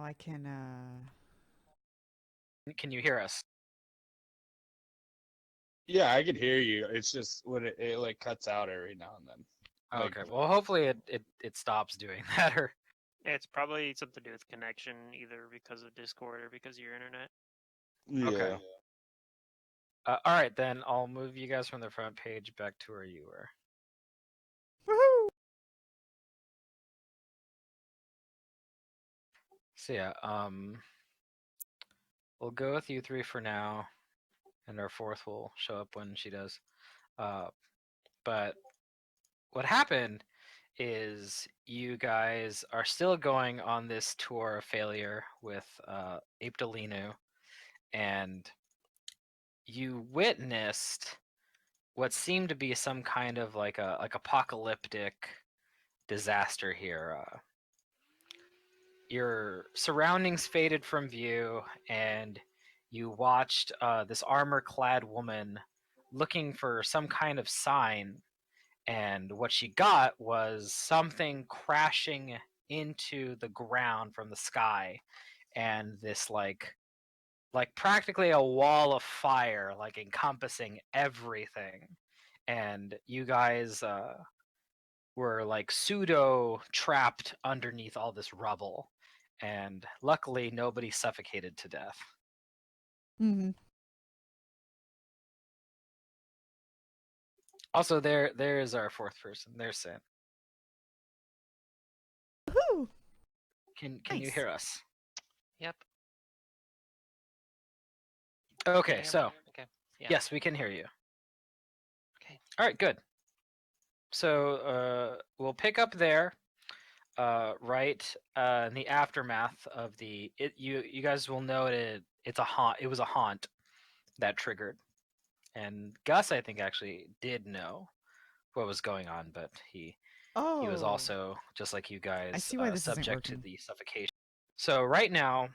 I can. Can you hear us? Yeah, I can hear you. It's just when it like cuts out every now and then. Like, Okay. Well, hopefully it stops doing that. Or Yeah, it's probably something to do with connection, either because of Discord or because of your internet. yeah. Okay. All right, then I'll move you guys from the front page back to where you were. Woohoo! So yeah, we'll go with you three for now, and our fourth will show up when she does. But what happened is you guys are still going on this tour of failure with Apedalinu, and you witnessed what seemed to be some kind of like apocalyptic disaster here. Your surroundings faded from view, and you watched this armor-clad woman looking for some kind of sign, and what she got was something crashing into the ground from the sky, and this like practically a wall of fire, like encompassing everything. And you guys were like pseudo trapped underneath all this rubble, and luckily nobody suffocated to death. Mm-hmm. Also, there is our fourth person. There's Sin. Woohoo! Can you Nice. hear us? Yep. Okay, Can you hear so me? Okay. Yeah. yes, we can hear you. Okay. All right, good. So we'll pick up there, right in the aftermath of the. You guys will know it's a haunt. It was a haunt that triggered, and Gus, I think, actually did know what was going on, but he was Oh. also, just like you guys, see why this isn't subject to working. the suffocation. So right now,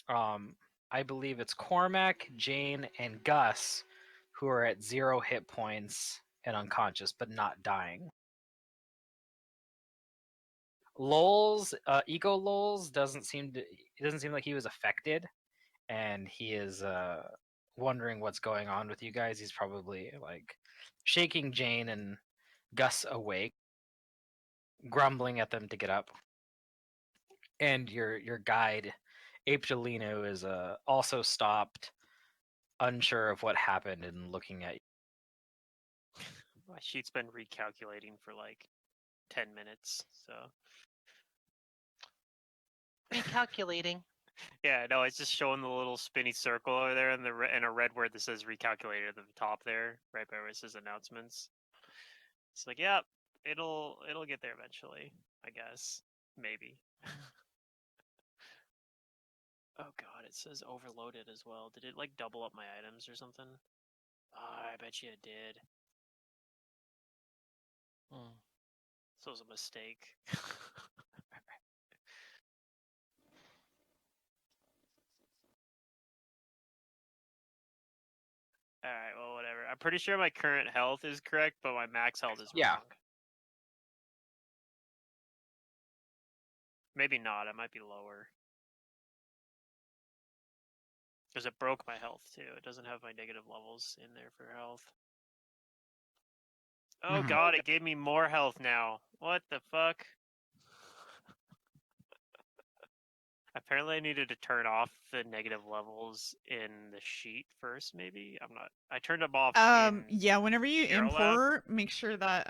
I believe it's Cormac, Jane, and Gus who are at 0 hit points and unconscious, but not dying. Lowell's Eco Lowell's doesn't seem like he was affected, and he is wondering what's going on with you guys. He's probably like shaking Jane and Gus awake, grumbling at them to get up. And your guide, Apedalino, is also stopped, unsure of what happened, and looking at you. My sheet's been recalculating for like 10 minutes, so. Recalculating. Yeah, no, it's just showing the little spinny circle over there and and a red word that says recalculated at the top there, right by where it says announcements. It's like, yeah, it'll get there eventually, I guess. Maybe. Oh god, it says overloaded as well. Did it like double up my items or something? Oh, I bet you it did. So it was a mistake. Alright, well, whatever. I'm pretty sure my current health is correct, but my max health is Yeah. wrong. Maybe not, it might be lower. Because it broke my health, too. It doesn't have my negative levels in there for health. Oh Mhm. god, it gave me more health now. What the fuck? Apparently I needed to turn off the negative levels in the sheet first, maybe? I'm not... I turned them off in... Yeah, whenever you Hero Lab? import, make sure that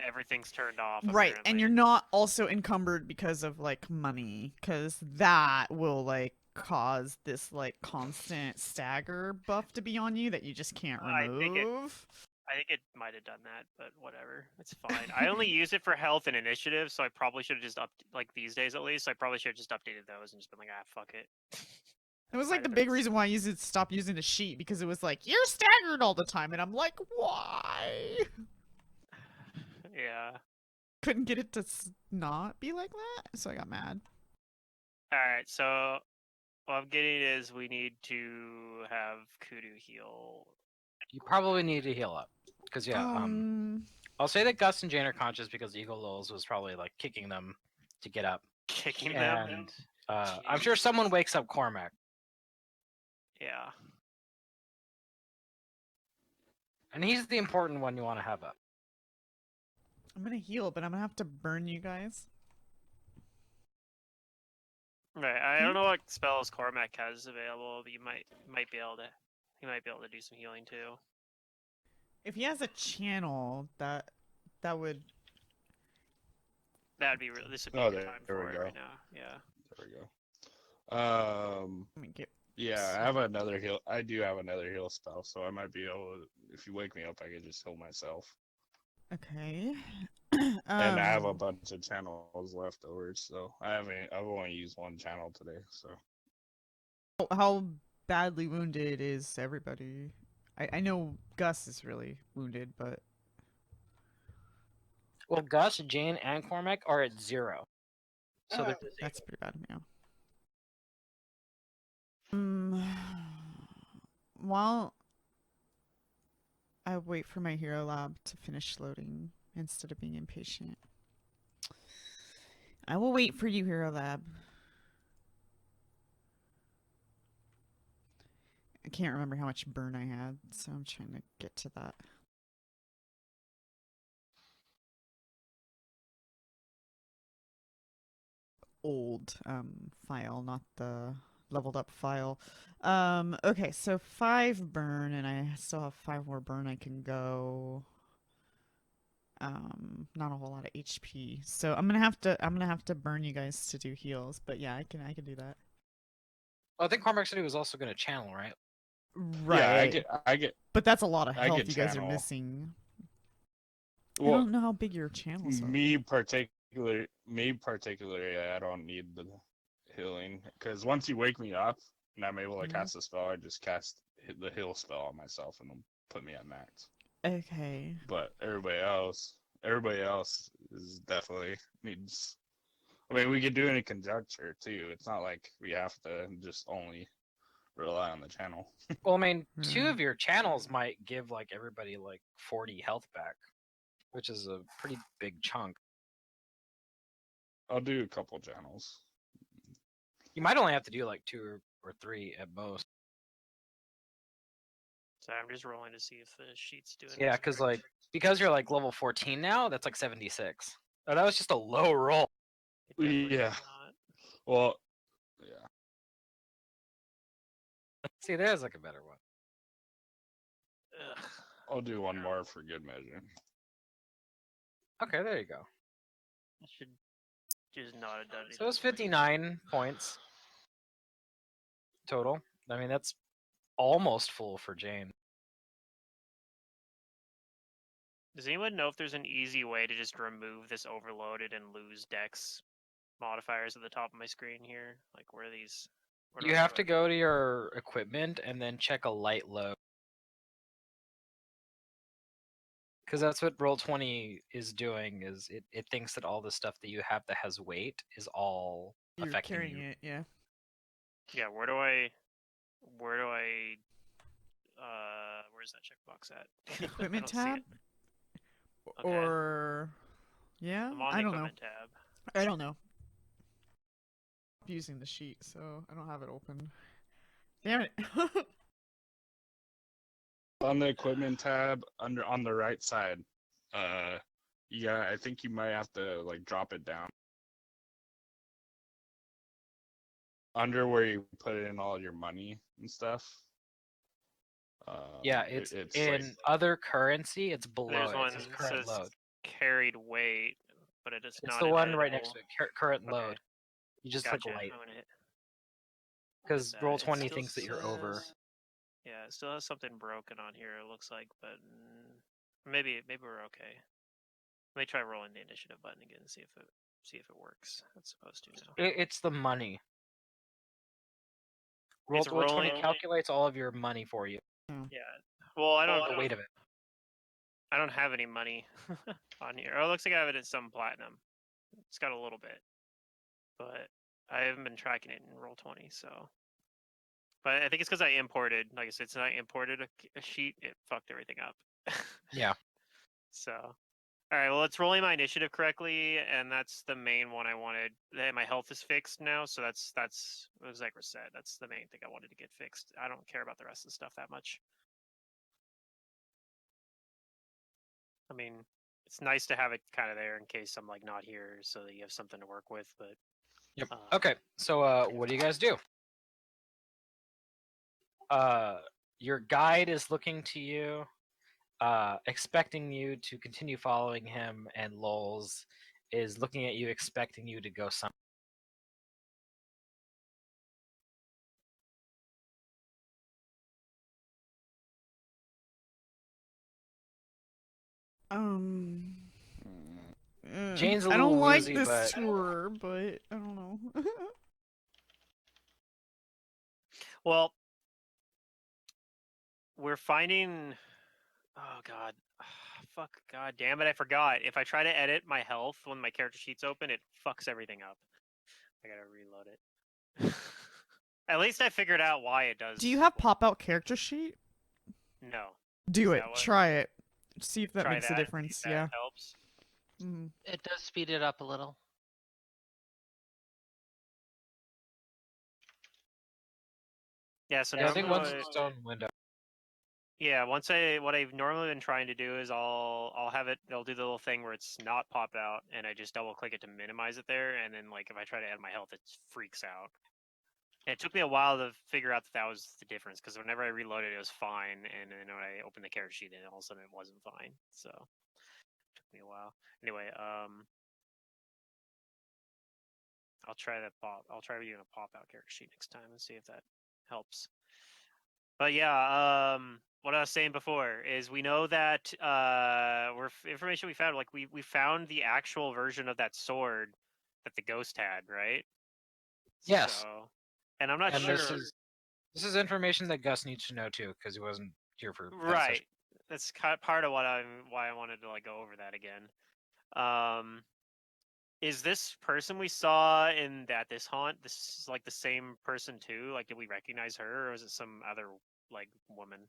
Everything's turned off, right, apparently. and you're not also encumbered because of like money, because that will like cause this like constant stagger buff to be on you that you just can't remove. I think it might have done that, but whatever. It's fine. I only use it for health and initiative, so I probably should have just like these days at least. I probably should have just updated those and just been like, ah, fuck it. It was Might like the have big been- reason why I stopped using the sheet, because it was like, you're staggered all the time, and I'm like, why? Yeah. Couldn't get it to not be like that, so I got mad. Alright, so what I'm getting is we need to have Kudu heal. You probably need to heal up, because I'll say that Gus and Jane are conscious because Eagle Lowell's was probably like kicking them to get up, Kicking them. and I'm sure someone wakes up Cormac. Yeah. And he's the important one you want to have up. I'm gonna heal, but I'm gonna have to burn you guys. Right. I don't know what spells Cormac has available, but you might be able to. He might be able to do some healing too. If he has a channel, that would. That'd be this would be Oh, the there- time there we for it go. right now. Yeah. There we go. Let me get. Yeah, I have another heal. I do have another heal spell, so I might be able to. If you wake me up, I can just heal myself. Okay. And I have a bunch of channels left over, so I've only used one channel today. So How badly wounded is everybody? I know Gus is really wounded, but Well, Gus, Jane, and Cormac are at 0. So they're that's pretty bad. Yeah. While I wait for my hero lab to finish loading instead of being impatient, I will wait for you, hero lab. I can't remember how much burn I had, so I'm trying to get to that. Old file, not the leveled up file. Okay, so 5 burn, and I still have 5 more burn I can go. Not a whole lot of HP, so I'm gonna have to burn you guys to do heals. But yeah, I can do that. Well, I think Cormac said he was also going to channel, right? Right. yeah, I get. But that's a lot of I health get you guys are channel. missing. I Well, don't know how big your channels are. me particularly, I don't need the healing because once you wake me up and I'm able to Mhm. cast a spell, I just cast the heal spell on myself and it'll put me at max. Okay. But everybody else is definitely needs. I mean, we could do it in conjecture too. It's not like we have to just only rely on the channel. Well, I mean, 2 Hmm. of your channels might give like everybody like 40 health back, which is a pretty big chunk. I'll do a couple channels. You might only have to do like 2 or 3 at most. So I'm just rolling to see if the sheet's doing. Yeah, its because work. like because you're like level 14 now, that's like 76. Oh, that was just a low roll. It definitely Yeah. is not. Well, yeah. See, there's like a better one. Ugh. I'll do one more for good measure. Okay, there you go. I should just not have done it. So it's 59 points total. I mean, that's almost full for Jane. Does anyone know if there's an easy way to just remove this overloaded and lose dex modifiers at the top of my screen here? Like, where are these? Where do You I have go? to go to your equipment and then check a light load. Because that's what Roll20 is doing, is it thinks that all the stuff that you have that has weight is all You're affecting carrying you. it, yeah. Yeah, where do I? Where's that checkbox at? I Equipment don't see tab? it. Okay. Or yeah, I'm on I the don't know. equipment tab. I don't know. I'm using the sheet, so I don't have it open. Damn it. On the equipment tab on the right side, yeah, I think you might have to like drop it down. Under where you put in all your money and stuff. Yeah, it's in like, other currency. It's below There's it. one It says that current says load. carried weight, but it is It's not. the an one right next to editable- it. Current Okay. load. You just Gotcha. click light I'm gonna hit. because that. Roll It 20 still thinks that you're over. says- Yeah, it still has something broken on here. It looks like, but maybe we're okay. Let me try rolling the initiative button again and see if it works. It's supposed to now. It's the money. Roll It's 20 rolling- calculates all of your money for you. Yeah. Well, I don't. The weight of it. I don't have any money on here. Oh, it looks like I have it at some platinum. It's got a little bit, but I haven't been tracking it in Roll20, so. But I think it's because I imported. Like I said, since I imported a sheet, it fucked everything up. Yeah. So, All right, well, it's rolling my initiative correctly, and that's the main one I wanted. My health is fixed now, so that's what Zegra said. That's the main thing I wanted to get fixed. I don't care about the rest of the stuff that much. I mean, it's nice to have it kind of there in case I'm like not here, so that you have something to work with. But Yep. Okay. So what do you guys do? Your guide is looking to you, expecting you to continue following him, and Lols is looking at you, expecting you to go some. Um, Jane's a I little don't like woozy, this but tour, but I don't know. well, we're finding. Oh God, fuck, God damn it! I forgot. If I try to edit my health when my character sheet's open, it fucks everything up. I gotta reload it. At least I figured out why it does. Do you have pop-out character sheet? No. Do Is it. that what- Try it. See if that Try makes a that. See if difference. that Yeah. helps. Mhm. It does speed it up a little. Yeah. So yeah, I think normally, once it's on window. yeah. What I've normally been trying to do is I'll have it. They'll do the little thing where it's not popped out, and I just double click it to minimize it there, and then like if I try to add my health, it freaks out. And it took me a while to figure out that was the difference because whenever I reloaded, it was fine, and then when I opened the character sheet, then all of a sudden it wasn't fine. So it took me a while. Anyway, I'll try using a pop out character sheet next time and see if that helps. But yeah, what I was saying before is we know that information we found, like we found the actual version of that sword that the ghost had, right? Yes. So, and I'm not And sure. this is information that Gus needs to know too, because he wasn't here for that Right. session. That's part of why I wanted to like go over that again. Is this person we saw in this haunt? This is like the same person too? Like, did we recognize her, or was it some other like woman?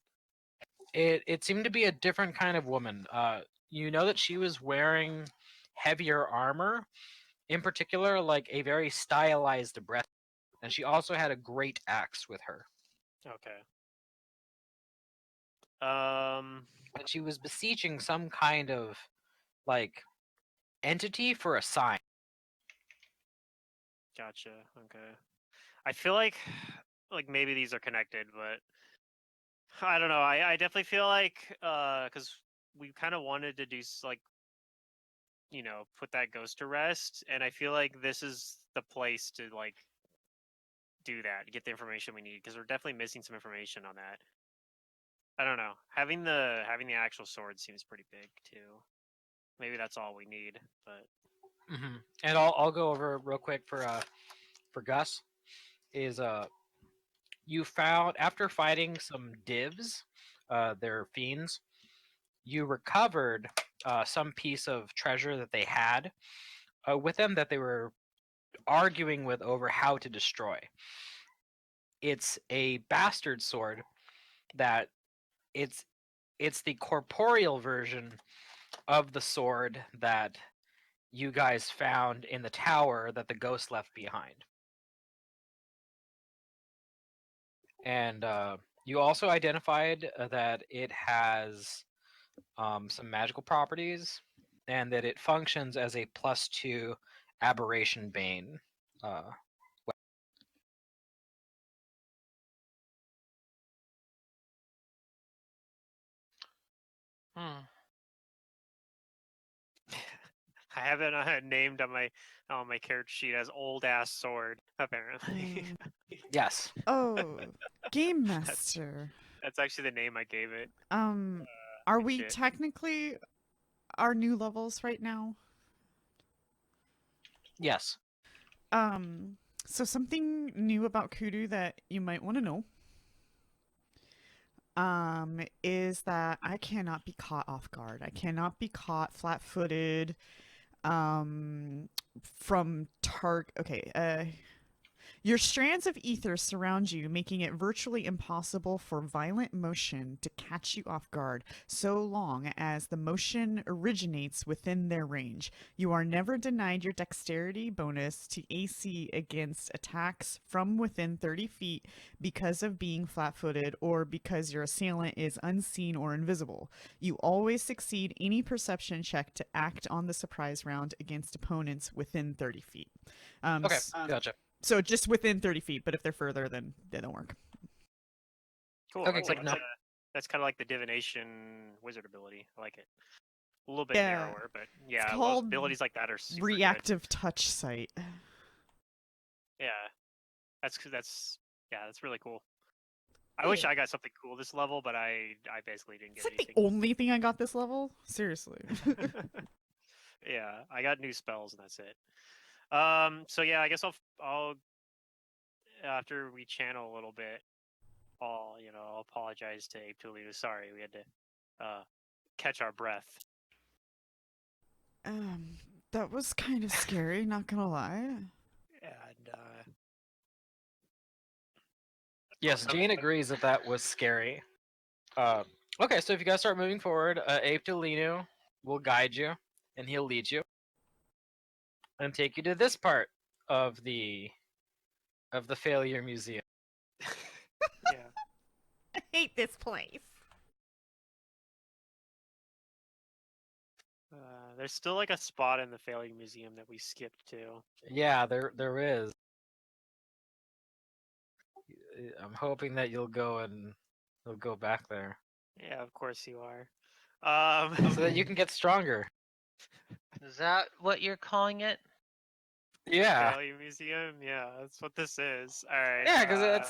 It seemed to be a different kind of woman. You know that she was wearing heavier armor, in particular, like a very stylized breath, and she also had a great axe with her. Okay. And she was beseeching some kind of like entity for a sign. Gotcha. Okay. I feel like maybe these are connected, but I don't know. I definitely feel like because we kind of wanted to do like put that ghost to rest, and I feel like this is the place to like do that, get the information we need because we're definitely missing some information on that. I don't know. Having the actual sword seems pretty big too. Maybe that's all we need, but Mm-hmm. And I'll go over real quick for Gus is you found after fighting some divs, they're fiends. You recovered some piece of treasure that they had with them that they were arguing with over how to destroy. It's a bastard sword that it's the corporeal version of the sword that you guys found in the tower that the ghost left behind. And you also identified that it has some magical properties and that it functions as a +2 aberration bane. Hmm. I have it named on my character sheet as old ass sword. Apparently, Yes. Oh, game master. that's actually the name I gave it. Are good we shit. technically our new levels right now? Yes. So something new about Kudu that you might want to know, is that I cannot be caught off guard. I cannot be caught flat-footed, from okay, Your strands of ether surround you, making it virtually impossible for violent motion to catch you off guard, so long as the motion originates within their range. You are never denied your dexterity bonus to AC against attacks from within 30 feet because of being flat footed or because your assailant is unseen or invisible. You always succeed any perception check to act on the surprise round against opponents within 30 feet. Okay, gotcha. So just within 30 feet, but if they're further, then they don't work. Cool. Okay, That's like like no- that's kind of like the divination wizard ability. I like it. A little bit Yeah. narrower, but yeah, called abilities like that are super Reactive touch sight. Good. Yeah, that's really cool. I wish I got something cool this level, but I basically didn't It's get like the anything. only thing I got this level. Seriously. Yeah, I got new spells and that's it. So yeah, I guess I'll after we channel a little bit, I'll apologize to Abe Toledo. Sorry, we had to catch our breath. That was kind of scary, not gonna lie. And Yes, Jane agrees that was scary. Okay, so if you guys start moving forward, Abe Delino will guide you, and he'll lead you, and take you to this part of the failure museum. yeah. I hate this place. There's still like a spot in the failing museum that we skipped to. Yeah, there is. I'm hoping that you'll go back there Yeah, of course you are. so that you can get stronger. Is that what you're calling it? Yeah. Failure museum. Yeah, that's what this is. All right. Yeah, because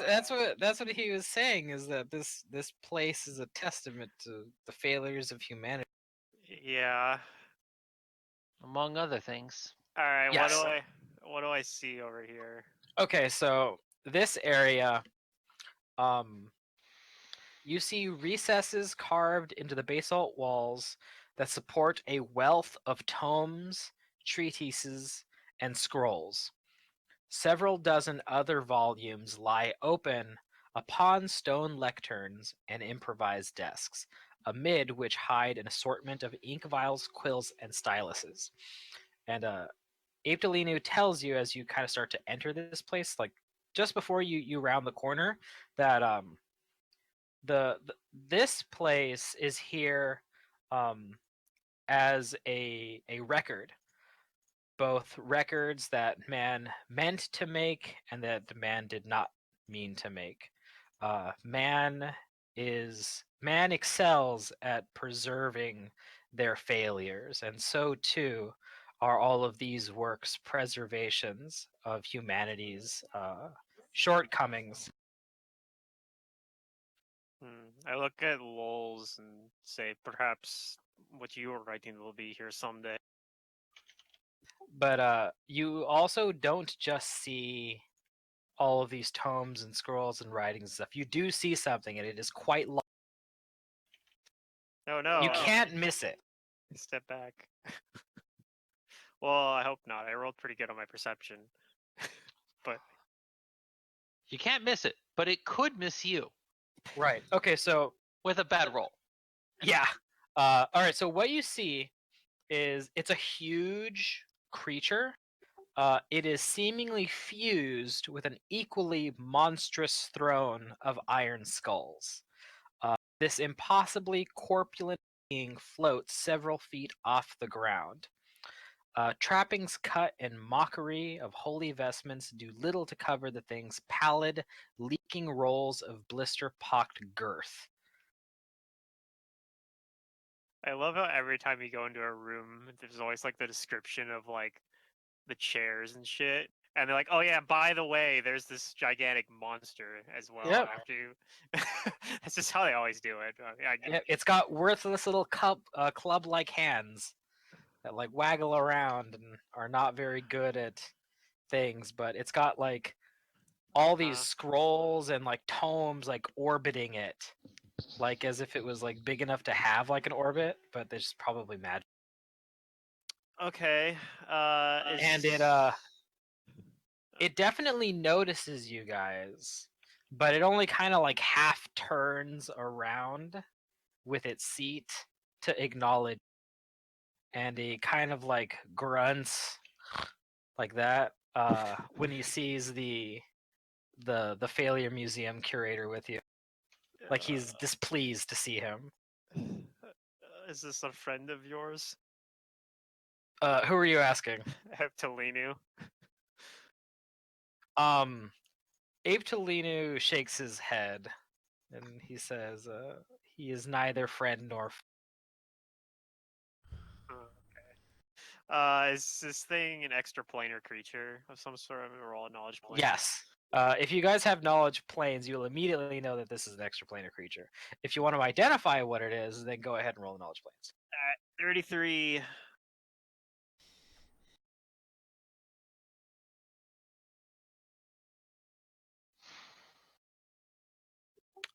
that's what he was saying, is that this place is a testament to the failures of humanity. Yeah. Among other things. All right. Yes. What do I see over here? Okay, so this area, you see recesses carved into the basalt walls that support a wealth of tomes, treatises, and scrolls. Several dozen other volumes lie open upon stone lecterns and improvised desks, amid which hide an assortment of ink vials, quills, and styluses. And Abe Delinu tells you, as you kind of start to enter this place, like just before you round the corner, that this place is here as a record, both records that man meant to make and that man did not mean to make. Man excels at preserving their failures, and so too are all of these works preservations of humanity's shortcomings. I look at Lowell's and say, perhaps what you were writing will be here someday. But you also don't just see all of these tomes and scrolls and writings and stuff. You do see something, and it is quite long. No. You can't miss it. Step back. Well, I hope not. I rolled pretty good on my perception. But You can't miss it, but it could miss you Right. Okay, so with a bad roll. yeah. All right, so what you see is it's a huge creature. It is seemingly fused with an equally monstrous throne of iron skulls. This impossibly corpulent being floats several feet off the ground. Trappings cut in mockery of holy vestments do little to cover the thing's pallid, leaking rolls of blister-pocked girth. I love how every time you go into a room, there's always like the description of like the chairs and shit. And they're like, oh yeah, by the way, there's this gigantic monster as well. Yep. After you, that's just how they always do it. Yeah, it's got worthless little club-like hands that like waggle around and are not very good at things, but it's got like all these scrolls and like tomes like orbiting it, like as if it was like big enough to have like an orbit, but there's probably magic. Okay. And it It definitely notices you guys, but it only kind of like half turns around with its seat to acknowledge, and he kind of like grunts like that when he sees the failure museum curator with you. Like he's displeased to see him. Is this a friend of yours? Who are you asking? Heptalinu. Abe Tolinu shakes his head and he says, he is neither friend nor Is this thing an extraplanar creature of some sort? Of roll a knowledge plane? Yes. If you guys have knowledge planes, you'll immediately know that this is an extraplanar creature. If you want to identify what it is, then go ahead and roll the knowledge planes. 33.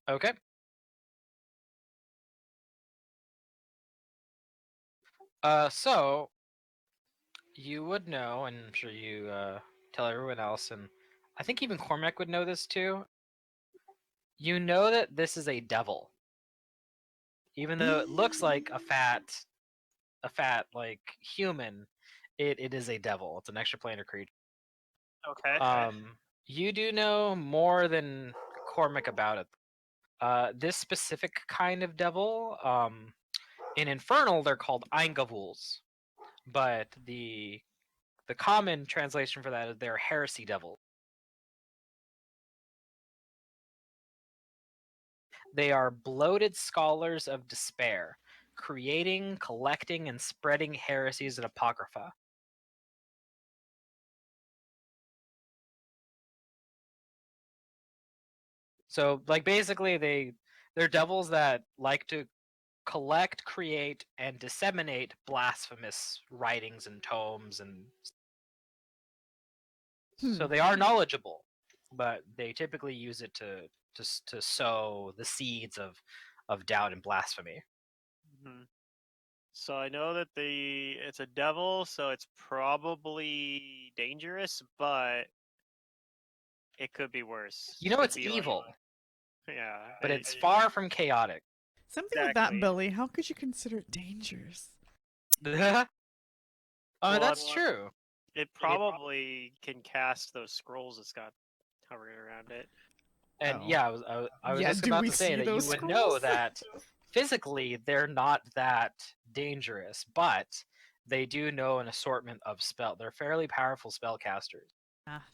Okay. So you would know, and I'm sure you tell everyone else, and I think even Cormac would know this too. You know that this is a devil, even though it looks like a fat like human. It is a devil. It's an extraplanar creature. Okay. You do know more than Cormac about it. This specific kind of devil, in Infernal, they're called Eingavuls, but the common translation for that is they're heresy devils. They are bloated scholars of despair, creating, collecting, and spreading heresies and apocrypha. So, like, basically, they're devils that like to collect, create, and disseminate blasphemous writings and tomes, and so they are knowledgeable, but they typically use it to sow the seeds of doubt and blasphemy. So I know that it's a devil, so it's probably dangerous, but it could be worse. You know, Could it's be like- evil, yeah, but it's far from chaotic. Something with Exactly. that, Billy. How could you consider it dangerous? Well, that's Well, true. It probably can cast those scrolls it's got hovering around it. And Oh. yeah, I was Yeah, just do about we to say see that you those would know scrolls? that physically they're not that dangerous, but they do know an assortment of spell. They're fairly powerful spellcasters, Ah.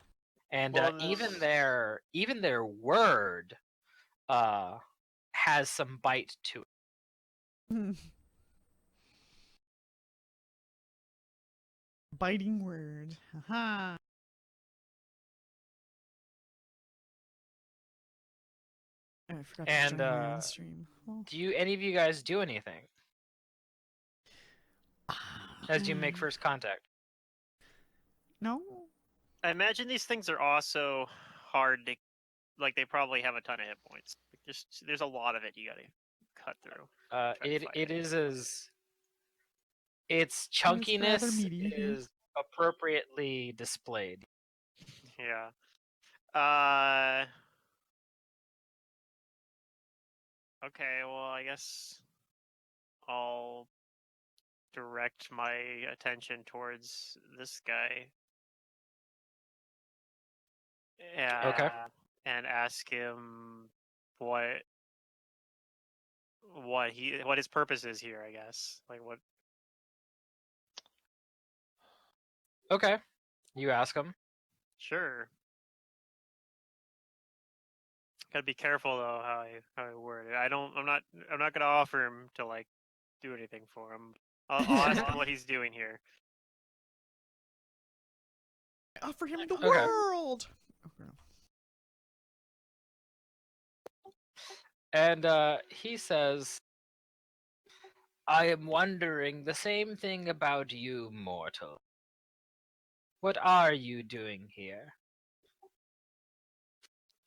and Well, even their word has some bite to it. Biting word. Haha. Oh, I forgot to And join my own stream. Oh. do any of you guys do anything as you make first contact? No. I imagine these things are also hard to, like, they probably have a ton of hit points. Like, there's a lot of it you gotta cut through. Try to fight It is as its It's rather chunkiness meaty. is appropriately displayed. Yeah. Okay, well, I guess I'll direct my attention towards this guy. Yeah. Okay. And ask him what his purpose is here, I guess. Like what Okay. You ask him. Sure. Gotta be careful though how I word it. I'm not gonna offer him to like do anything for him. I'll ask him what he's doing here. Offer him the Okay. world. Okay. And he says, I am wondering the same thing about you, mortal. What are you doing here?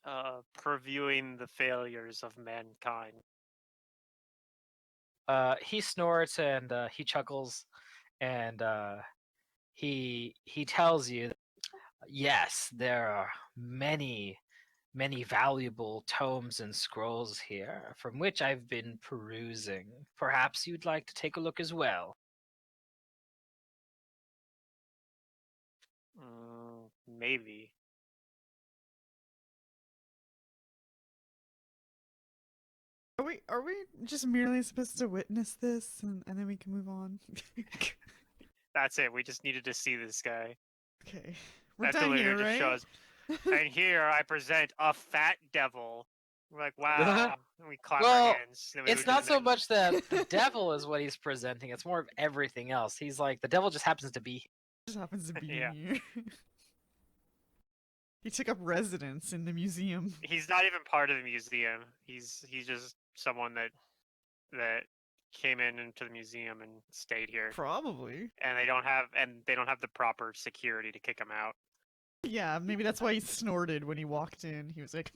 Previewing the failures of mankind. He snorts and he chuckles, and he tells you, Yes, there are many, many valuable tomes and scrolls here, from which I've been perusing. Perhaps you'd like to take a look as well. Maybe. Are we just merely supposed to witness this and then we can move on? That's it. We just needed to see this guy. Okay. We're That done Delina here, just right? shows. And here I present a fat devil. We're like, wow. And we clap our Well, hands. Then we it's do not the so next- much that the devil is what he's presenting, it's more of everything else. He's like, the devil just happens to be. Just happens to be Yeah. here. He took up residence in the museum. He's not even part of the museum. He's just someone that came into the museum and stayed here. Probably. And they don't have the proper security to kick him out. Yeah, maybe that's why he snorted when he walked in. He was like,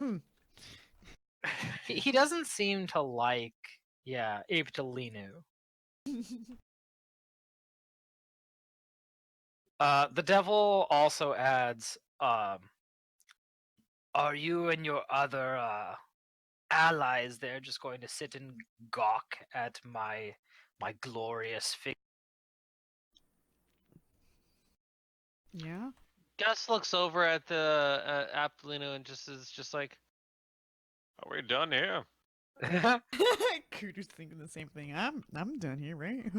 He doesn't seem to like, yeah, Aptolinu. The devil also adds, are you and your other allies there just going to sit and gawk at my glorious figure? Yeah? Gus looks over at the Aptolino and just is just like, "Are we done here?" Kudu's thinking the same thing. I'm done here, right?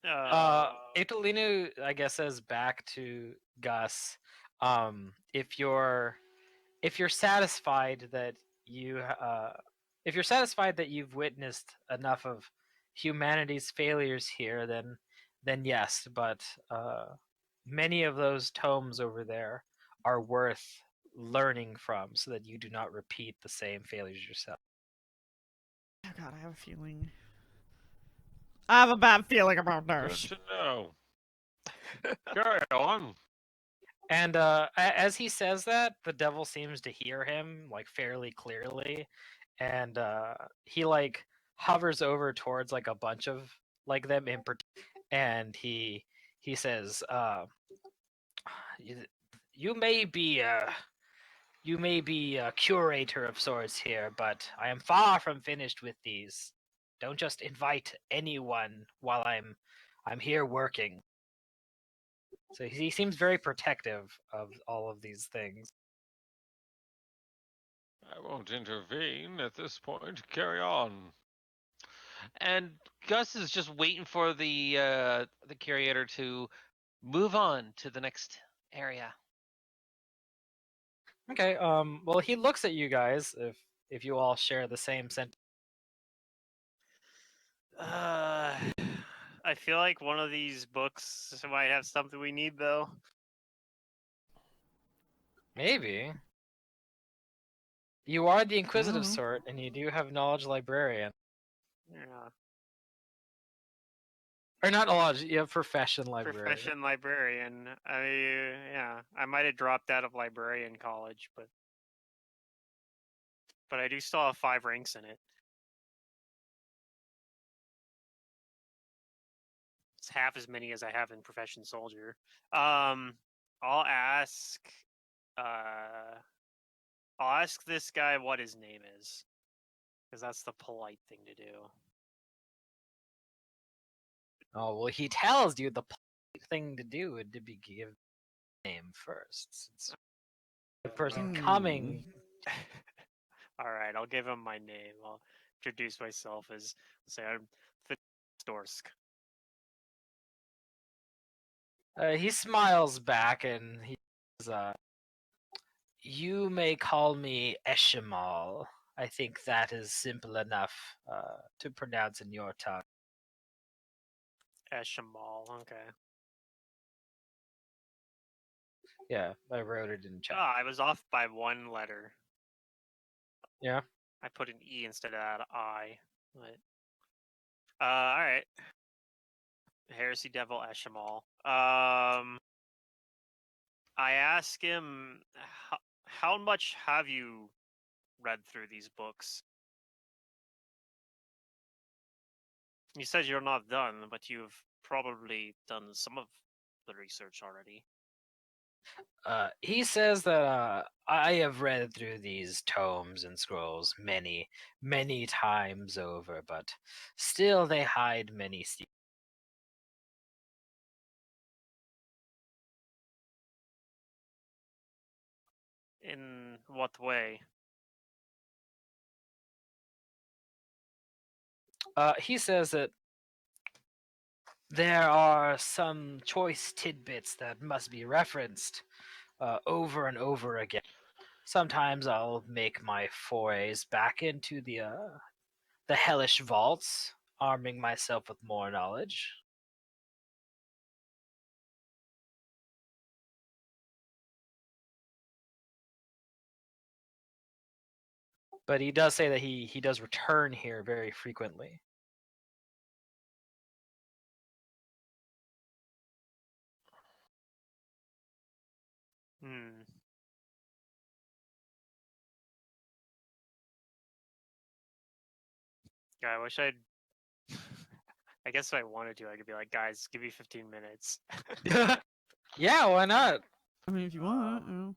Aptolinu, I guess, says back to Gus, if you're satisfied that if you're satisfied that you've witnessed enough of humanity's failures here, then yes, but many of those tomes over there are worth learning from so that you do not repeat the same failures yourself. Oh god, I have a feeling. I have a bad feeling about Good this. to know. Carry on. And as he says that, the devil seems to hear him like fairly clearly, and he like hovers over towards like a bunch of like them and he says, you may be a curator of sorts here, but I am far from finished with these. Don't just invite anyone while I'm here working." So he seems very protective of all of these things. I won't intervene at this point. Carry on. And Gus is just waiting for the curator to move on to the next area. Okay. Well, he looks at you guys if you all share the same sentiment. I feel like one of these books might have something we need, though. Maybe. You are the inquisitive Oh. sort, and you do have knowledge librarian. Yeah. Or not knowledge, you have profession librarian. Profession librarian. I might have dropped out of librarian college, but I do still have 5 ranks in it. It's half as many as I have in profession soldier. I'll ask this guy what his name is, because that's the polite thing to do. Oh, well, he tells you the polite thing to do would to be give name first. Since the person coming. All right, I'll give him my name. I'll introduce myself as, say, I'm Storsk. He smiles back and he says, you may call me Eshimal. I think that is simple enough to pronounce in your tongue. Eshimal, okay. Yeah, I wrote it in chat. I was off by 1 letter. Yeah. I put an E instead of that I. But, all right. Heresy Devil Eshimal. I ask him, how much have you read through these books? You said you're not done, but you've probably done some of the research already. He says that I have read through these tomes and scrolls many, many times over, but still they hide many secrets. In what way? He says that there are some choice tidbits that must be referenced over and over again. Sometimes I'll make my forays back into the hellish vaults, arming myself with more knowledge. But he does say that he does return here very frequently. Hmm. Yeah, I wish I'd. I guess if I wanted to, I could be like, guys, give me 15 minutes. Yeah, why not? I mean, if you want. You know.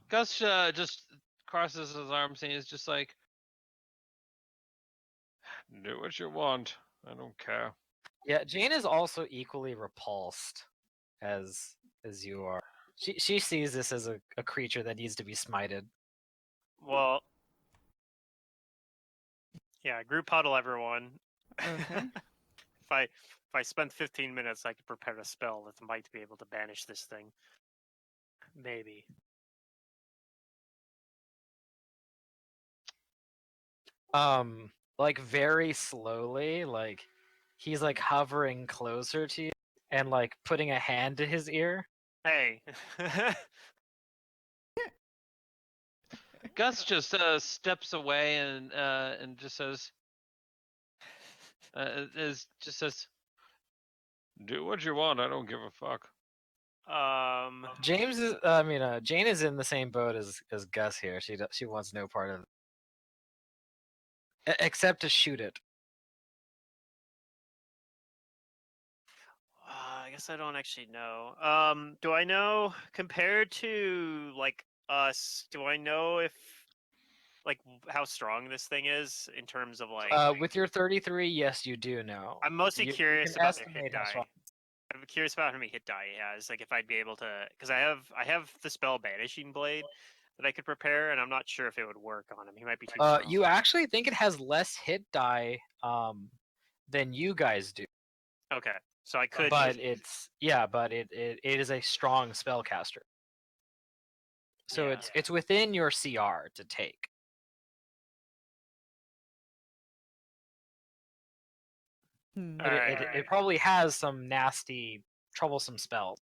Gus just crosses his arms and he's just like, "Do what you want. I don't care." Yeah, Jane is also equally repulsed as you are. She sees this as a creature that needs to be smited. Well, yeah, group huddle, everyone. Okay. If I spend 15 minutes, I could prepare a spell that might be able to banish this thing. Maybe. Like very slowly, like he's like hovering closer to you and like putting a hand to his ear. Hey. Gus just steps away and just says, just says, "Do what you want. I don't give a fuck." Jane is in the same boat as Gus here. She wants no part of it. Except to shoot it. I guess I don't actually know. Do I know compared to like us? Do I know if like how strong this thing is in terms of like? With your 33, yes, you do know. I'm mostly You curious can about the hit estimate how strong. die. I'm curious about how many hit die he has. Like if I'd be able to, because I have the spell Banishing Blade that I could prepare, and I'm not sure if it would work on him. He might be too strong. You actually think it has less hit die than you guys do. Okay, so I could. But use it is a strong spellcaster. So Yeah. it's within your CR to take. Hmm. But Alright. it probably has some nasty, troublesome spells.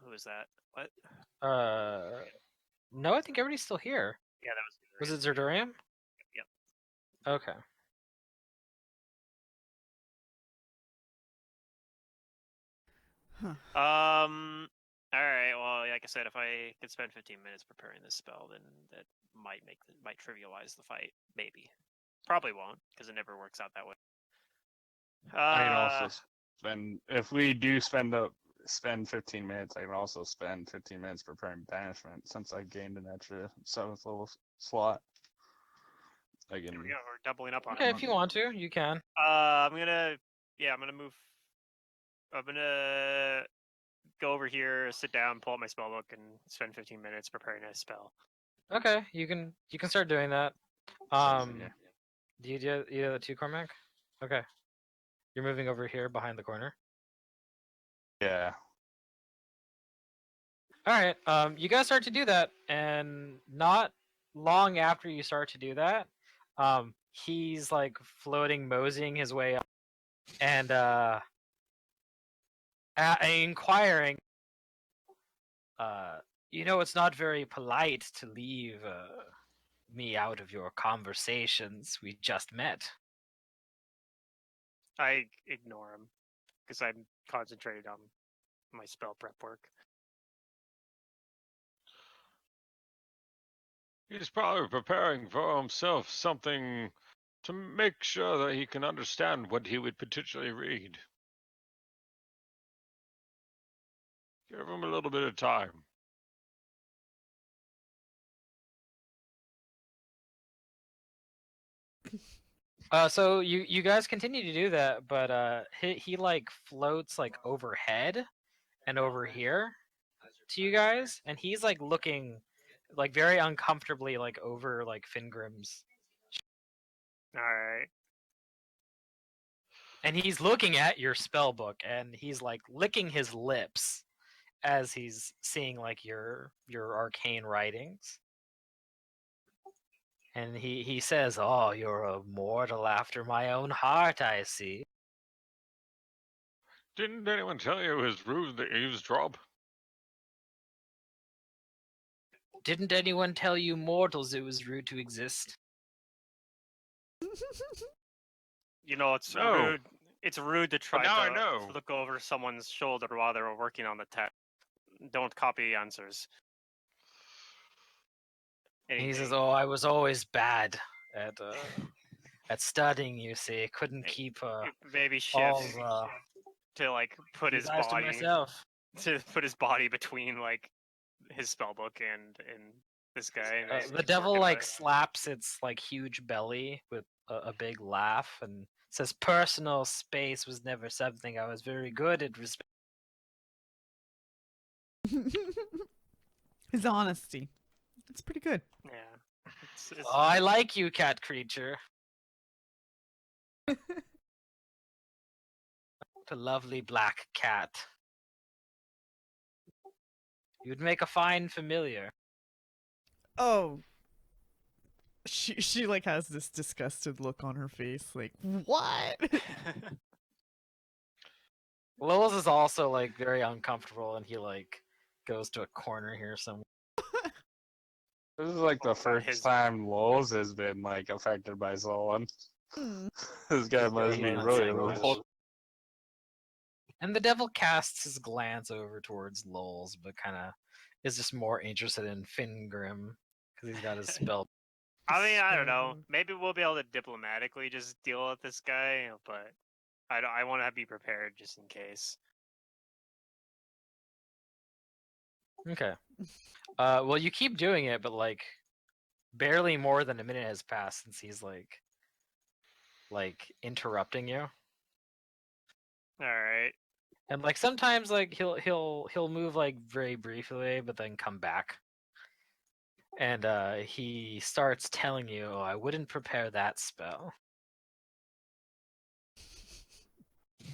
Who is that? What? No, I think everybody's still here. Yeah, that Was was. it Zerdurium? Yep. Okay. Huh. All right. Well, like I said, if I could spend 15 minutes preparing this spell, then that might trivialize the fight. Maybe. Probably won't, because it never works out that way. I can also spend, if we do spend 15 minutes, I can also spend 15 minutes preparing banishment since I gained an extra 7th level slot. I There can. we go. We're doubling up on Okay, it. if you want to, you can. I'm gonna move. I'm gonna go over here, sit down, pull out my spell book, and spend 15 minutes preparing a spell. Okay, you can start doing that. Yeah. Do you do the 2, Cormac? Okay. You're moving over here behind the corner. Yeah. All right. You guys start to do that, and not long after you start to do that, he's like floating, moseying his way up, and inquiring. It's not very polite to leave me out of your conversations. We just met. I ignore him because I'm concentrated on my spell prep work. He's probably preparing for himself something To make sure that he can understand what he would potentially read. Give him a little bit of time. So you guys continue to do that, but he like floats like overhead and over here to you guys, and he's like looking like very uncomfortably like over like Fingrim's, All right. and he's looking at your spell book, and he's like licking his lips as he's seeing like your arcane writings. And he says, "Oh, you're a mortal after my own heart, I see." Didn't anyone tell you it was rude to eavesdrop? Didn't anyone tell you mortals it was rude to exist? You know, it's No. rude. It's rude to try now I to know. look over someone's shoulder while they're working on the text. Don't copy answers. And he says, Anything. "Oh, I was always bad at studying. You see, couldn't keep Maybe all shifts the to like put you his guys to body myself." to put his body between like his spellbook and this guy. And The devil like slaps its like huge belly with a big laugh and says, "Personal space was never something I was very good at respect." His honesty. It's pretty good. Yeah. It's, Oh, I like you, cat creature. A lovely black cat. You'd make a fine familiar. Oh. She like has this disgusted look on her face, like, what? Lilith is also like very uncomfortable, and he like goes to a corner here somewhere. This is like the Oh, first his- time Lowe's has been like affected by someone. Hmm. This guy must he be doesn't really say much. revolted. And the devil casts his glance over towards Lowell's, but kind of is just more interested in Fingrim because he's got his spell. I mean, I don't know. Spellbook. Maybe we'll be able to diplomatically just deal with this guy, but I want to be prepared just in case. Okay. Well, you keep doing it, but like barely more than a minute has passed since he's like interrupting you. All right. And like sometimes like he'll move like very briefly, but then come back. And he starts telling you, "Oh, I wouldn't prepare that spell."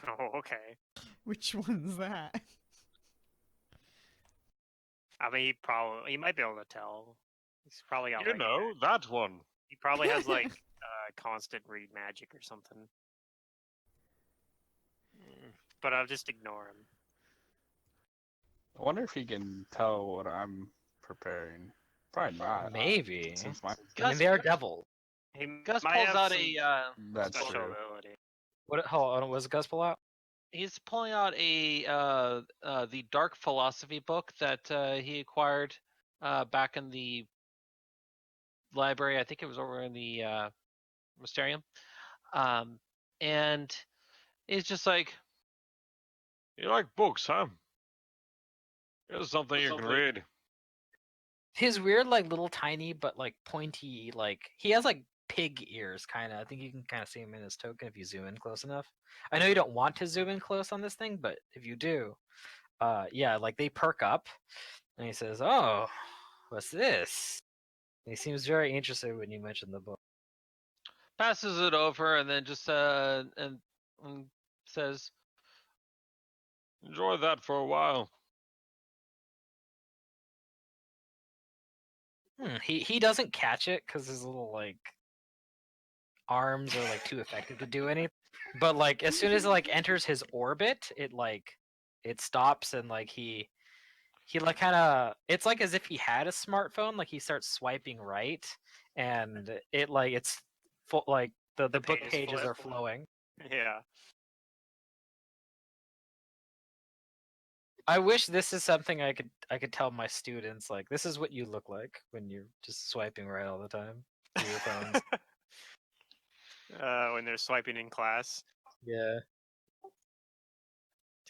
Oh, okay. Which one's that? I mean, he might be able to tell. He's probably got You like know, that one. he probably has like constant read magic or something. But I'll just ignore him. I wonder if he can tell what I'm preparing. Probably not. Maybe. Since my I mean, Gus, they're devil. He Gus might pulls have out some that's special true. ability. What? Hold on, what does Gus pull out? he's pulling out the Dark Philosophy book that he acquired back in the library. I think it was over in the Mysterium. And he's just like, "You like books, huh? Here's something you can read." His weird, like little tiny but like pointy, like he has like pig ears, kind of. I think you can kind of see him in his token if you zoom in close enough. I know you don't want to zoom in close on this thing, but if you do, yeah, like they perk up, and he says, "Oh, what's this?" And he seems very interested when you mention the book. Passes it over and then just and says, "Enjoy that for a while." He doesn't catch it because his little like arms are like too effective to do anything. But like as soon as it like enters his orbit, it stops, and like he like kind of, it's like as if he had a smartphone. Like he starts swiping right, and it like it's full, like the book pages pages flip. are flowing. Yeah. I wish this is something I could tell my students, like this is what you look like when you're just swiping right all the time through your phones. When they're swiping in class. Yeah.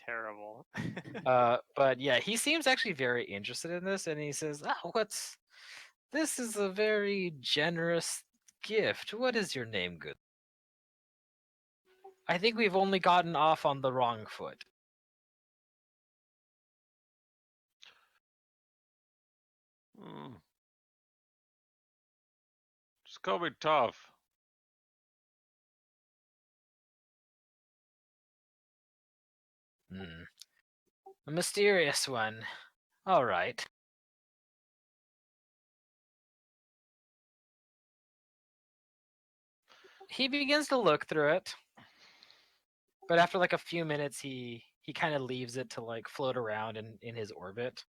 Terrible. But yeah, he seems actually very interested in this, and he says, "Oh, this is a very generous gift. What is your name, good? I think we've only gotten off on the wrong foot." Just call me tough. A mysterious one. All right. He begins to look through it, but after like a few minutes, he kind of leaves it to like float around in his orbit.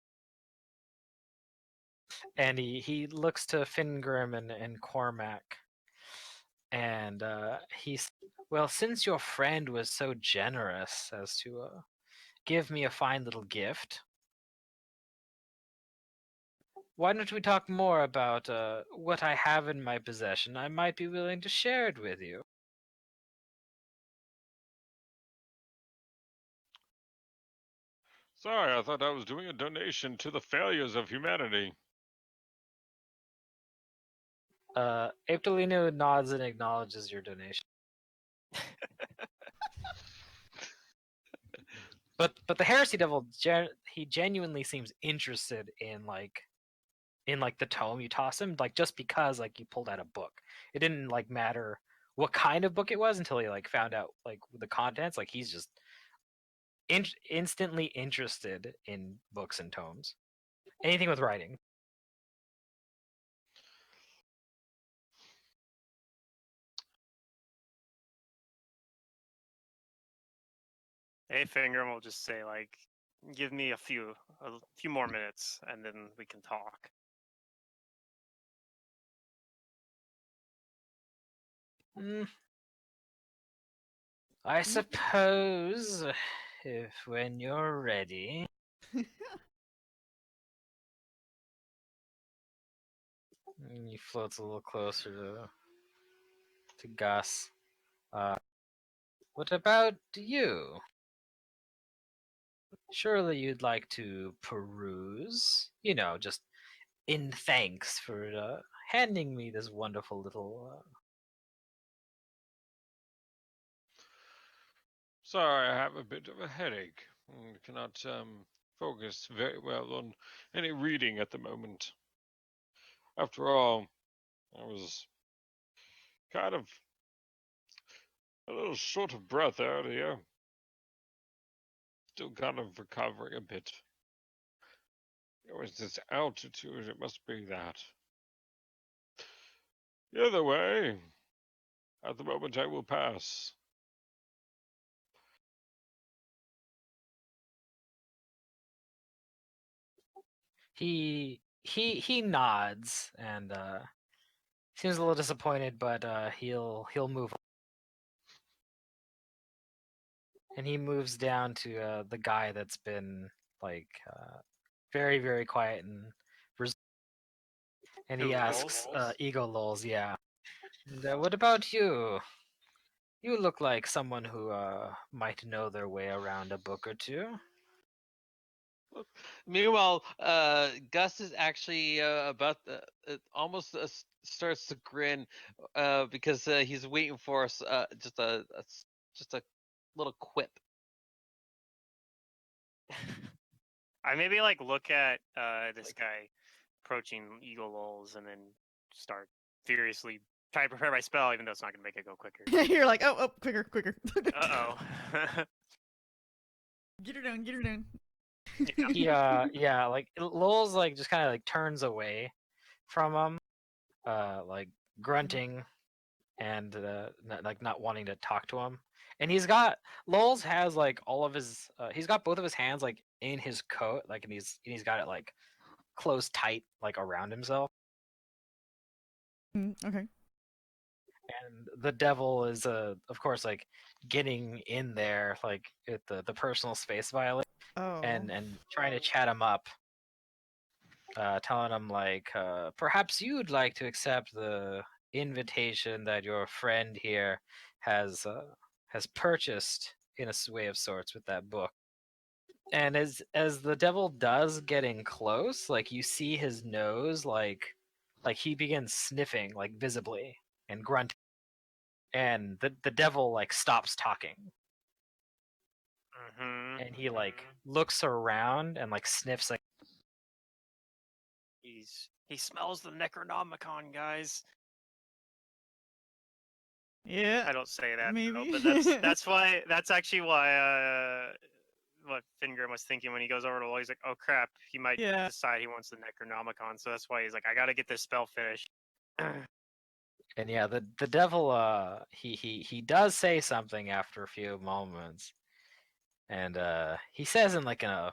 And he looks to Fingrim and Cormac, and he's, well, since your friend was so generous as to give me a fine little gift, why don't we talk more about what I have in my possession? I might be willing to share it with you. Sorry, I thought I was doing a donation to the failures of humanity. Aptolino nods and acknowledges your donation. But the Heresy Devil, he genuinely seems interested in the tome you toss him, like just because like you pulled out a book. It didn't like matter what kind of book it was until he like found out like the contents. Like he's just instantly interested in books and tomes, anything with writing. Hey, Fingram will just say like, "Give me a few more minutes, and then we can talk." I suppose if when you're ready. He floats a little closer to Gus. What about you? Surely you'd like to peruse, just in thanks for handing me this wonderful little. Sorry, I have a bit of a headache. I cannot focus very well on any reading at the moment. After all, I was kind of a little short of breath earlier. Still kind of recovering a bit. It was this altitude, it must be that. Either way, at the moment I will pass. He nods and seems a little disappointed, but he'll move on. And he moves down to the guy that's been like very, very quiet and he Who, asks Lulz? Ego Lulz, yeah. And what about you? You look like someone who might know their way around a book or two. Meanwhile, Gus is actually about almost starts to grin because he's waiting for us just a little quip. I maybe like look at this guy approaching Eagle Lulz and then start furiously try to prepare my spell, even though it's not going to make it go quicker. You're like, oh, quicker. Uh-oh. Get her down. Yeah, like Lowell's like just kind of like turns away from him, like grunting and not wanting to talk to him. And Lowell's has like all of his he's got both of his hands like in his coat, like and he's got it like closed tight like around himself. Okay. And the devil is of course like getting in there like at the personal space violation Oh. and trying to chat him up, telling him like perhaps you'd like to accept the invitation that your friend here has purchased in a way of sorts with that book. And as the devil does getting close, like you see his nose, like he begins sniffing, like visibly, and grunting, and the devil like stops talking, Mm-hmm. and he like looks around and like sniffs, like He smells the Necronomicon, guys. Yeah. I don't say that, Maybe. though, but that's actually why what Fingrim was thinking when he goes over to the wall. He's like, oh crap, he might Yeah. decide he wants the Necronomicon, so that's why he's like, I gotta get this spell finished. and yeah, the devil he does say something after a few moments, and he says in like a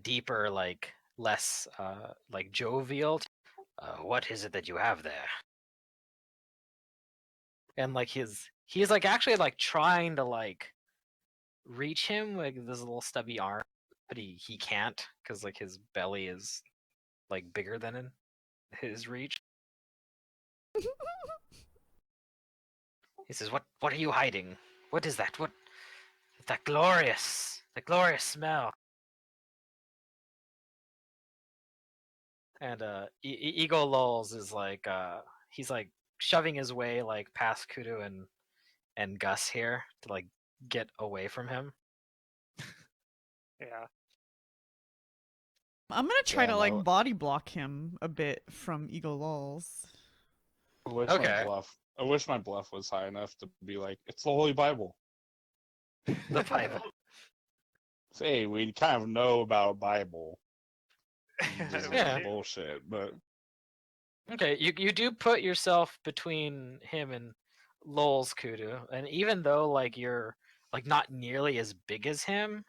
deeper, like less like jovial, what is it that you have there? And like he's like actually like trying to like reach him like this little stubby arm, but he can't because like his belly is like bigger than his reach. He says, what are you hiding? What is that? What that glorious smell? And Ego Lulz is like he's like shoving his way like past Kudu and Gus here to like get away from him. Yeah. I'm gonna try Yeah, to like no. body block him a bit from Eagle Lulz. I wish Okay. my bluff was high enough to be like, it's the Holy Bible. The Bible. Say, we kind of know about Bible. This is Yeah. bullshit, but Okay, you do put yourself between him and Lowell's Kudu, and even though like you're like not nearly as big as him,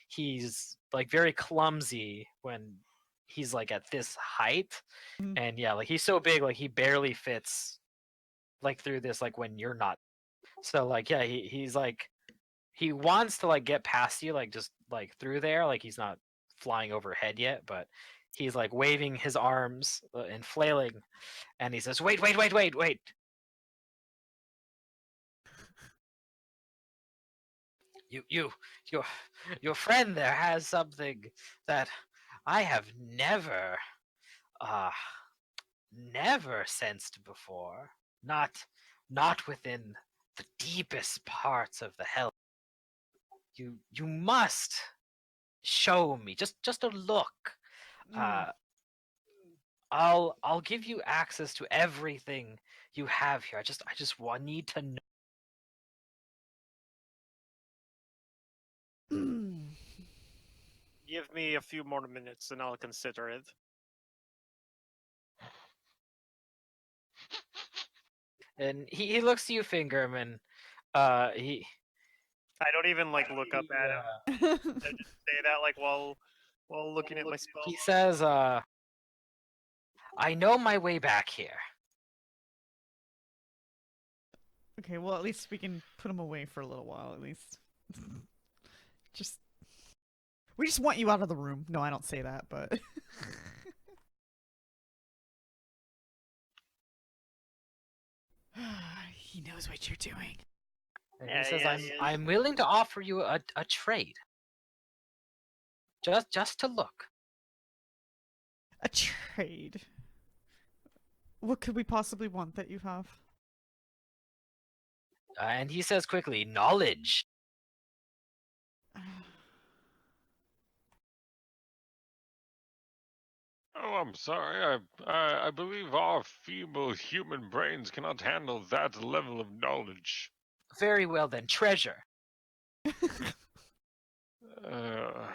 he's like very clumsy when he's like at this height. Mhm. And yeah, like he's so big, like he barely fits like through this like when you're not. So like yeah, he's like he wants to like get past you, like just like through there, like he's not flying overhead yet, but he's like waving his arms and flailing, and he says, "Wait, wait, wait, wait, wait! Your friend there has something that I have uh, never sensed before. Not within the deepest parts of the hell. You must show me just a look. Uh, I'll give you access to everything you have here. I just need to know." Give me a few more minutes and I'll consider it. And he looks to you, Fingerman, and he I don't even like look up at him. I just say that like while looking at my spell. he says, "I know my way back here." Okay, well at least we can put him away for a little while at least. Just we just want you out of the room. No, I don't say that, but he knows what you're doing. And Yeah, he says, yeah, I'm willing to offer you a trade. Just to look." A trade. What could we possibly want that you have? And he says quickly, "Knowledge." Oh, I'm sorry. I believe our feeble human brains cannot handle that level of knowledge. Very well then, treasure. Uh,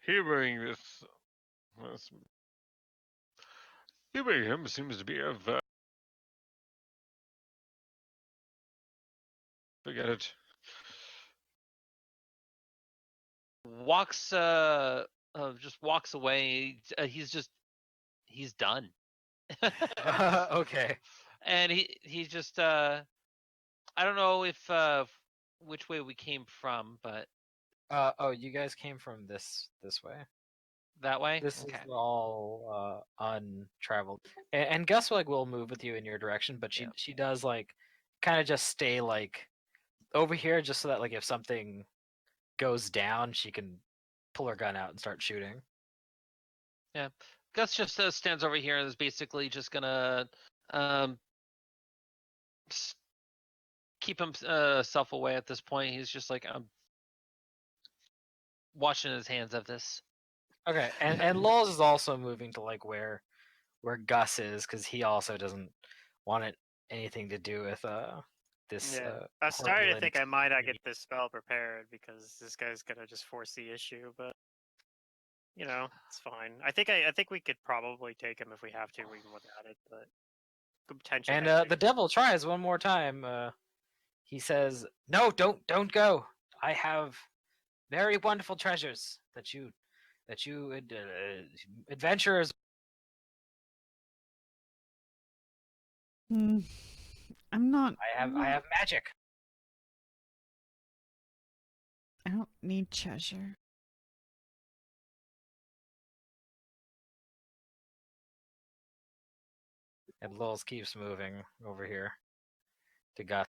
hearing hearing him seems to be a forget it. Just walks away. He's done. Okay. And he just I don't know if which way we came from, but Oh, you guys came from this way. that way. This Okay. is all untraveled, and Gus like will move with you in your direction, but she Yeah. she does like kind of just stay like over here just so that like if something goes down, she can pull her gun out and start shooting. Yeah. Gus just stands over here and is basically just gonna keep himself away at this point. He's just like, I'm washing his hands of this. Okay, and Lowell's is also moving to like where Gus is because he also doesn't want it anything to do with this. Yeah, I was starting to think I might not get experience. this spell prepared because this guy's gonna just force the issue, but you know, it's fine. I think we could probably take him if we have to, even without it, but could potentially. And the devil tries one more time. He says, "No, don't go. I have very wonderful treasures that you adventurers." I'm not. I have magic. I don't need treasure. And Lowell's keeps moving over here to Gus.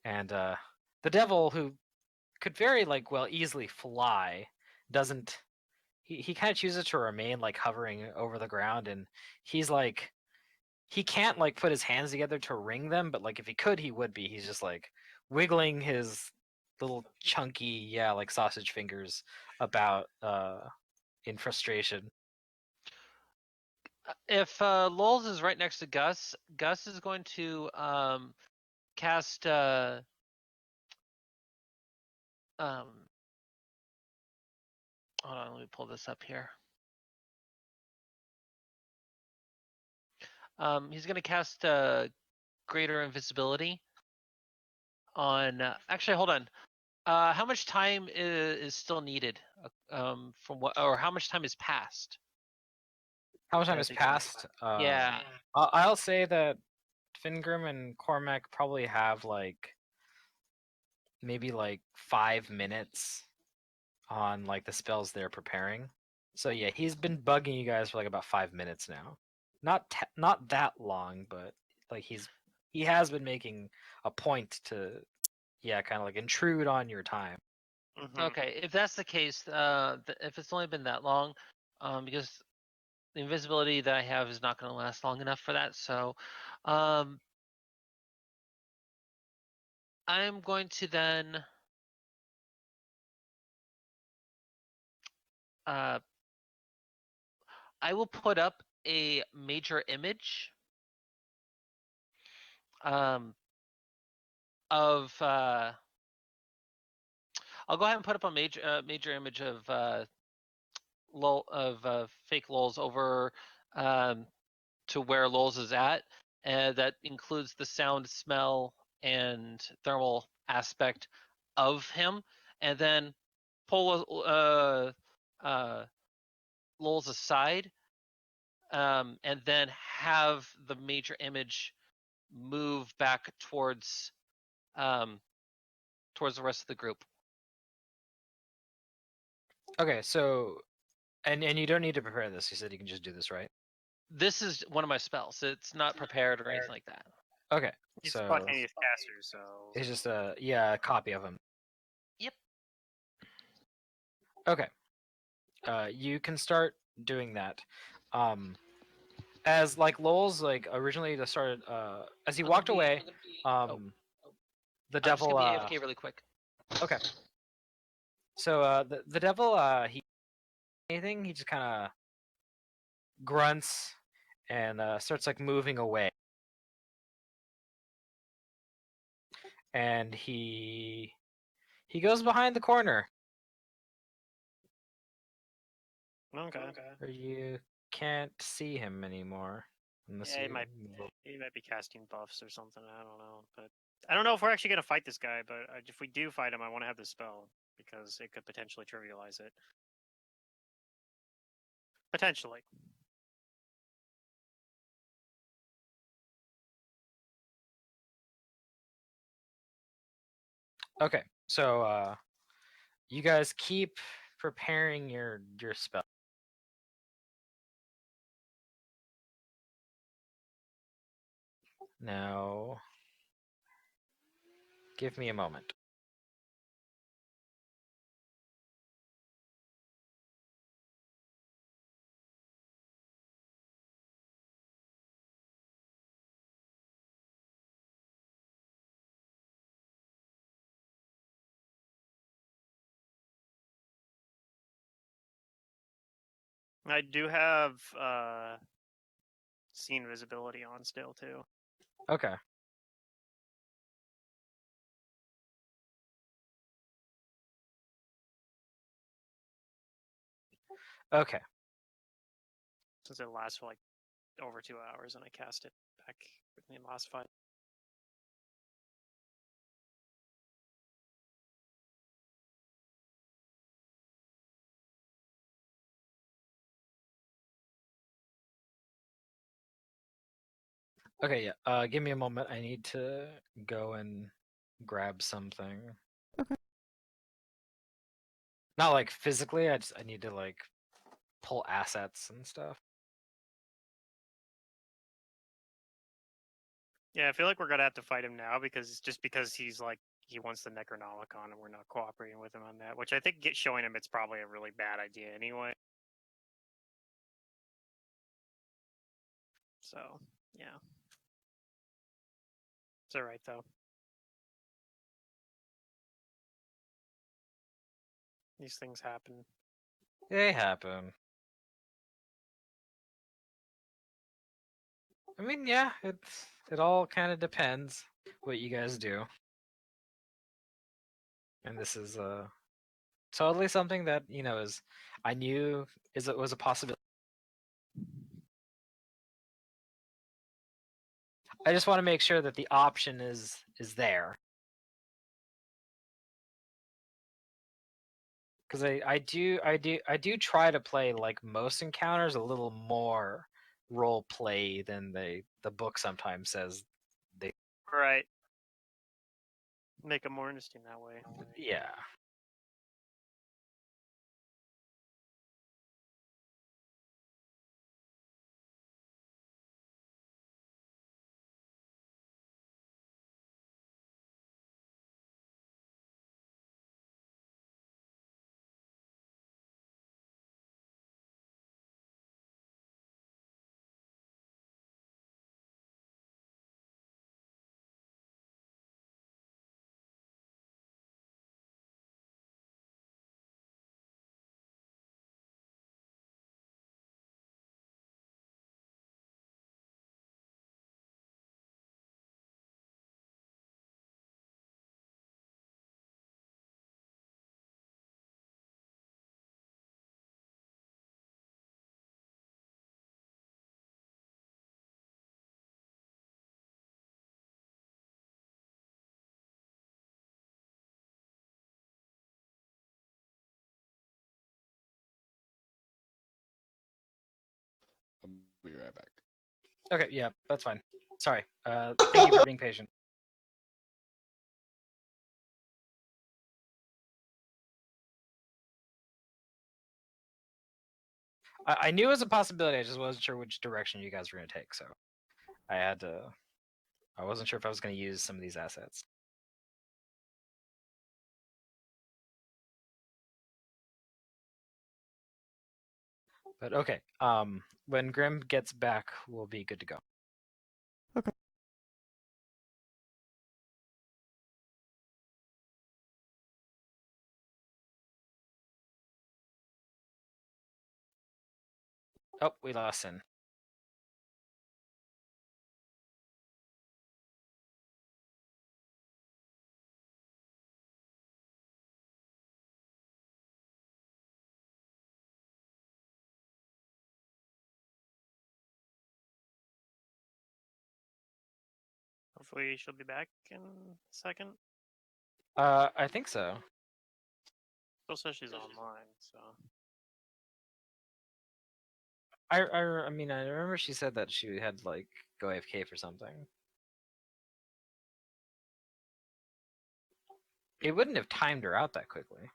And the devil, who could very like well easily fly, doesn't. He kind of chooses to remain like hovering over the ground, and he's like he can't like put his hands together to wring them, but like if he could, he would be. He's just like wiggling his little chunky, like sausage fingers about in frustration. If Lowell's is right next to Gus, Gus is going to cast hold on, let me pull this up here. He's going to cast greater invisibility on. Actually, hold on. How much time is still needed from what, or how much time has passed? How much time Yeah, has they can- passed? Yeah. I'll say that Fingrim and Cormac probably have like maybe like 5 minutes on like the spells they're preparing. So yeah, he's been bugging you guys for like about 5 minutes now. Not that long, but like he has been making a point to kind of like intrude on your time. Mm-hmm. Okay, if that's the case, if it's only been that long, because the invisibility that I have is not going to last long enough for that, so I'm going to then I will put up a major image of I'll go ahead and put up a major image of fake Lols over to where Lols is at, and that includes the sound, smell, and thermal aspect of him, and then pull Lols aside, and then have the major image move back towards the rest of the group. Okay, so and you don't need to prepare this. You said you can just do this, right? This is one of my spells. It's not prepared or anything like that. Okay, He's so spontaneous caster, so it's just a copy of him. Yep. Okay. You can start doing that. As like Lowell's like originally just started as he walked away, the I'm just devil gonna be AFK really quick. okay. So the devil he anything, he just kind of grunts and starts like moving away. And he goes behind the corner. okay. Where you can't see him anymore. Unless Yeah, you he might be casting buffs or something. I don't know, but I don't know if we're actually gonna fight this guy. But if we do fight him, I want to have this spell because it could potentially trivialize it. Potentially. Okay. So you guys keep preparing your spell. Now, give me a moment. I do have scene visibility on still too. Okay. Okay. Since it lasts for like over 2 hours, and I cast it back in the last fight. Okay, yeah. Give me a moment. I need to go and grab something. Okay. Not like physically, I need to like pull assets and stuff. Yeah, I feel like we're gonna have to fight him now because he's like he wants the Necronomicon and we're not cooperating with him on that. Which I think showing him it's probably a really bad idea anyway. So yeah, it's all right though. These things happen. They happen. I mean, yeah, it all kind of depends what you guys do. And this is totally something that, is I knew it was a possibility. I just want to make sure that the option is there. Because I do try to play like most encounters a little more role play than the book sometimes says they. Right. Make them more interesting that way. Yeah. I'll be right back. Okay, yeah, that's fine. Sorry. Thank you for being patient. I knew it was a possibility. I just wasn't sure which direction you guys were going to take. So I had to. I wasn't sure if I was going to use some of these assets. But okay. When Grim gets back, we'll be good to go. Okay. Oh, we lost Sin. Hopefully she'll be back in a second. I think so. Still says she's online, so. I mean, I remember she said that she had like go AFK for something. It wouldn't have timed her out that quickly.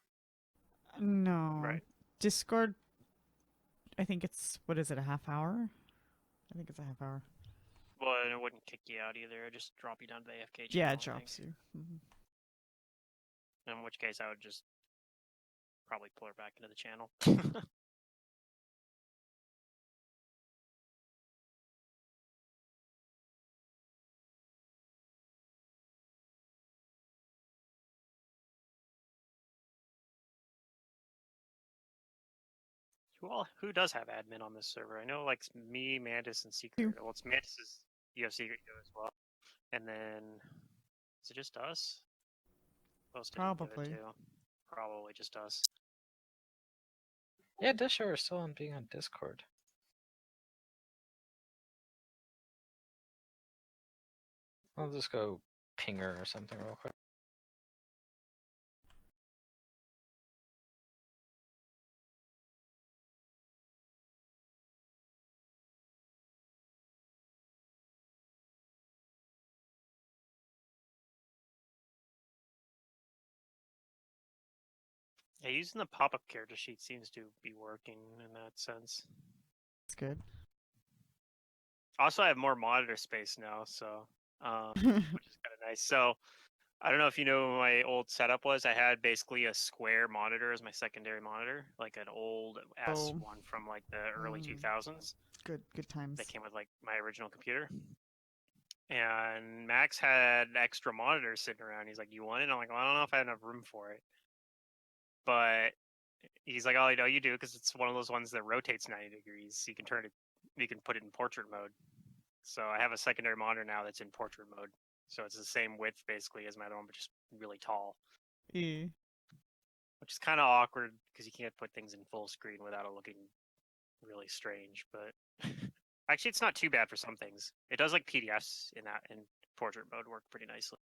No. Right. Discord, I think it's, what is it, a half hour? I think it's a half hour. Well, and it wouldn't kick you out either. It'd just drop you down to the AFK channel. Yeah, I it drops think. you. Mhm. In which case, I would just probably pull her back into the channel. Who does have admin on this server? I know, like, me, Mantis, and Secret. You. Well, it's Mantis. You have Secret as well. And then, is it just us? Who else didn't do it Probably. too? Probably just us. Yeah, Dish is still on being on Discord. I'll just go ping her or something real quick. Yeah, using the pop-up character sheet seems to be working in that sense. That's good. Also, I have more monitor space now, so which is kind of nice. So I don't know if you know what my old setup was. I had basically a square monitor as my secondary monitor, like an old S1 from like the early 2000s. Good times. That came with like my original computer. And Max had extra monitors sitting around. He's like, "You want it?" I'm like, "Well, I don't know if I have enough room for it." But he's like, "Oh, you know, you do, because it's one of those ones that rotates 90 degrees. You can put it in portrait mode." So I have a secondary monitor now that's in portrait mode. So it's the same width basically as my other one, but just really tall. Yeah. Which is kind of awkward because you can't put things in full screen without it looking really strange. But actually, it's not too bad for some things. It does like PDFs in portrait mode work pretty nicely.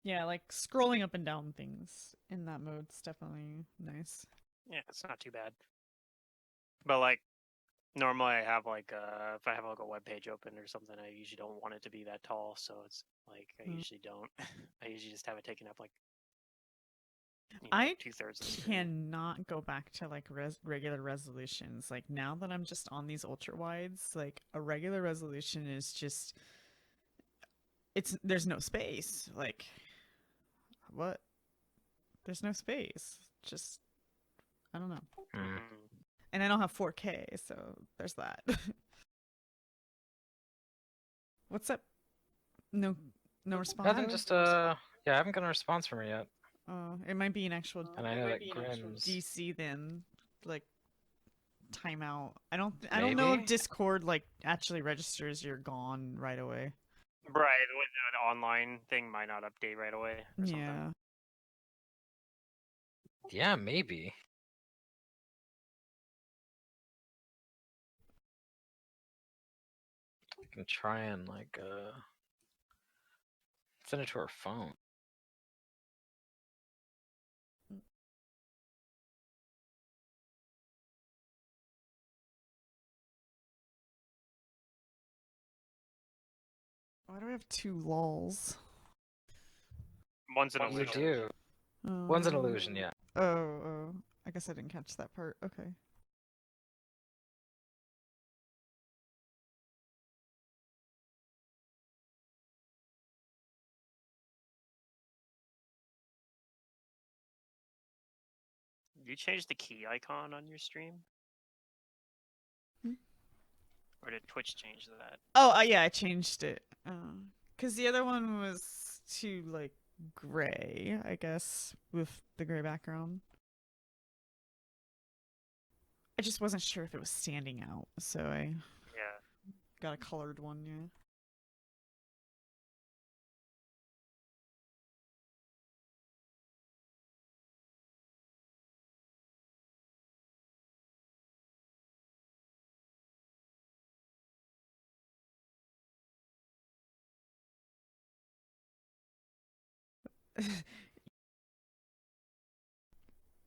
Yeah, like scrolling up and down things in that mode's definitely nice. Yeah, it's not too bad. But like normally I have like if I have like a web page open or something, I usually don't want it to be that tall, so it's like I usually don't. I usually just have it taken up like I 2/3 of the screen. cannot go back to like regular resolutions. Like now that I'm just on these ultra wides, like a regular resolution is just there's no space. Like what? There's no space. Just I don't know. Mm. And I don't have 4K, so there's that. What's up? No response. Nothing, just yeah, I haven't gotten a response from her yet. Oh, it might be an actual And I know that Grimm's DC then, like timeout. I don't know if Maybe? Discord like actually registers you're gone right away. Right, with the online thing might not update right away or something. Yeah. Yeah, maybe. I can try and like send it to her phone. Why do I have two lols? One's an You illusion. do. One's an illusion, yeah. Oh. I guess I didn't catch that part. Okay. You changed the key icon on your stream? Or did Twitch change that? Oh, yeah, I changed it. Cause the other one was too like gray, I guess, with the gray background. I just wasn't sure if it was standing out, so I got a colored one, yeah.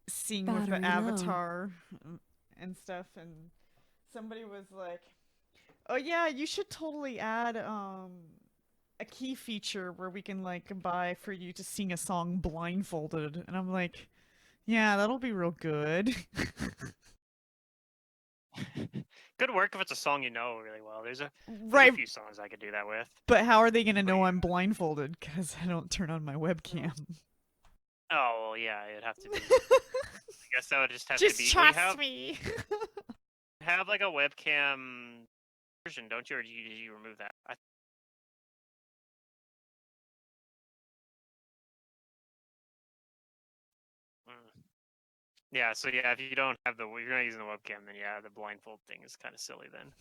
Seeing with Battery the low. avatar and stuff, and somebody was like, "Oh yeah, you should totally add a key feature where we can like buy for you to sing a song blindfolded, and I'm like, yeah, that'll be real good. Good work if it's a song you know really well. There's a Right, few songs I could do that with. but how are they gonna know I'm blindfolded? Because I don't turn on my webcam. Oh well, yeah, it'd have to be. I guess that would just have to be. Just Well, you trust me. have like a webcam version, don't you? Or do you remove that? Yeah, so yeah, if you don't have you're not using the webcam, then yeah, the blindfold thing is kind of silly then.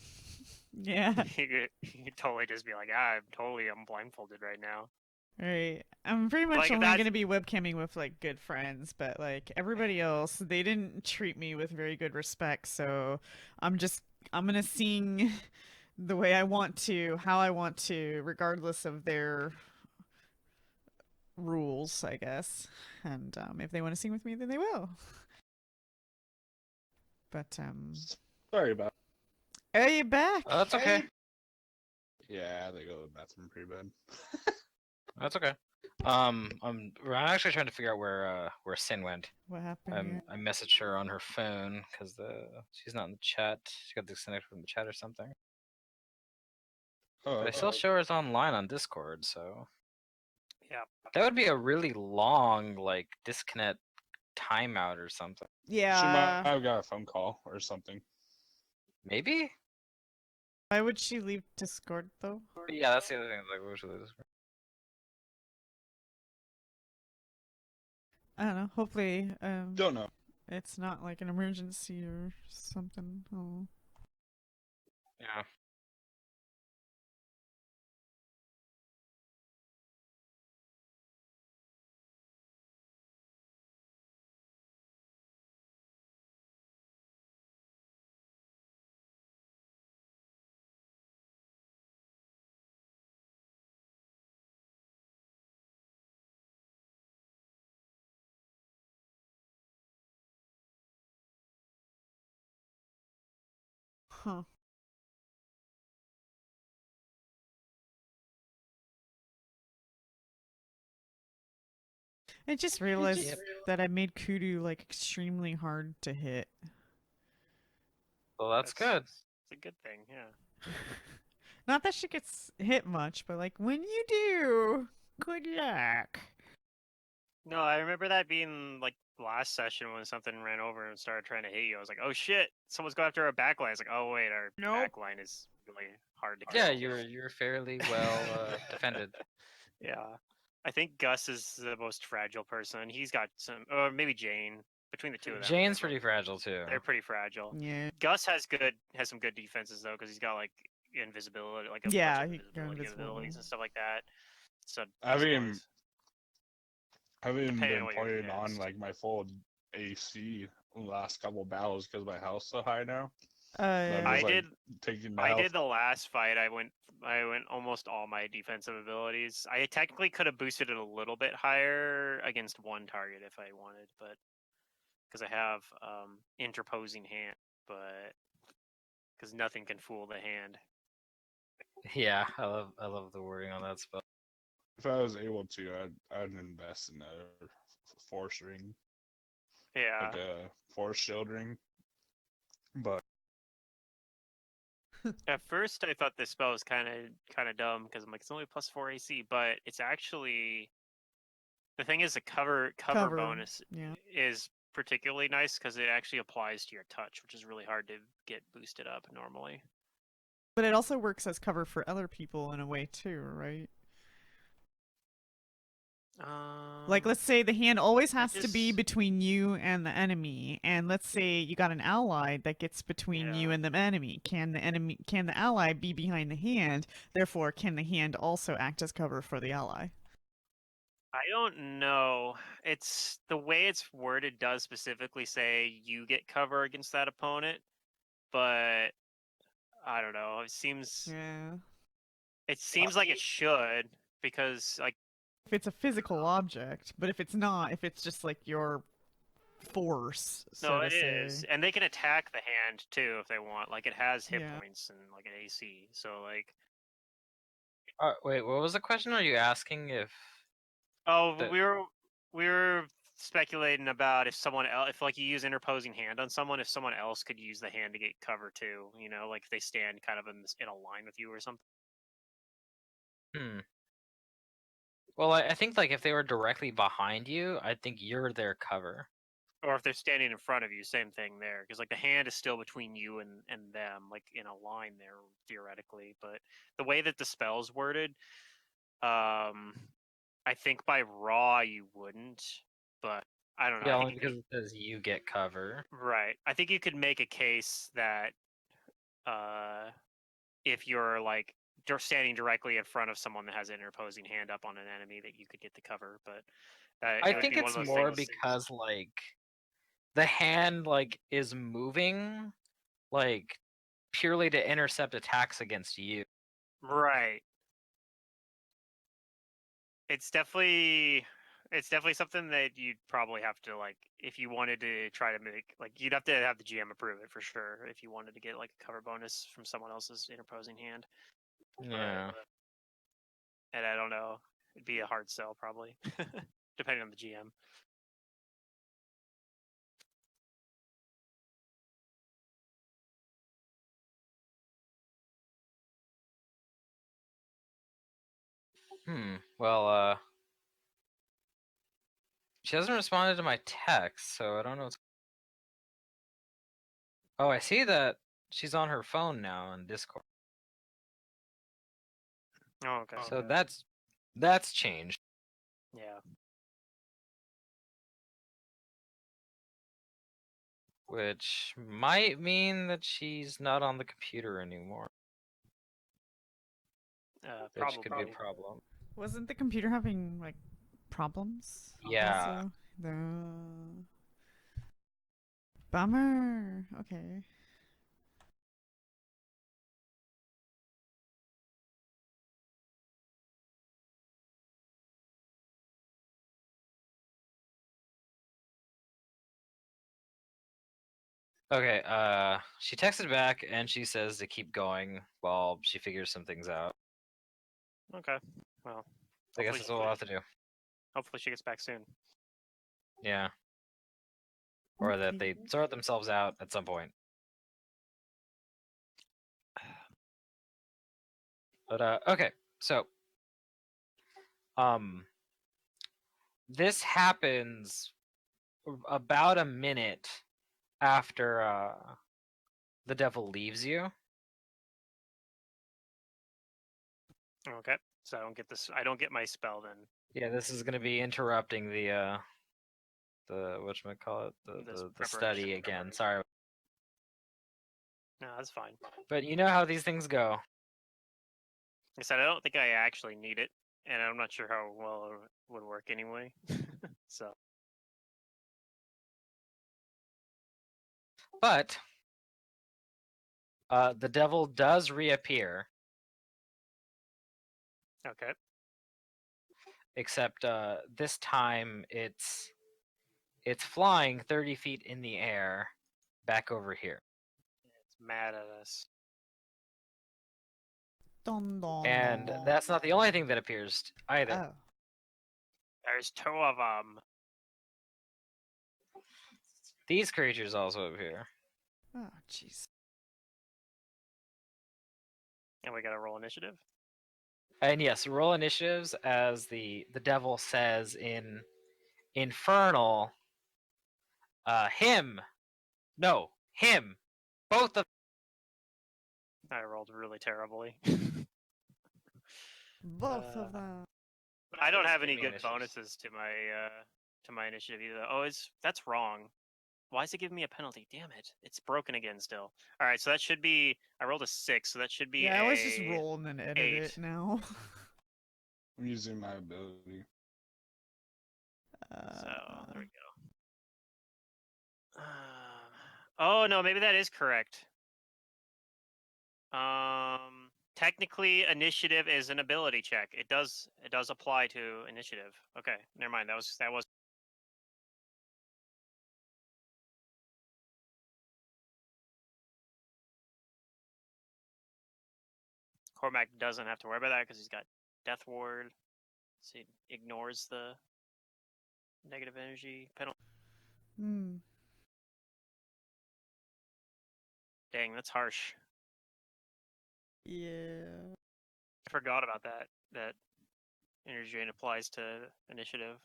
Yeah. You could totally just be like, I'm blindfolded right now. Right. I'm pretty much Like, only that's- gonna be webcamming with like good friends, but like everybody else, they didn't treat me with very good respect, so I'm gonna sing the way I want to, how I want to, regardless of their rules, I guess. And if they want to sing with me, then they will. But Sorry about. are you back? That's okay. Yeah, they go to the bathroom pretty bad. That's okay. We're actually trying to figure out where Sin went. What happened? I messaged her on her phone because she's not in the chat. She got disconnected from the chat or something. Oh, But I still show her as online on Discord, so yeah. that would be a really long like disconnect timeout or something. she Yeah. might have got a phone call or something. Maybe. Why would she leave Discord though? Yeah, that's the other thing. Like, what was Discord? I don't know. Hopefully, Don't know. it's not like an emergency or something. Oh. Yeah. Huh. I just realized that I made Kudu like extremely hard to hit. Well, that's good. It's a good thing, yeah. Not that she gets hit much, but like when you do, good luck. No, I remember that being like last session when something ran over and started trying to hit you. I was like, oh shit, someone's going after our backline. It's like, oh wait, our Nope. backline is really hard to kill. Yeah, you're fairly well defended. Yeah. I think Gus is the most fragile person. He's got some, or maybe Jane. Between the two of them, Jane's pretty fragile too. they're pretty fragile. Yeah. Gus has some good defenses though, because he's got like invisibility, like a Yeah, bunch of he got invisibility invisible. abilities and stuff like that. So I've these even guys- Depending on been what you're playing on against. like my full AC the last couple battles because my health's so high now. Yeah. I just, like, did. Taking my I health. did the last fight. I went almost all my defensive abilities. I technically could have boosted it a little bit higher against one target if I wanted, but because I have interposing hand, but because nothing can fool the hand. Yeah, I love the wording on that spell. If I was able to, I'd invest in a force ring, Yeah. like a force shield ring. But At first, I thought this spell was kind of dumb because I'm like, it's only +4 AC, but it's actually the thing is the cover bonus Yeah. is particularly nice because it actually applies to your touch, which is really hard to get boosted up normally. But it also works as cover for other people in a way too, right? Like, let's say the hand always has to be between you and the enemy, and let's say you got an ally that gets between you and the enemy. Can the ally be behind the hand? Therefore, can the hand also act as cover for the ally? I don't know. It's the way it's worded does specifically say you get cover against that opponent, but I don't know. It seems like it should because like if it's a physical object, but if it's not, if it's just like your force, so no, to it say. is, and they can attack the hand too if they want. Like it has hit Yeah. points and like an AC, so like Wait, what was the question? Are you asking if? Oh, The- we were speculating about if someone else, if like you use interposing hand on someone, if someone else could use the hand to get cover too. You know, like if they stand kind of in a line with you or something. Hmm. Well, I think like if they were directly behind you, I think you're their cover. Or if they're standing in front of you, same thing there. Because like the hand is still between you and them, like in a line there theoretically. But the way that the spell's worded, I think by raw you wouldn't, but I don't know. Yeah, I only think because it says you get cover. right. I think you could make a case that if you're like standing directly in front of someone that has an interposing hand up on an enemy, that you could get the cover. But I it would think be one it's of those more things. because like the hand like is moving like purely to intercept attacks against you. Right. It's definitely something that you'd probably have to like if you wanted to try to make like you'd have to have the GM approve it for sure if you wanted to get like a cover bonus from someone else's interposing hand. Yeah. And I don't know, it'd be a hard sell probably, depending on the GM. Well, she hasn't responded to my text, so I don't know what's... Oh, I see that she's on her phone now in Discord. Oh, okay. So that's changed. Yeah. Which might mean that she's not on the computer anymore. Which could be a Probably. problem. Wasn't the computer having like problems? Yeah. Also? No. Bummer. Okay. Okay, she texted back and she says to keep going while she figures some things out. Okay. Well, I guess that's what we'll have to do. hopefully she gets back soon. Yeah. Or that they sort themselves out at some point. But okay, so this happens about a minute after the devil leaves you. Okay. So I don't get this. I don't get my spell then. Yeah, this is gonna be interrupting the whatchamacallit, the study again. Sorry. No, that's fine. But you know how these things go. Like I said, I don't think I actually need it, and I'm not sure how well it would work anyway. So. But the devil does reappear. Okay. Except this time it's flying 30 feet in the air back over here. It's mad at us. Dun, dun, And dun. that's not the only thing that appears either. Oh. There's two of them. These creatures also appear. Oh, jeez. And we gotta roll initiative. And yes, roll initiatives as the devil says in Infernal. Him. No, him. Both of... I rolled really terribly. Both of them. I don't have Give any me good initiatives. bonuses to my initiative either. Oh, that's wrong. Why is it giving me a penalty? Damn it! It's broken again still. All right, so that should be. I rolled a 6, so that should be. Yeah, I was just roll and then edit 8. it now. I'm using my ability. So there we go. Oh no, maybe that is correct. Technically, initiative is an ability check. It does apply to initiative. Okay, never mind. That was. Cormac doesn't have to worry about that because he's got Death Ward, so he ignores the negative energy penalty. Hmm. Dang, that's harsh. Yeah. I forgot about that. That energy drain applies to initiative.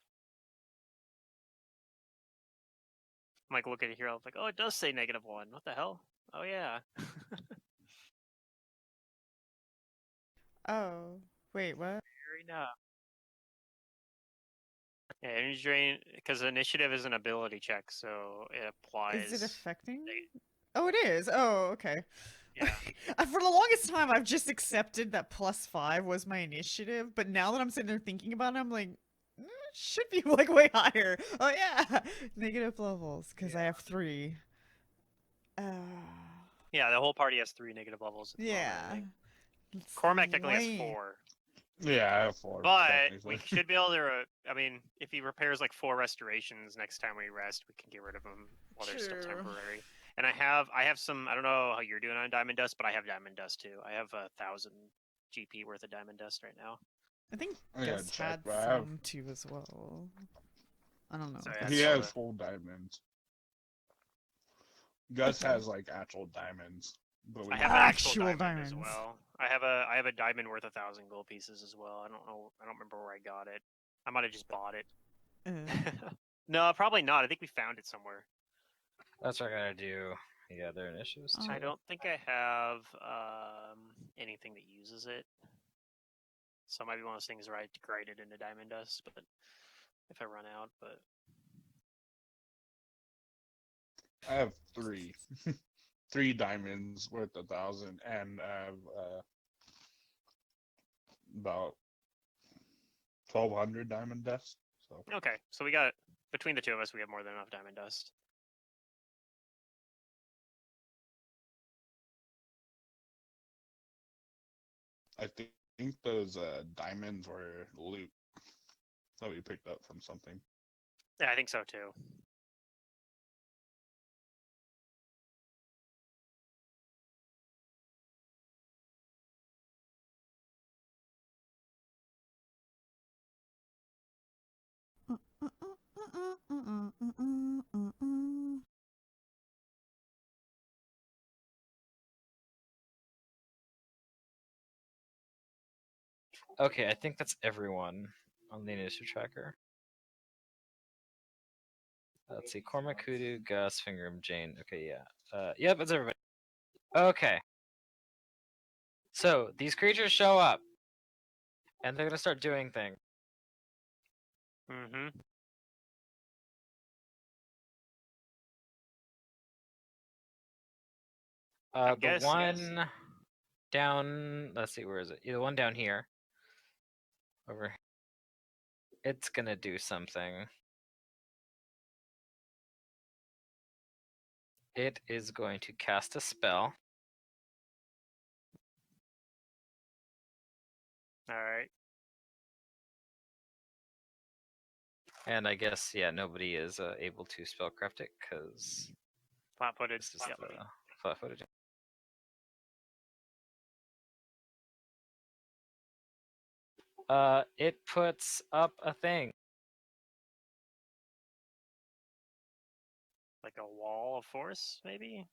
I'm like looking here, I'm like, oh, it does say -1. What the hell? Oh yeah. Oh, wait, what? Fair enough. Yeah, energy drain because initiative is an ability check, so it applies. Is it affecting? Oh, it is. Oh, okay. Yeah. For the longest time, I've just accepted that +5 was my initiative, but now that I'm sitting there thinking about it, I'm like, should be like way higher. Oh yeah, negative levels because I have 3. Yeah, the whole party has 3 negative levels at the moment, I Yeah. think. It's Cormac technically has way- 4. Yeah, I have 4. But technically. we should be able to. I mean, if he repairs like 4 restorations next time we rest, we can get rid of them while they're still True. temporary. And I have some. I don't know how you're doing on Diamond Dust, but I have Diamond Dust too. I have 1,000 GP worth of Diamond Dust right now. I think I gotta Gus check, had but I have- some too as well. I don't know. So, if yeah, He that's- has full diamonds. Gus has like actual diamonds. But we I have Actual actual diamond as diamonds. well. I have a diamond worth 1,000 gold pieces as well. I don't know. I don't remember where I got it. I might have just bought it. No, probably not. I think we found it somewhere. That's what I gotta do. Yeah, their initiatives too. I don't think I have anything that uses it. So it might be one of those things where I grade it into diamond dust, but if I run out, but I have 3. 3 diamonds worth 1,000, and I have about 1,200 diamond dust. So okay. So we got between the two of us, we have more than enough diamond dust. I think those diamonds were loot that we picked up from something. Yeah, I think so too. Okay, I think that's everyone on the initiative tracker. Let's see, Cormac, Kudu, Gus, Fingram, Jane. Okay, yeah. Yep, it's everybody. Okay. So these creatures show up, and they're gonna start doing things. Mm-hmm. The guess, one yes. down. Let's see, where is it? The one down here. Over. It's gonna do something. It is going to cast a spell. All right. And I guess, yeah, nobody is able to spellcraft it because Flat-footed. this is Yep. flat-footed. It puts up a thing. Like a wall of force, maybe.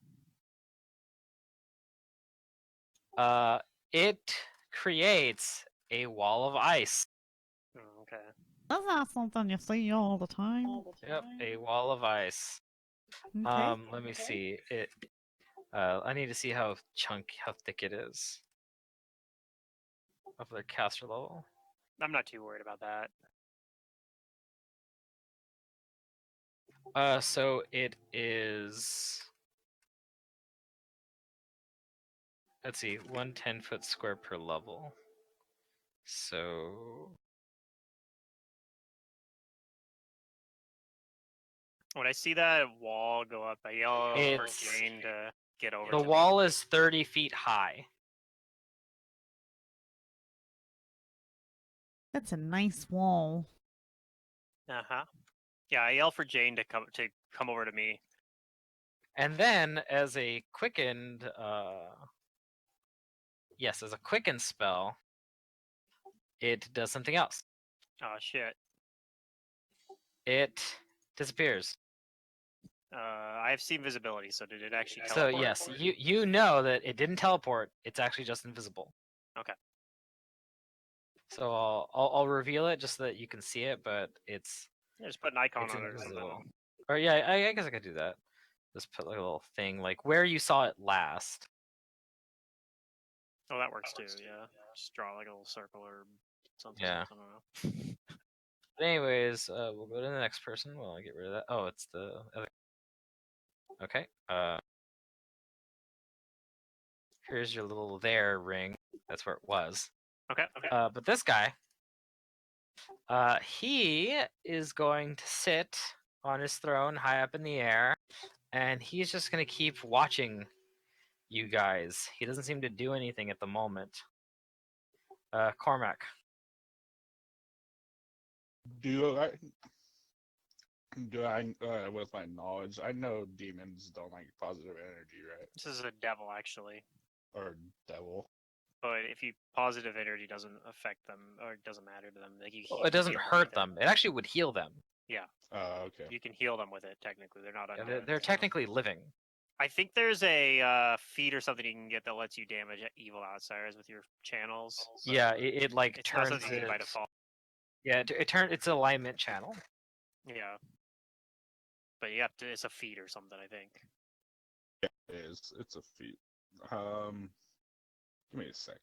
It creates a wall of ice. Oh, okay. That's not something you see all the time. Yep, a wall of ice. Okay. Let me see it. I need to see how thick it is of their caster level. I'm not too worried about that. So it is. Let's see, 1 10-foot square per level. So When I see that wall go up, I yell for It's- Jane to get over the to me. wall is 30 feet high. That's a nice wall. Uh-huh. Yeah, I yell for Jane to come over to me. And then, as a quickened, yes, as a quicken spell, it does something else. Oh shit. It disappears. I have seen visibility, so did it actually So teleport? yes, you know that it didn't teleport. It's actually just invisible. Okay. So I'll reveal it just so that you can see it, but it's Yeah, just put an icon it's on it or something. invisible. Or yeah, I guess I could do that. Just put like a little thing like where you saw it last. Oh, that works too. Yeah. Just draw like a little circle or something. Yeah. I don't know. But anyways, we'll go to the next person. Well, I get rid of that. Oh, it's the other. Okay. Here's your little there ring. That's where it was. Okay. But this guy, he is going to sit on his throne high up in the air, and he's just gonna keep watching you guys. He doesn't seem to do anything at the moment. Cormac. Do I with my knowledge, I know demons don't like positive energy, right? This is a devil actually. Or devil. But if you positive energy doesn't affect them or it doesn't matter to them, like you Well, can it doesn't heal hurt with them. It actually would heal them. Okay. You can heal them with it technically. They're not Yeah, undead. they're so. technically living. I think there's a feat or something you can get that lets you damage evil outsiders with your channels. So Yeah, it like it's not turns something you it. do by default. Yeah, it's an alignment channel. Yeah. But you have to. It's a feat or something. I think. It is. It's a feat. Give me a second.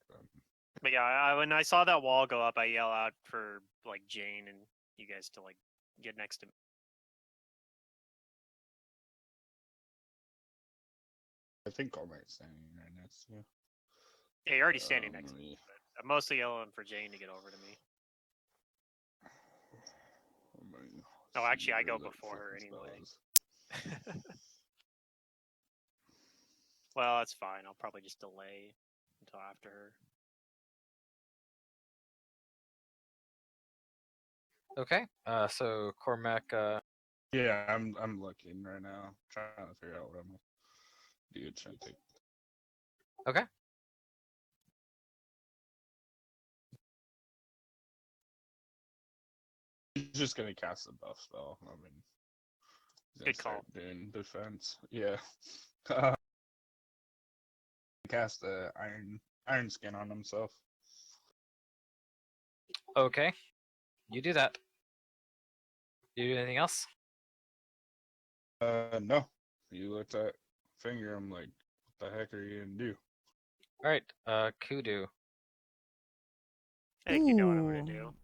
But yeah, when I saw that wall go up, I yell out for like Jane and you guys to like get next to me. I think Cormac's standing right next to you. Yeah, you're already standing next to Let me. me- I'm mostly yelling for Jane to get over to me. let me Oh, see actually, I where go that before her fucking spell anyway. is. Well, that's fine. I'll probably just delay until after her. Okay. So Cormac. Yeah, I'm looking right now, trying to figure out what I'm gonna do. Trying to take. Okay. He's just gonna cast a buff spell. I mean, he's gonna Good call. start doing defense. Yeah. Cast the iron skin on himself. Okay. You do that. You do anything else? No. You looked at finger. I'm like, what the heck are you gonna do? All right. Kudu. I think you know what I'm gonna do.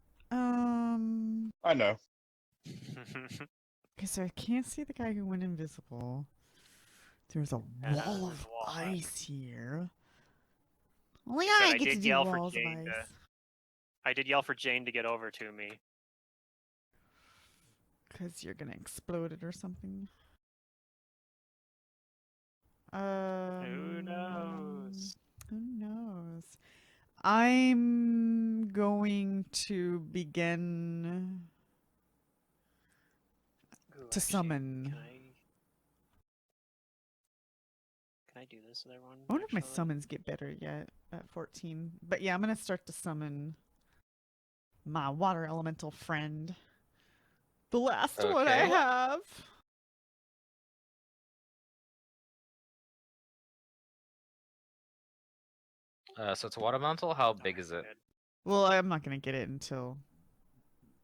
I know. Okay, so I can't see the guy who went invisible. There's a And wall there's of a wall. ice here. Only Said I I get to did do yell for walls of Jane ice. I did yell for Jane to get over to me. Because you're gonna explode it or something. Who knows? Who knows? I'm going to begin Ooh, to actually, summon. Can I do this with everyone? I wonder if my actually? summons get better yet at 14. But yeah, I'm gonna start to summon my water elemental friend. The last one I Okay. have. So it's a water mantle. How big is it? Well, I'm not gonna get it until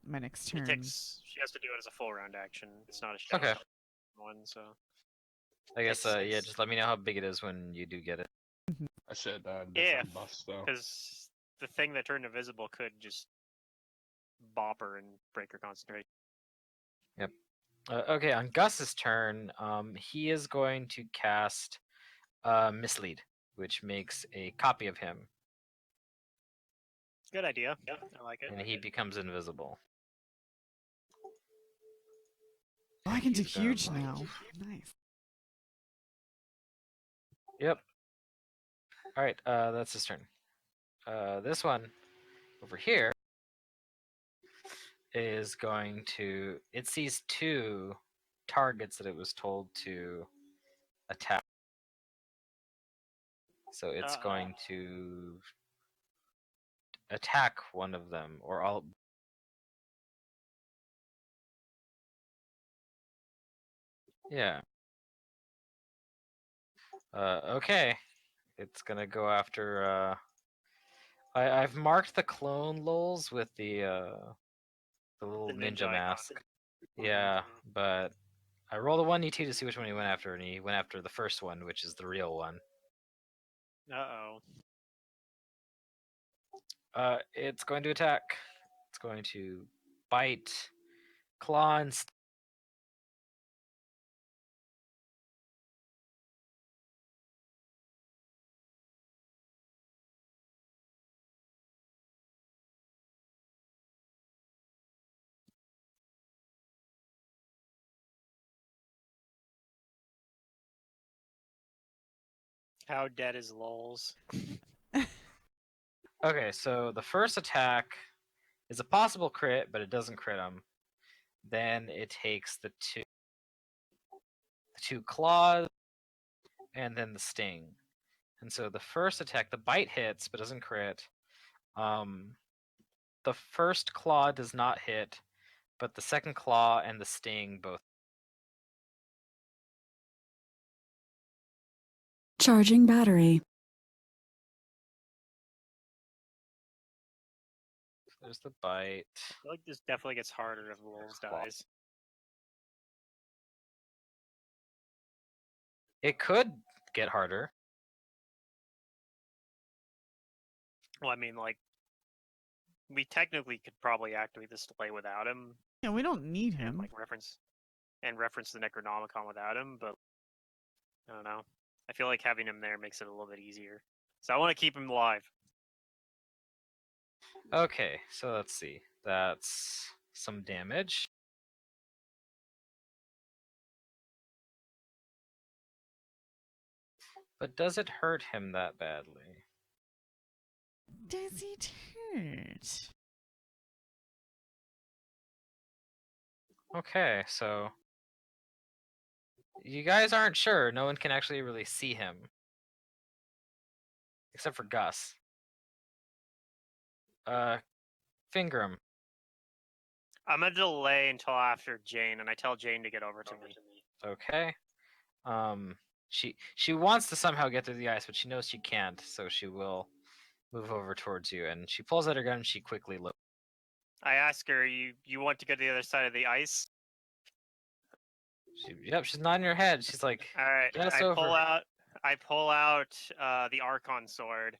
my next turn. It takes. She has to do it as a full round action. It's not a shot Okay. one, so. I guess. It's- Yeah. Just let me know how big it is when you do get it. I should have done If, different buff spell. because the thing that turned invisible could just bop her and break her concentration. Okay. On Gus's turn, he is going to cast Mislead, which makes a copy of him, Good idea. Yeah, I like it. and he becomes invisible. Oh, I can do He's gonna huge bite. now. Nice. Yep. All right. That's his turn. This one over here is going to. It sees two targets that it was told to attack. So it's going to attack one of them, or all. Yeah. Okay. It's gonna go after. I've marked the clone lols with the little The ninja ninja icon. mask. Yeah, but I rolled a 1d2 to see which one he went after, and he went after the first one, which is the real one. Uh-oh. It's going to attack. It's going to bite, claw, and How dead is Lols? Okay, so the first attack is a possible crit, but it doesn't crit him. Then it takes the two claws, and then the sting. And so the first attack, the bite hits, but doesn't crit. The first claw does not hit, but the second claw and the sting both. Charging battery. There's the bite. I feel like this definitely gets harder if Lols dies. It could get harder. Well, I mean, like, we technically could probably activate this delay without him, Yeah, we don't need and him. like reference the Necronomicon without him, but I don't know. I feel like having him there makes it a little bit easier. So I want to keep him alive. Okay, so let's see. That's some damage. But does it hurt him that badly? Does it hurt? Okay, so you guys aren't sure. No one can actually really see him. Except for Gus. Finger him. I'm gonna delay until after Jane, and I tell Jane to get over to me. Okay. She wants to somehow get through the ice, but she knows she can't, so she will move over towards you, and she pulls out her gun and she quickly looks. I ask her, "You want to go to the other side of the ice?" Yep, she's nodding her head. She's like, All right. "Get us I over." pull out the Archon sword,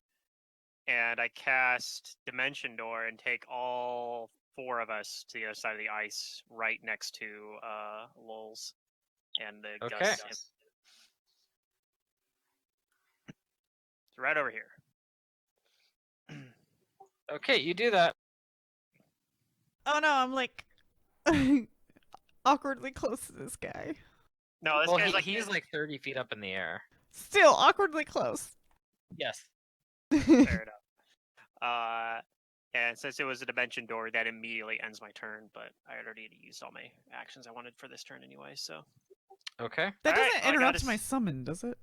and I cast Dimension Door and take all 4 of us to the other side of the ice, right next to Lols and the Okay. Gus. It's right over here. Okay, you do that. Oh no, I'm like awkwardly close to this guy. No, this Well, guy's he's like 30 feet up in the air. Still awkwardly close. Yes. fair enough. And since it was a Dimension Door, that immediately ends my turn. But I had already used all my actions I wanted for this turn anyway, so Okay. That All right, doesn't all I got interrupt is- my summon, does it?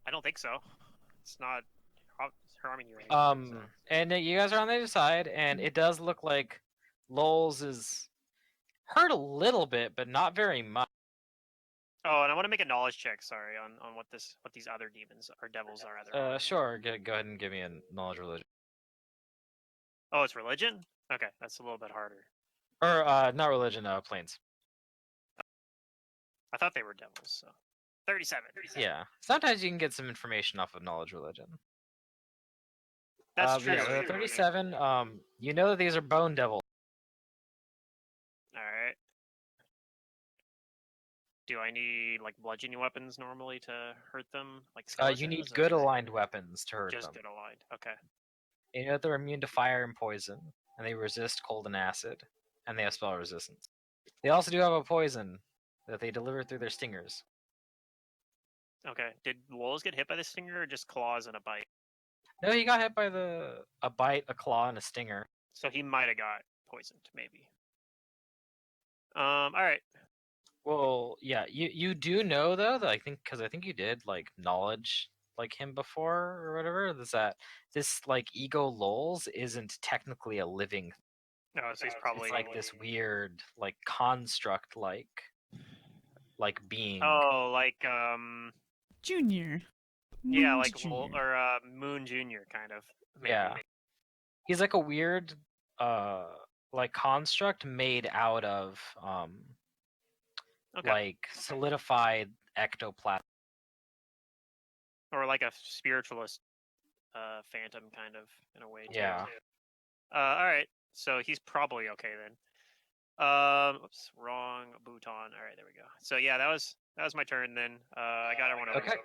I don't think so. It's not harming you. And you guys are on the other side, and it does look like Lowell's is hurt a little bit, but not very much. Oh, and I want to make a knowledge check. Sorry, on what these other demons or devils are. Other. Sure. Go ahead and give me a knowledge religion. Oh, it's religion. Okay, that's a little bit harder. Or not religion. Planes. I thought they were devils. So 37. Yeah. Sometimes you can get some information off of knowledge religion. That's true. Yeah, 37. You know that these are bone devils. All right. Do I need like bludgeoning weapons normally to hurt them? Like You need skeletons, good or aligned weapons to hurt just them. good aligned. Okay. You know that they're immune to fire and poison, and they resist cold and acid, and they have spell resistance. They also do have a poison that they deliver through their stingers. Okay. Did Lols get hit by the stinger or just claws and a bite? No, he got hit by a bite, a claw, and a stinger. So he might have got poisoned, maybe. All right. Well, yeah, you do know though that I think you did like knowledge like him before or whatever, is that this like ego lulz isn't technically a living. No, so he's probably It's like this weird like construct like being. Oh, like Junior. yeah, Moon's like Junior. Moon Junior kind of. Maybe. Yeah. He's like a weird like construct made out of Okay. like solidified ectoplasm. Or like a spiritualist phantom kind of in a way too. Yeah. All right. So he's probably okay then. Oops, wrong bouton. All right, there we go. So yeah, that was my turn then. I got everyone over Okay.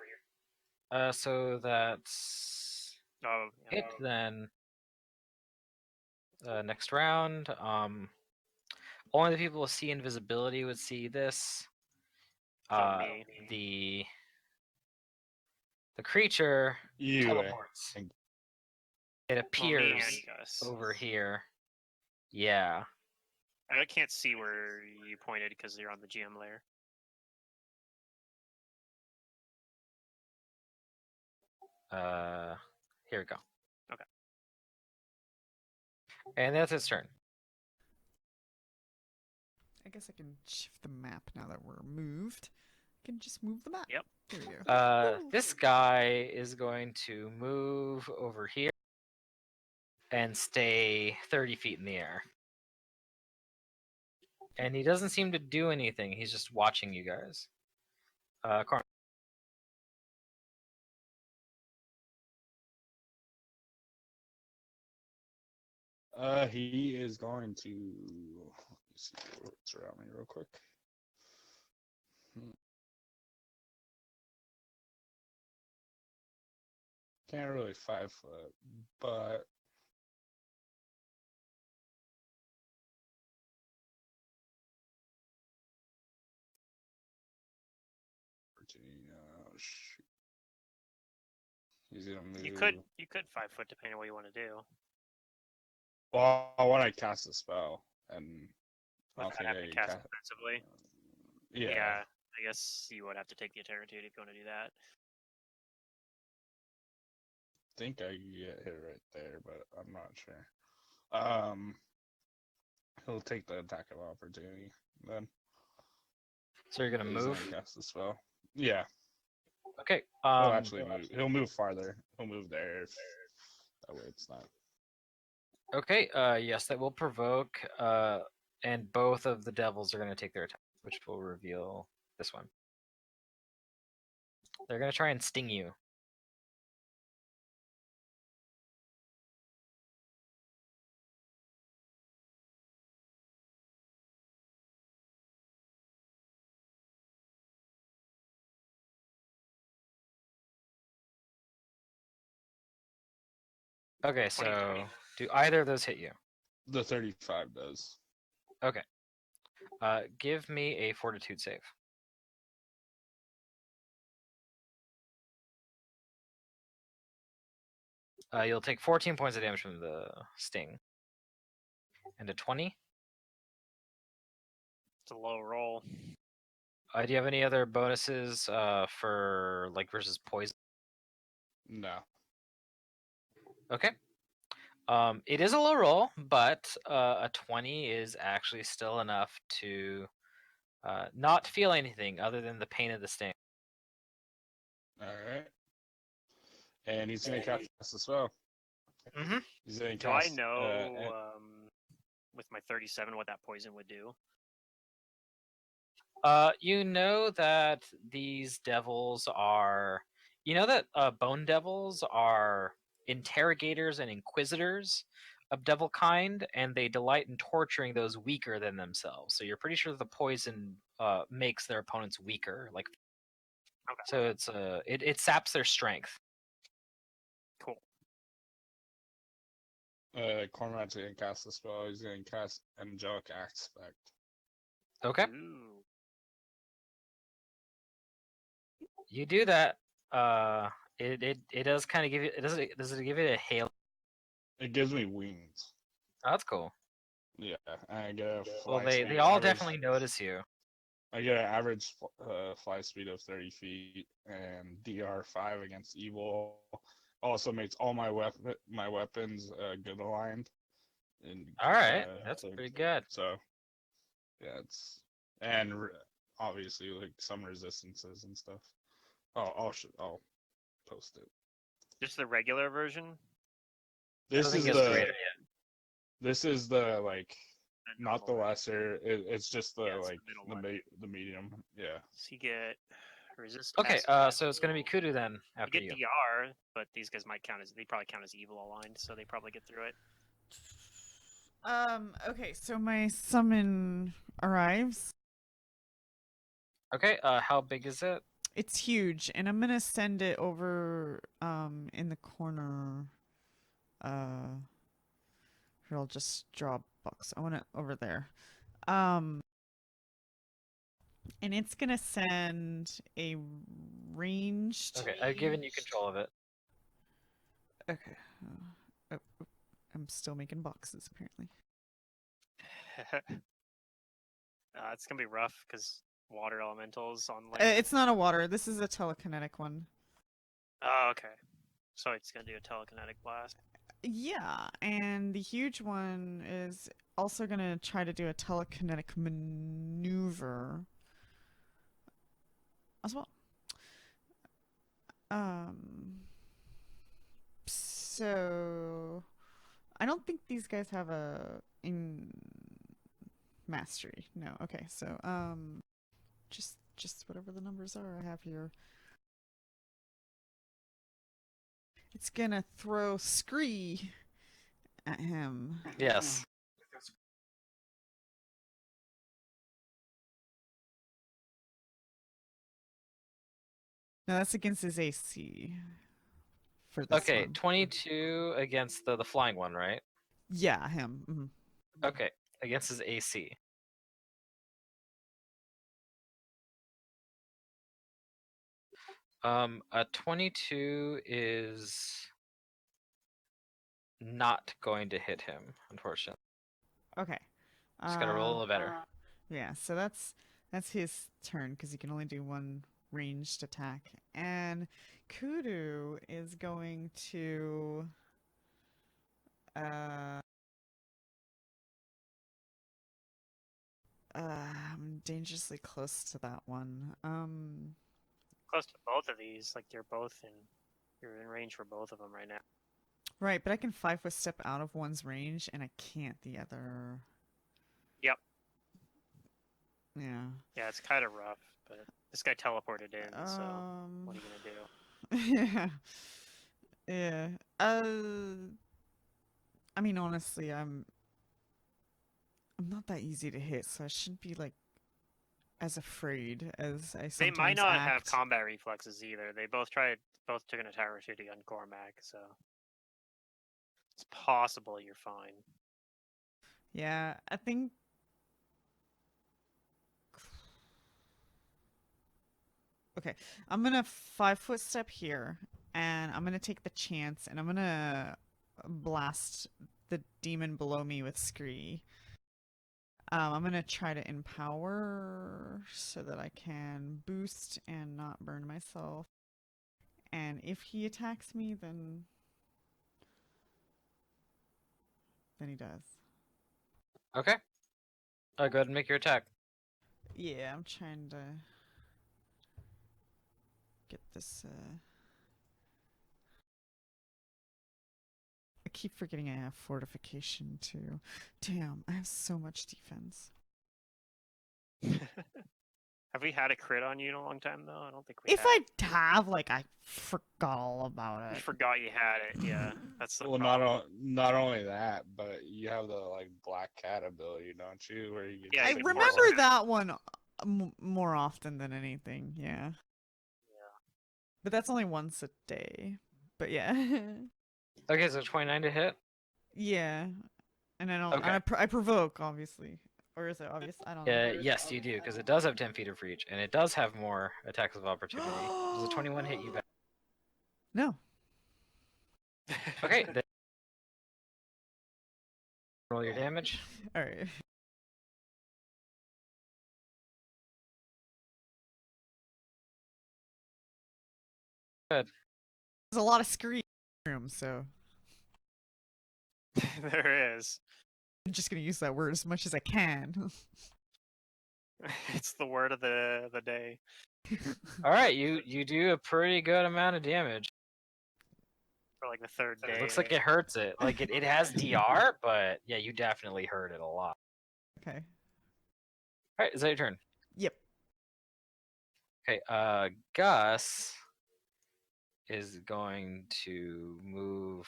here. So that's Oh, yeah. it then. Next round. Only the people who see invisibility would see this. So me. The creature You. teleports. It appears Gus. over here. Yeah. I can't see where you pointed because you're on the GM layer. Here we go. Okay. And that's its turn. I guess I can shift the map now that we're moved. I can just move the map. Yep. There we go. This guy is going to move over here and stay 30 feet in the air. And he doesn't seem to do anything. He's just watching you guys. Corn. He is going to. Let me see what's around me real quick. Can't really 5 foot, but shoot. He's gonna move. You could 5 foot depending on what you want to do. Well, I want to cast a spell, and I'll Without having to cast cast. offensively. Yeah. I guess you would have to take the eternity if you want to do that. I think I can get hit right there, but I'm not sure. He'll take the attack of opportunity then. So you're gonna He's move? gonna cast the spell. Yeah. Okay. He'll actually move. He'll move farther. He'll move there. That way it's not. Okay. Yes, that will provoke. And both of the devils are gonna take their attack, which will reveal this one. They're gonna try and sting you. Okay, so do either of those hit you? The 35 does. Okay. Give me a fortitude save. You'll take 14 points of damage from the sting. And a 20. It's a low roll. Do you have any other bonuses for like versus poison? No. Okay. It is a low roll, but a 20 is actually still enough to not feel anything other than the pain of the sting. All right. And he's gonna cast the spell. Mm-hmm. He's gonna Do cast. I know with my 37 what that poison would do? You know that these devils are. You know that bone devils are interrogators and inquisitors of devil kind, and they delight in torturing those weaker than themselves. So you're pretty sure the poison makes their opponents weaker. Like, Okay. so it's it saps their strength. Cool. Cormac's gonna cast the spell. He's gonna cast Angelic Aspect. Okay. Ooh. You do that. It does kind of give you. Does it give it a hail? It gives me wings. Oh, that's cool. Yeah, I get a Well, fly they speed all average. definitely notice you. I get an average fly speed of 30 feet and DR 5 against evil. Also makes all my weapons good aligned. And All right, that's pretty good. So yeah, it's and obviously like some resistances and stuff. I'll post it. Just the regular version. This think is it's the greater this is the like The not the normal, right? lesser. It's just the Yeah, it's the like middle the one. the medium. Yeah. So you get resist. Okay, passive so it's gonna be Kudu then you after get you. DR, but these guys might count as they probably count as evil aligned, so they probably get through it. Okay, so my summon arrives. Okay, how big is it? It's huge, and I'm gonna send it over in the corner. Here I'll just draw a box. I want it over there. And it's gonna send a ranged. Okay, I've given you control of it. Okay. I'm still making boxes apparently. It's gonna be rough because water elementals on land. It's not a water. This is a telekinetic one. Oh, okay. So it's gonna do a telekinetic blast. Yeah, and the huge one is also gonna try to do a telekinetic maneuver as well. So I don't think these guys have a in mastery. No. Okay. So just whatever the numbers are I have here. It's gonna throw Scree at him. Yes. No, that's against his AC. For this Okay, one. 22 against the flying one, right? Yeah, him. Mhm. Okay, against his AC. A 22 is not going to hit him, unfortunately. Okay. Just gotta roll a little better. Yeah, so that's his turn because he can only do one ranged attack. And Kudu is going to I'm dangerously close to that one. Close to both of these, like you're in range for both of them right now. Right, but I can 5-foot step out of one's range and I can't the other. Yep. Yeah. Yeah, it's kind of rough, but this guy teleported in, so what are you gonna do? Yeah. Yeah. I mean, honestly, I'm not that easy to hit, so I shouldn't be like as afraid as I sometimes They might not act. have combat reflexes either. They both took an attack opportunity on Cormac, so it's possible you're fine. Yeah, I think. Okay, I'm gonna 5-foot step here, and I'm gonna take the chance, and I'm gonna blast the demon below me with Scree. I'm gonna try to empower so that I can boost and not burn myself. And if he attacks me, then he does. Okay. Go ahead and make your attack. Yeah, I'm trying to get this. I keep forgetting I have fortification too. Damn, I have so much defense. Have we had a crit on you in a long time though? I don't think we If have. I have, like, I forgot all about You it. forgot you had it, yeah. That's the Well, problem. not only that, but you have the like black cat ability, don't you? Where you Yeah, I you can remember force it. that one more often than anything, yeah. Yeah. But that's only once a day. But yeah. Okay, so 29 to hit. Yeah. And I don't. Okay. I provoke, obviously. Or is it obvious? I don't know. Yes, you do, because it does have 10 feet of reach, and it does have more attacks of opportunity. Does a 21 hit you back? No. Okay, then roll your damage. All right. There's a lot of screaming in the room, so There is. I'm just gonna use that word as much as I can. It's the word of the day. All right, you do a pretty good amount of damage. For like the third day. It looks like it hurts it. Like it has DR, but yeah, you definitely hurt it a lot. Okay. All right, is that your turn? Yep. Okay, Gus is going to move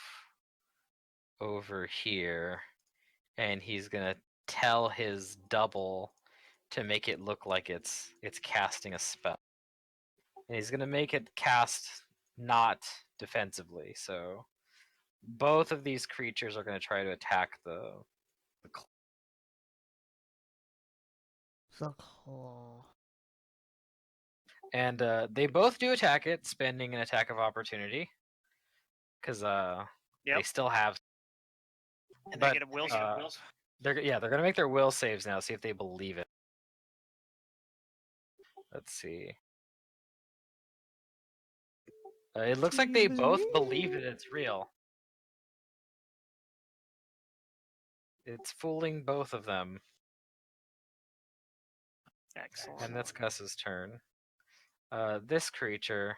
over here, and he's gonna tell his double to make it look like it's casting a spell. And he's gonna make it cast not defensively. So both of these creatures are gonna try to attack the So cool. and they both do attack it, spending an attack of opportunity. Because they still have. And but, they get a will. they're gonna make their will saves now. See if they believe it. Let's see. It looks like they both believe that it's real. It's fooling both of them. Excellent. And that's Gus's turn. This creature.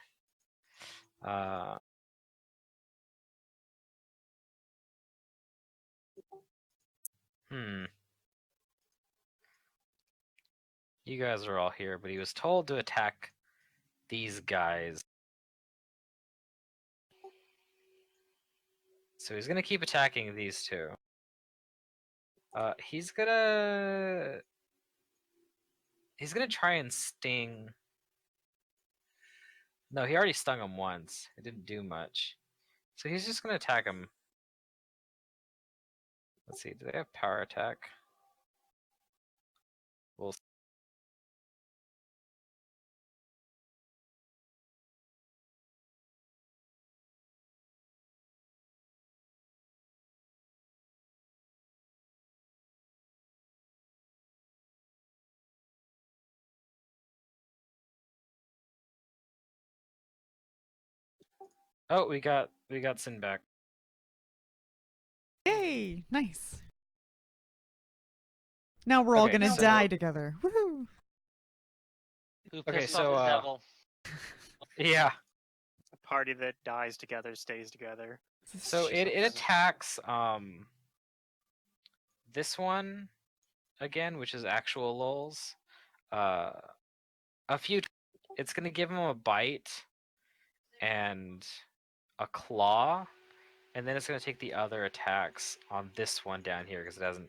You guys are all here, but he was told to attack these guys. So he's gonna keep attacking these two. He's gonna try and sting. No, he already stung him once. It didn't do much. So he's just gonna attack him. Let's see, do they have power attack? We'll see. Oh, we got Sin back. Yay! Nice. Now we're all Okay, gonna so- die together. Woohoo! Who Okay, pissed so, off the devil? Yeah. A party that dies together stays together. So it attacks this one again, which is actual lulz. A few. It's gonna give him a bite and a claw, and then it's gonna take the other attacks on this one down here because it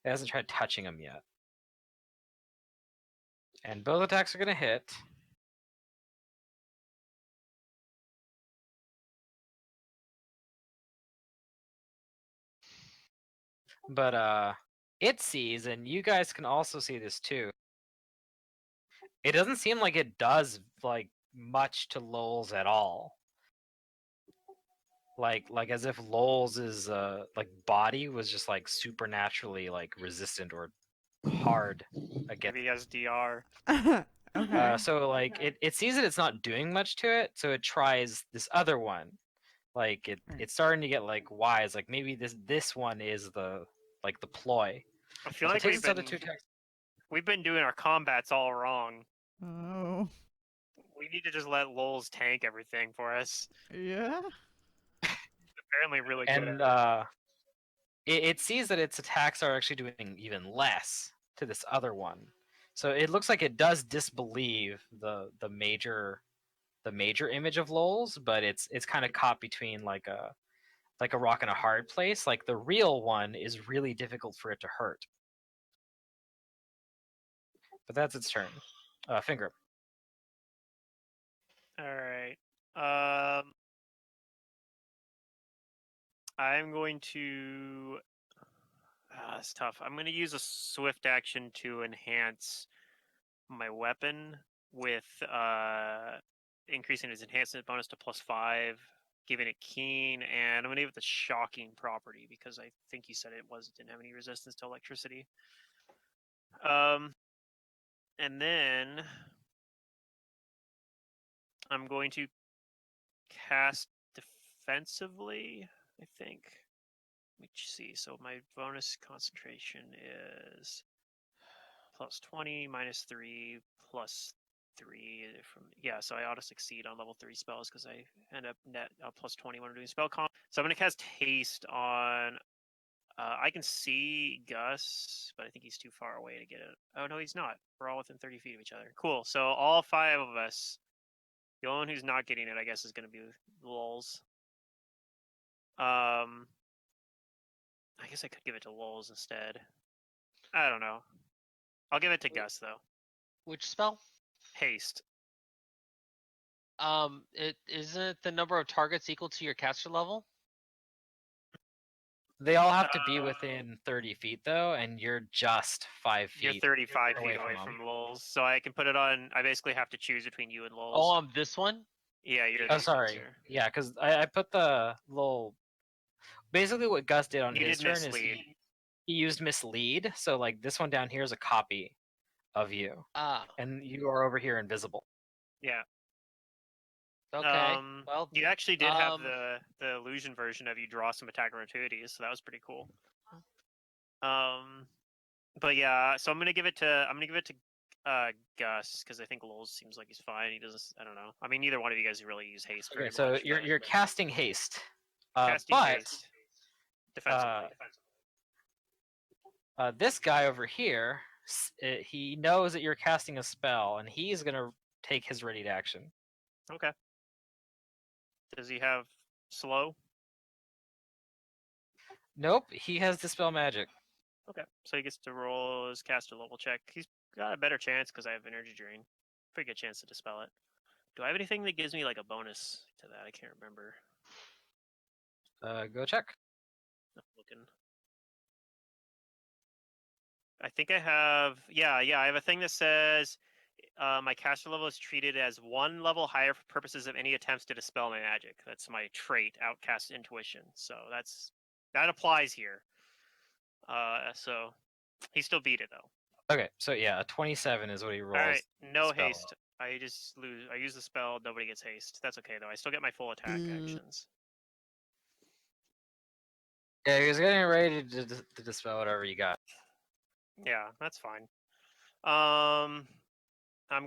hasn't tried touching him yet. And both attacks are gonna hit. But it sees, and you guys can also see this too. It doesn't seem like it does like much to lulz at all. Like as if lulz's like body was just like supernaturally like resistant or hard against. Maybe he has DR. Okay. So like it sees that it's not doing much to it, so it tries this other one. Like it's starting to get like wise. Like maybe this one is the ploy. I feel So like it takes its other two attacks. we've been doing our combats all wrong. Oh. We need to just let Lulz tank everything for us. Yeah. Apparently really good And at it sees that its attacks are actually doing even less to this other one. So it looks like it does disbelieve the major image of lulz, but it's kind of caught between like a rock and a hard place. Like the real one is really difficult for it to hurt. But that's its turn. Finger. Alright. I'm going to... it's tough. I'm going to use a swift action to enhance my weapon with increasing its enhancement bonus to +5, giving it keen, and I'm going to give it the shocking property because I think you said didn't have any resistance to electricity. And then I'm going to cast defensively, I think. Let me see. So my bonus concentration is plus 20, minus 3, plus 3 from... Yeah, so I auto-succeed on level 3 spells because I end up net plus 20 when I'm doing spell comp. So I'm going to cast Haste on... I can see Gus, but I think he's too far away to get it. Oh, no, he's not. We're all within 30 feet of each other. Cool. So all 5 of us... The only one who's not getting it, I guess, is going to be Lulz. I guess I could give it to Lulz instead. I don't know. I'll give it to Gus, though. Which spell? Haste. It isn't the number of targets equal to your caster level? They all have to be within 30 feet, though, and you're just 5 feet. You're 35 away feet away from from Lulz, so I can put it on. I basically have to choose between you and Lulz. Oh, this one? Yeah, you're. Oh, sorry. Yeah, because I put the little. Basically, what Gus did on You his did turn is mislead. he used mislead. So, like, this one down here is a copy of you, Ah, and you are over here invisible. Yeah. okay. Well, you actually did have the illusion version of you draw some attack gratuities, so that was pretty cool. But yeah, so I'm gonna give it to Gus because I think Lulz seems like he's fine. He doesn't. I don't know. I mean, neither one of you guys really use haste. Okay, Very so much, you're casting haste, casting but haste defensively. This guy over here, he knows that you're casting a spell, and he's gonna take his ready to action. Okay. Does he have slow? Nope, he has dispel magic. Okay, so he gets to roll his caster level check. He's got a better chance because I have energy drain. Pretty good chance to dispel it. Do I have anything that gives me like a bonus to that? I can't remember. Go check. I'm looking. I think I have. Yeah. I have a thing that says my caster level is treated as 1 level higher for purposes of any attempts to dispel my magic. That's my trait, Outcast Intuition. So that applies here. So he still beat it though. Okay, so yeah, a 27 is what he rolls. All right, no spell. haste. I just lose. I use the spell. Nobody gets haste. That's okay though. I still get my full attack actions. Yeah, he was getting ready to dispel whatever you got. Yeah, that's fine. I'm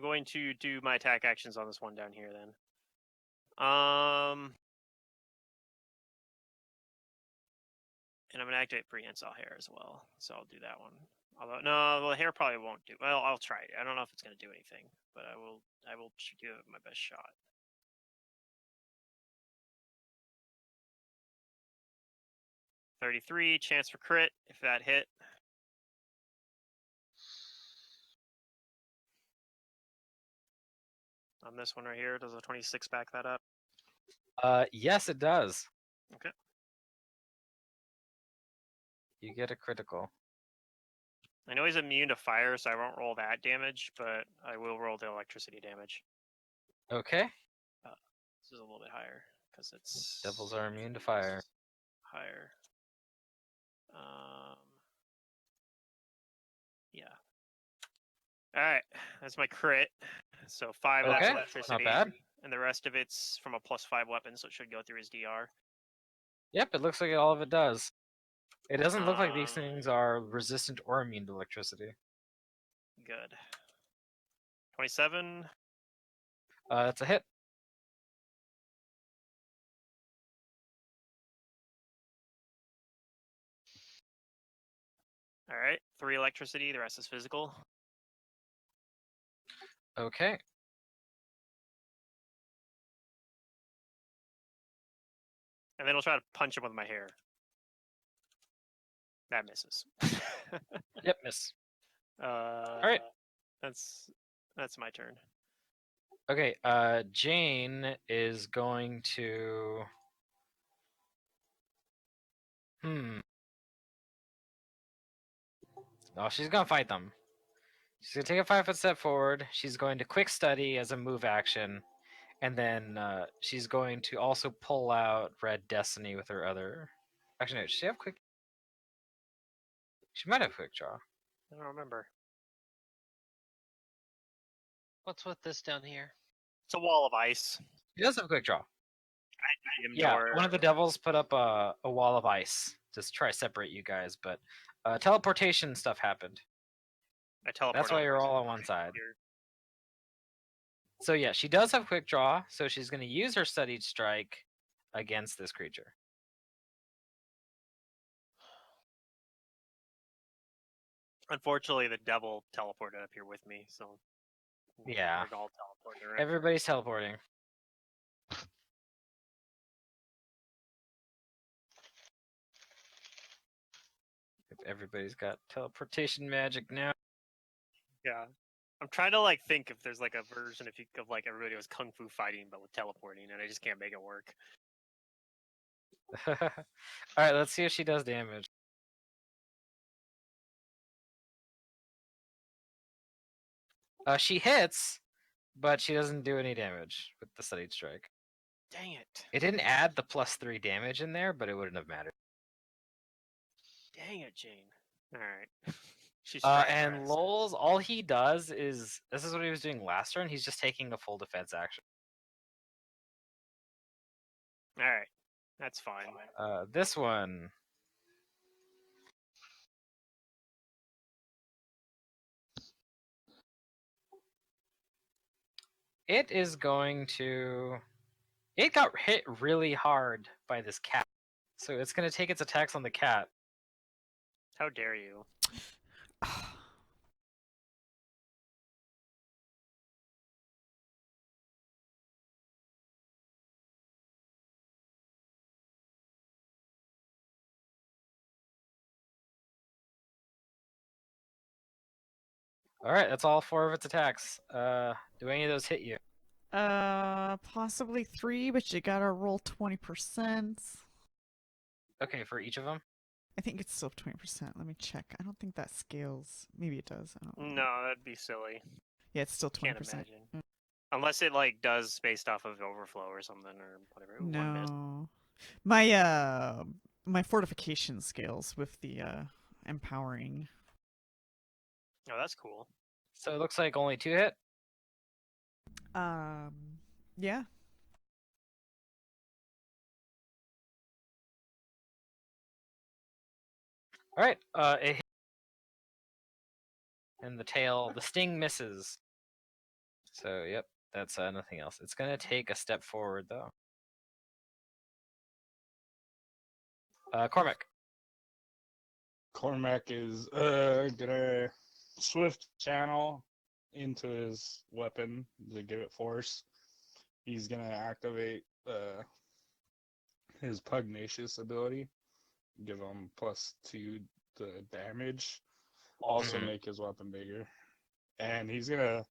going to do my attack actions on this one down here then. And I'm gonna activate Prehensile Hair as well, so I'll do that one. Although no, the hair probably won't do. Well, I'll try it. I don't know if it's gonna do anything, but I will give it my best shot. $33 chance for crit if that hit. On this one right here, does a 26 back that up? Yes, it does. Okay. You get a critical. I know he's immune to fire, so I won't roll that damage, but I will roll the electricity damage. Okay. This is a little bit higher because it's Devils are immune to fire. higher. Yeah. All right, that's my crit. So 5 of that's Okay, electricity, not bad. and the rest of it's from a +5 weapon, so it should go through his DR. Yep, it looks like all of it does. It doesn't look like these things are resistant or immune to electricity. Good. 27. That's a hit. All right, 3 electricity. The rest is physical. Okay. And then I'll try to punch him with my hair. That misses. Yep, miss. All right. That's my turn. Okay, Jane is going to... Oh, she's gonna fight them. She's gonna take a 5-foot step forward. She's going to quick study as a move action. And then she's going to also pull out Red Destiny with her other... Actually, no, does she have quick... She might have quick draw. I don't remember. what's with this down here? It's a wall of ice. She does have quick draw. medium Yeah, door. one of the devils put up a wall of ice to try to separate you guys, but teleportation stuff happened. I teleport. That's why over you're to all on one side. here. So yeah, she does have quick draw, so she's going to use her studied strike against this creature. Unfortunately, the devil teleported up here with me, so Yeah. we're all teleporting around. Everybody's teleporting. If everybody's got teleportation magic now. Yeah. I'm trying to like think if there's like a version of like everybody was kung fu fighting but with teleporting, and I just can't make it work. Alright, let's see if she does damage. She hits, but she doesn't do any damage with the studied strike. Dang it! It didn't add the +3 damage in there, but it wouldn't have mattered. Dang it, Jane. All right. She's and Lowell's, all he does is, this is what he was doing last turn, he's just taking a full defense action. All right, that's fine. This one. It is going to... It got hit really hard by this cat. So it's going to take its attacks on the cat. How dare you? Alright, that's all 4 of its attacks. Do any of those hit you? Possibly 3, but you gotta roll 20%. Okay, for each of them? I think it's still 20%. Let me check. I don't think that scales. Maybe it does. I don't know. No, that'd be silly. Yeah, it's still 20%. Can't imagine. Unless it like does based off of overflow or something or whatever. Ooh, one miss. No. My fortification scales with the empowering. Oh, that's cool. So it looks like only 2 hit? Yeah. Alright, it hit. And the tail, the sting misses. So, yep, that's nothing else. It's gonna take a step forward, though. Cormac. Cormac is gonna swift channel into his weapon to give it force. He's gonna activate his pugnacious ability, give him +2 the damage, also make his weapon bigger, and he's gonna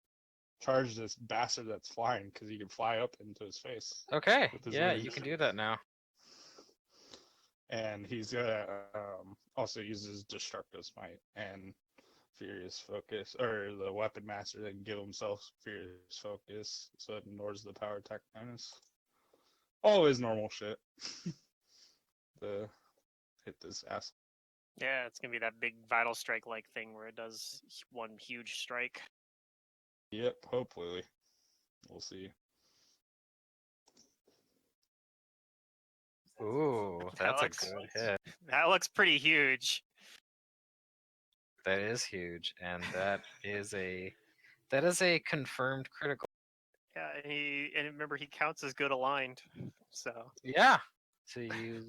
charge this bastard that's flying because he can fly up into his face. Okay, with his yeah, wings. you can do that now. And he's gonna also use his destructive smite and furious focus, or the weapon master then give himself furious focus, so it ignores the power attack bonus. All his normal shit. To hit this ass. Yeah, it's gonna be that big vital strike like thing where it does one huge strike. Yep, hopefully. We'll see. Ooh, that's a good hit. That looks pretty huge. That is huge, and that is a confirmed critical. Yeah, and remember he counts as good aligned. So Yeah. So you,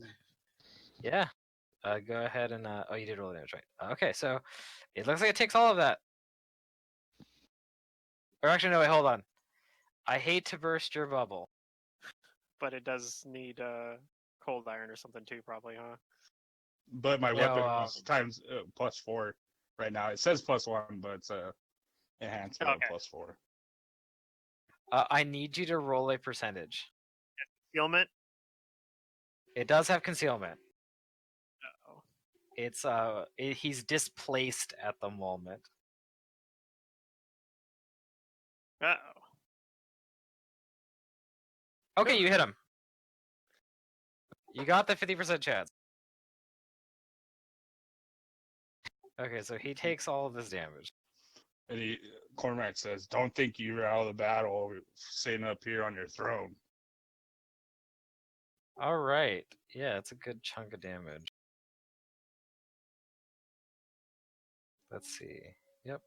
yeah. Go ahead and oh, you did roll damage, right? Okay, so it looks like it takes all of that. Or actually, no, wait, hold on. I hate to burst your bubble. but it does need cold iron or something too, probably, huh? But my No, weapon is times +4 right now. It says +1, but it's a enhancement of +4. I need you to roll a percentage. Concealment? It does have concealment. Uh-oh. It's he's displaced at the moment. Uh-oh. Okay, you hit him. You got the 50% chance. Okay, so he takes all of this damage. And Cormac says, "Don't think you're out of the battle sitting up here on your throne." All right. Yeah, it's a good chunk of damage. Let's see. Yep.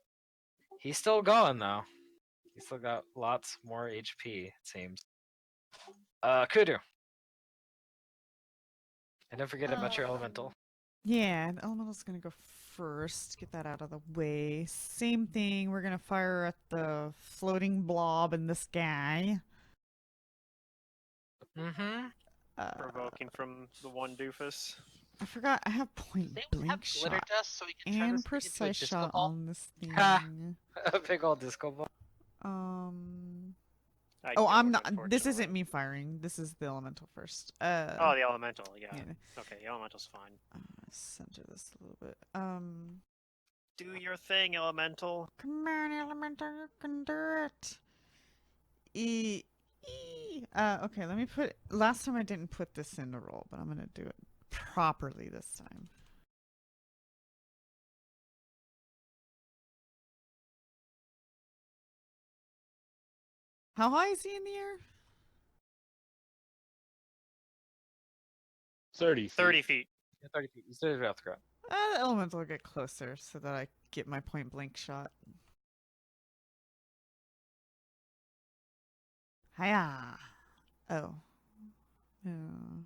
He's still going though. He's still got lots more HP, it seems. Kudu. And don't forget about your elemental. Yeah, the elemental's gonna go first. Get that out of the way. Same thing. We're gonna fire at the floating blob and this guy. Mm-hmm. Provoking from the one doofus. I forgot I have point They blank have glitter shot dust, so we can turn and this thing into a precise disco shot ball. on this Ha! thing. A big old disco ball. I Oh, I'm don't, not. This isn't unfortunately. me firing. This is the elemental first. Oh, the elemental. Yeah. yeah. Okay, the elemental's fine. Center this a little bit. Do your thing, elemental. Come on, elemental, you can do it. Okay, let me put. Last time I didn't put this in the roll, but I'm gonna do it properly this time. How high is he in the air? 30 feet. 30 feet. Yeah, 30 feet. You stood off the ground. The elemental will get closer so that I get my point blank shot. Hiya! Oh. Oh.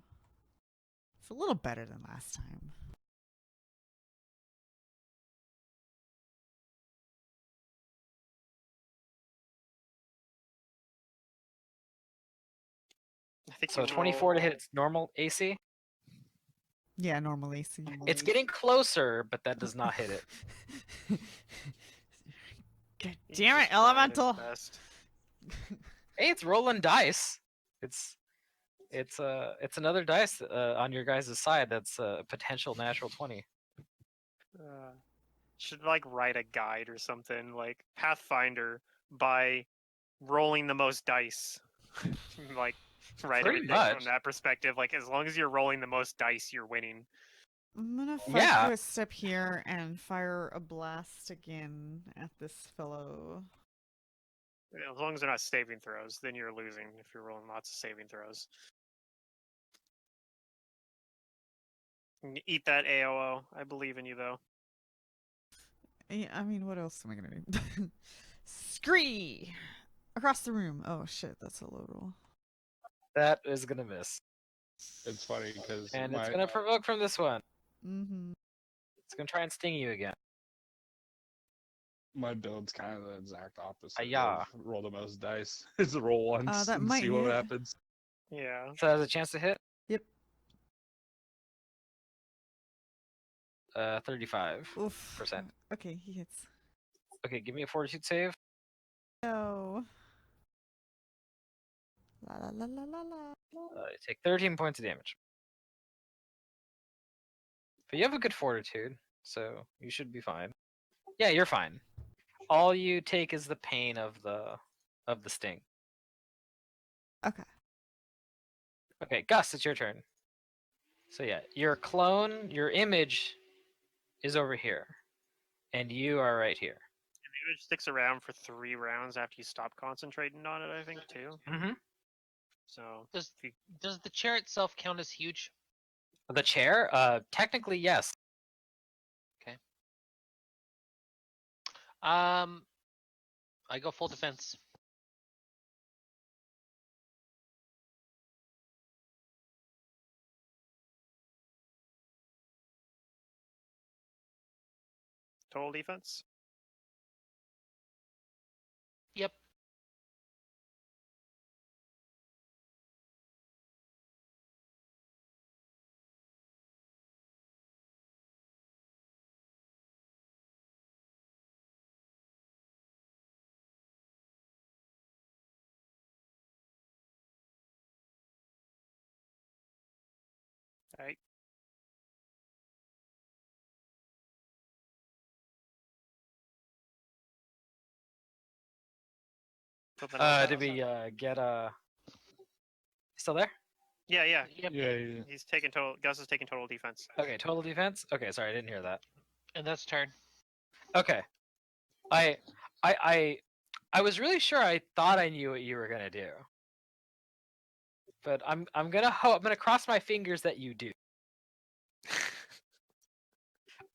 It's a little better than last time. I think So you 24 to hit roll- its normal AC. Yeah, normal AC. It's getting closer, but that does not hit it. God He's damn it, just trying his elemental! best. Hey, it's rolling dice. It's another dice on your guys' side. That's a potential natural 20. Should like write a guide or something like Pathfinder by rolling the most dice. Like write Pretty everything much. from that perspective. Like as long as you're rolling the most dice, you're winning. I'm gonna fight Yeah. to a step here and fire a blast again at this fellow. As long as they're not saving throws, then you're losing if you're rolling lots of saving throws. Eat that AOO. I believe in you though. Yeah, I mean, what else am I gonna do? Scree! Across the room. Oh shit, that's a low roll. That is gonna miss, It's funny because and it's gonna provoke from this one. Mm-hmm. It's gonna try and sting you again. my build's kind of the exact opposite. Ayah. Of roll the most dice. It's roll once that and might see what hit. happens. Yeah. So it has a chance to hit. Yep. 35%. Oof. Okay, he hits. Okay, give me a fortitude save. No. La la la la la la. You take 13 points of damage. But you have a good fortitude, so you should be fine. Yeah, you're fine. All you take is the pain of the sting. Okay. Okay, Gus, it's your turn. So yeah, your clone, your image is over here. And you are right here. The image sticks around for 3 rounds after you stop concentrating on it, I think, too. Mm-hmm. So Does the chair itself count as huge? The chair? Technically, yes. I go full defense. total defense. Yep. Right. Something else, Did we get still there? Yeah, yeah. Yep. Yeah. He's taking total. Gus is taking total defense. Okay, total defense? Okay, sorry, I didn't hear that. And that's turn. Okay. I was really sure I thought I knew what you were gonna do. but I'm gonna cross my fingers that you do.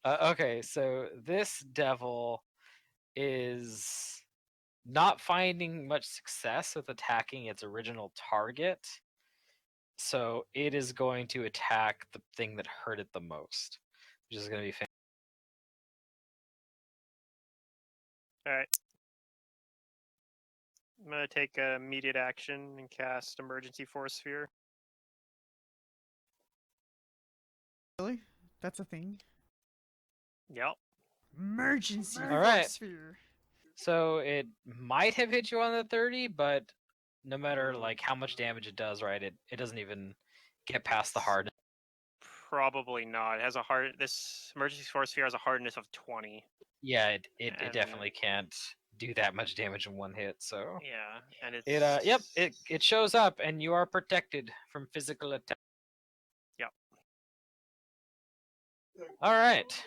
Okay, so this devil is not finding much success with attacking its original target, so it is going to attack the thing that hurt it the most, which is going to be All right. I'm gonna take immediate action and cast Emergency Force Sphere. Really? That's a thing. Yep. Emergency All right. force sphere. So it might have hit you on the 30, but no matter like how much damage it does, right? It doesn't even get past the hardness. Probably not. It has a hard. This Emergency Force Sphere has a hardness of 20. Yeah, it And- definitely can't do that much damage in one hit. So Yeah, and it's it shows up, and you are protected from physical attack. Yep. All right.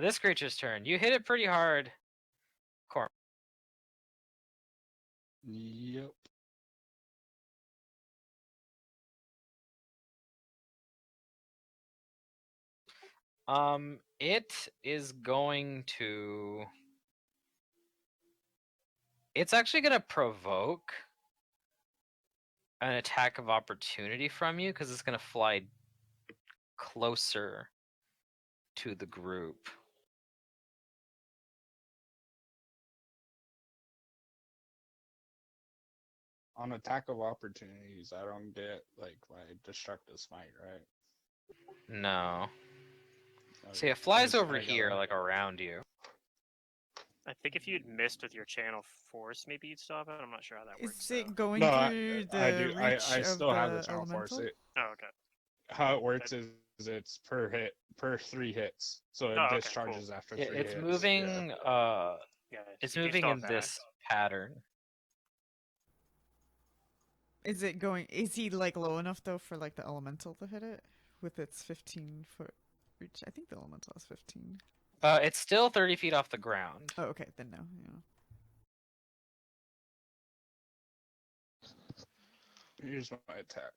This creature's turn. You hit it pretty hard, Corm. Yep. It is going to. It's actually going to provoke an attack of opportunity from you because it's going to fly closer to the group. On attack of opportunities, I don't get like my destructive smite, right? No. See, Okay. it flies I over gotta- here, like around you. I think if you'd missed with your channel force, maybe you'd stop it. I'm not sure how that works. Is it though. going No, through the I do. reach I of still have the the channel force. elemental? Oh, okay. How it works is it's per hit, per 3 hits, so it Oh, okay, discharges after 3 It's hits. moving. Yeah. Yeah, It's you can moving stop in that. this pattern. Is it going? Is he like low enough though for like the elemental to hit it with its 15-foot reach? I think the elemental is 15. It's still 30 feet off the ground. Oh, okay, then no. Yeah. Here's my attack.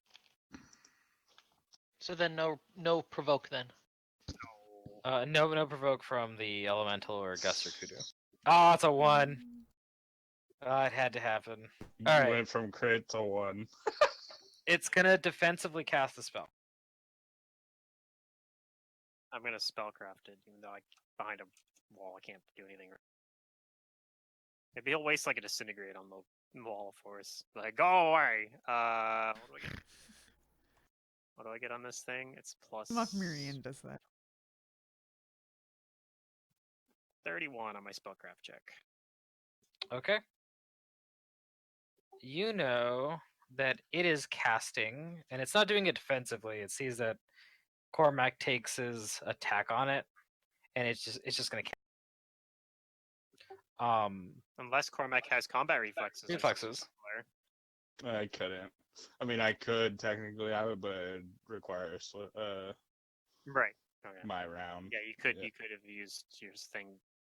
So then no provoke then. No provoke from the elemental or Gus or Kudu. Oh, it's a 1. It had to happen. You All right. went from crit to 1. It's gonna defensively cast the spell. I'm gonna spellcraft it, even though I behind a wall I can't do anything. Maybe he'll waste like a disintegrate on the wall of force. Like, go away. What do I get? What do I get on this thing? It's plus Mirian does that. 31 on my spellcraft check. Okay. You know that it is casting, and it's not doing it defensively. It sees that Cormac takes his attack on it, and it's just gonna. Unless Cormac has combat reflexes. or Reflexes. something similar. I couldn't. I mean, I could technically have it, but it'd require Right. Okay. my round. Yeah, you could Yeah. you could have used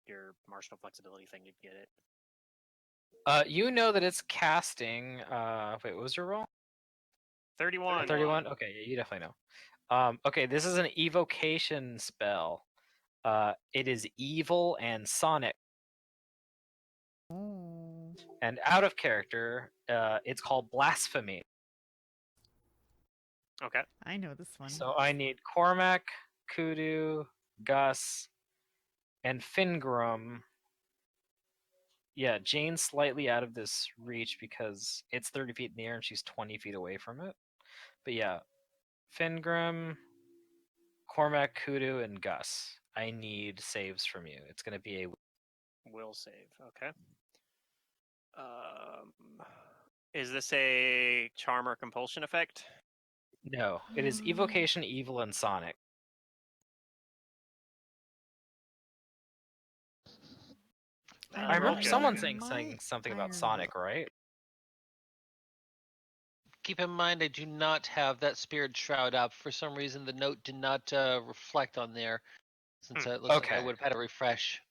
your martial flexibility thing to get it. You know that it's casting. Wait, what was your roll? 31. 31. Okay, yeah, you definitely know. Okay, this is an evocation spell. It is evil and sonic. Oh. And out of character, it's called blasphemy. Okay. I know this one. So I need Cormac, Kudu, Gus, and Fingrum. Yeah, Jane's slightly out of this reach because it's 30 feet in the air and she's 20 feet away from it. But yeah, Fingrum, Cormac, Kudu, and Gus. I need saves from you. It's going to be a Will save. Okay. Is this a charm or compulsion effect? no. It is evocation, evil, and sonic. I remember Okay. someone saying something about Sonic, right? Keep in mind, I do not have that spirit shroud up. For some reason, the note did not reflect on there, since it looks like I Okay. would have had a refresh.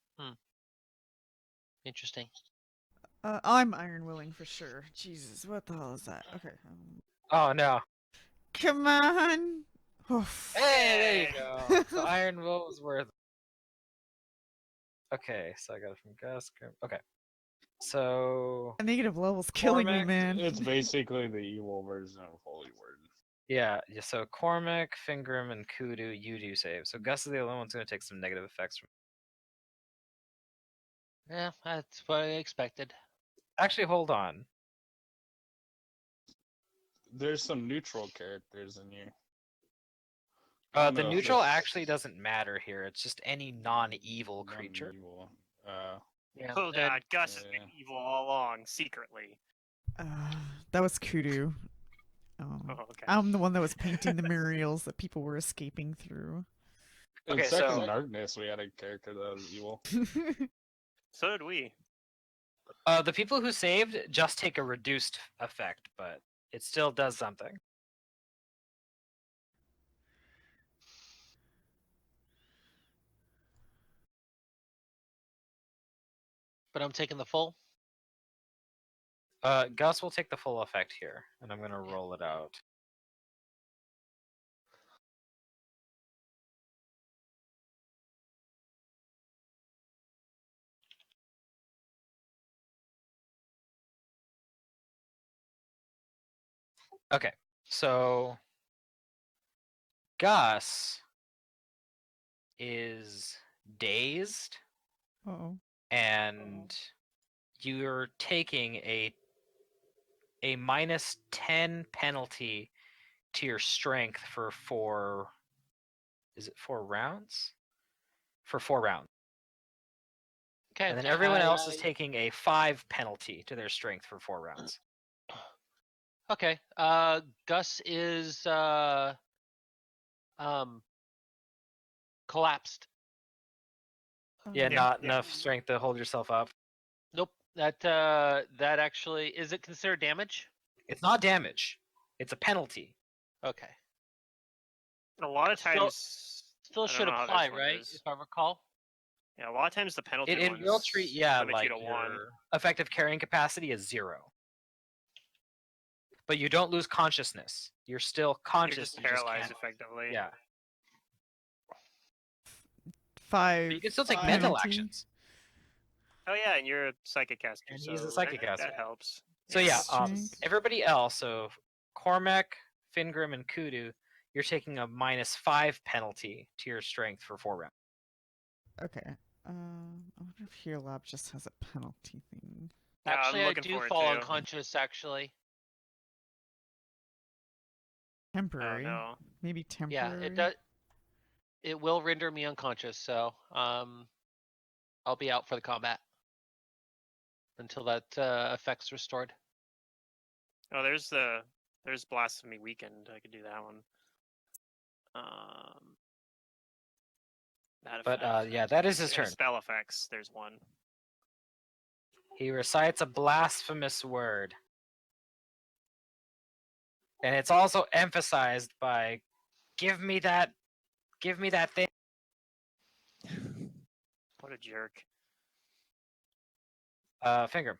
Interesting. I'm iron willing for sure. Jesus, what the hell is that? Okay. Oh no. Come on. Oof. Hey, there you go. So Iron Will was worth. Okay, so I got it from Gus. Okay, so Negative level's killing me, Cormac, man. It's basically the evil version of Holy Word. yeah. So Cormac, Fingram, and Kudu, you do save. So Gus is the only one who's going to take some negative effects from. Yeah, that's what I expected. Actually, hold on. There's some neutral characters in here. The neutral actually doesn't matter here. It's just any non-evil creature. Non-evil. Yeah. Oh and- god, Gus has yeah. been evil all along, secretly. That was Kudu. Oh, okay. I'm the one that was painting the murals that people were escaping through. In Okay, Second so- Darkness, we had a character that was evil. So did we. The people who saved just take a reduced effect, but it still does something. But I'm taking the full. Gus will take the full effect here, and I'm going to roll it out. Okay, so Gus is dazed, Oh. and you're taking a -10 penalty to your strength for 4. Is it 4 rounds? For 4 rounds. Okay. And then everyone else is taking a 5 penalty to their strength for 4 rounds. Okay. Gus is collapsed. Yeah, Oh. not enough strength to hold yourself up. Nope. That actually is it considered damage? It's not damage. It's a penalty. Okay. A lot of Still- times. Still I don't should know how this apply, one right? is. If I recall. Yeah, a lot of times the penalty It ones will treat limit like you to 1. your effective carrying capacity is 0. But you don't lose consciousness. You're still You're conscious. just you just paralyzed can't- effectively. Yeah. 5. But you can still take Five. mental Penalty. actions. Oh yeah, and you're a psychic caster, And so he's a psychic caster. that helps. So yeah, Strength. everybody else, so Cormac, Fingrim, and Kudu, you're taking a -5 penalty to your strength for 4 rounds. Okay. I wonder if Hero Lab just has a penalty thing. Yeah, I'm Actually, I looking do for it fall too. unconscious. Actually. Temporary. Oh no. Maybe temporary. Yeah, it does. It will render me unconscious, so I'll be out for the combat until that effect's restored. Oh, there's Blasphemy Weekend. I could do that one. That But effect. yeah, that is his And turn. spell effects. There's one. He recites a blasphemous word. And it's also emphasized by give me that thing. What a jerk. Finger.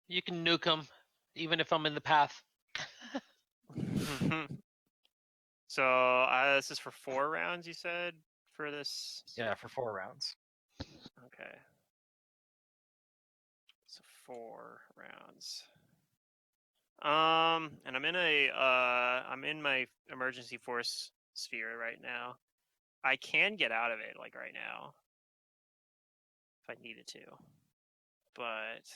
You can nuke him, even if I'm in the path. So this is for 4 rounds, you said, for this. Yeah, for 4 rounds. Okay. So 4 rounds. And I'm in my emergency force sphere right now. I can get out of it like right now if I needed to, but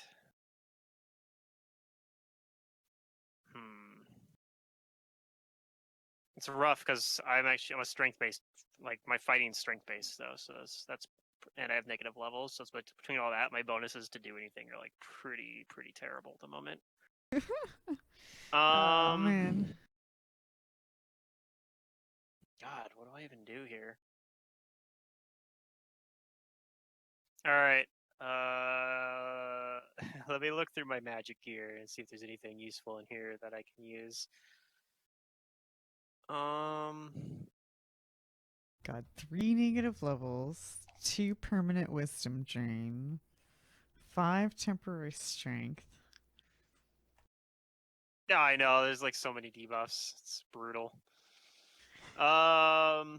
it's rough because I'm a strength based, like my fighting strength based though, so that's and I have negative levels, so it's between all that, my bonuses to do anything are like pretty terrible at the moment. Oh man. God, what do I even do here? All right. Let me look through my magic gear and see if there's anything useful in here that I can use. Got 3 negative levels, 2 permanent wisdom drain, 5 temporary strength. Yeah, I know. There's like so many debuffs. It's brutal. Hmm.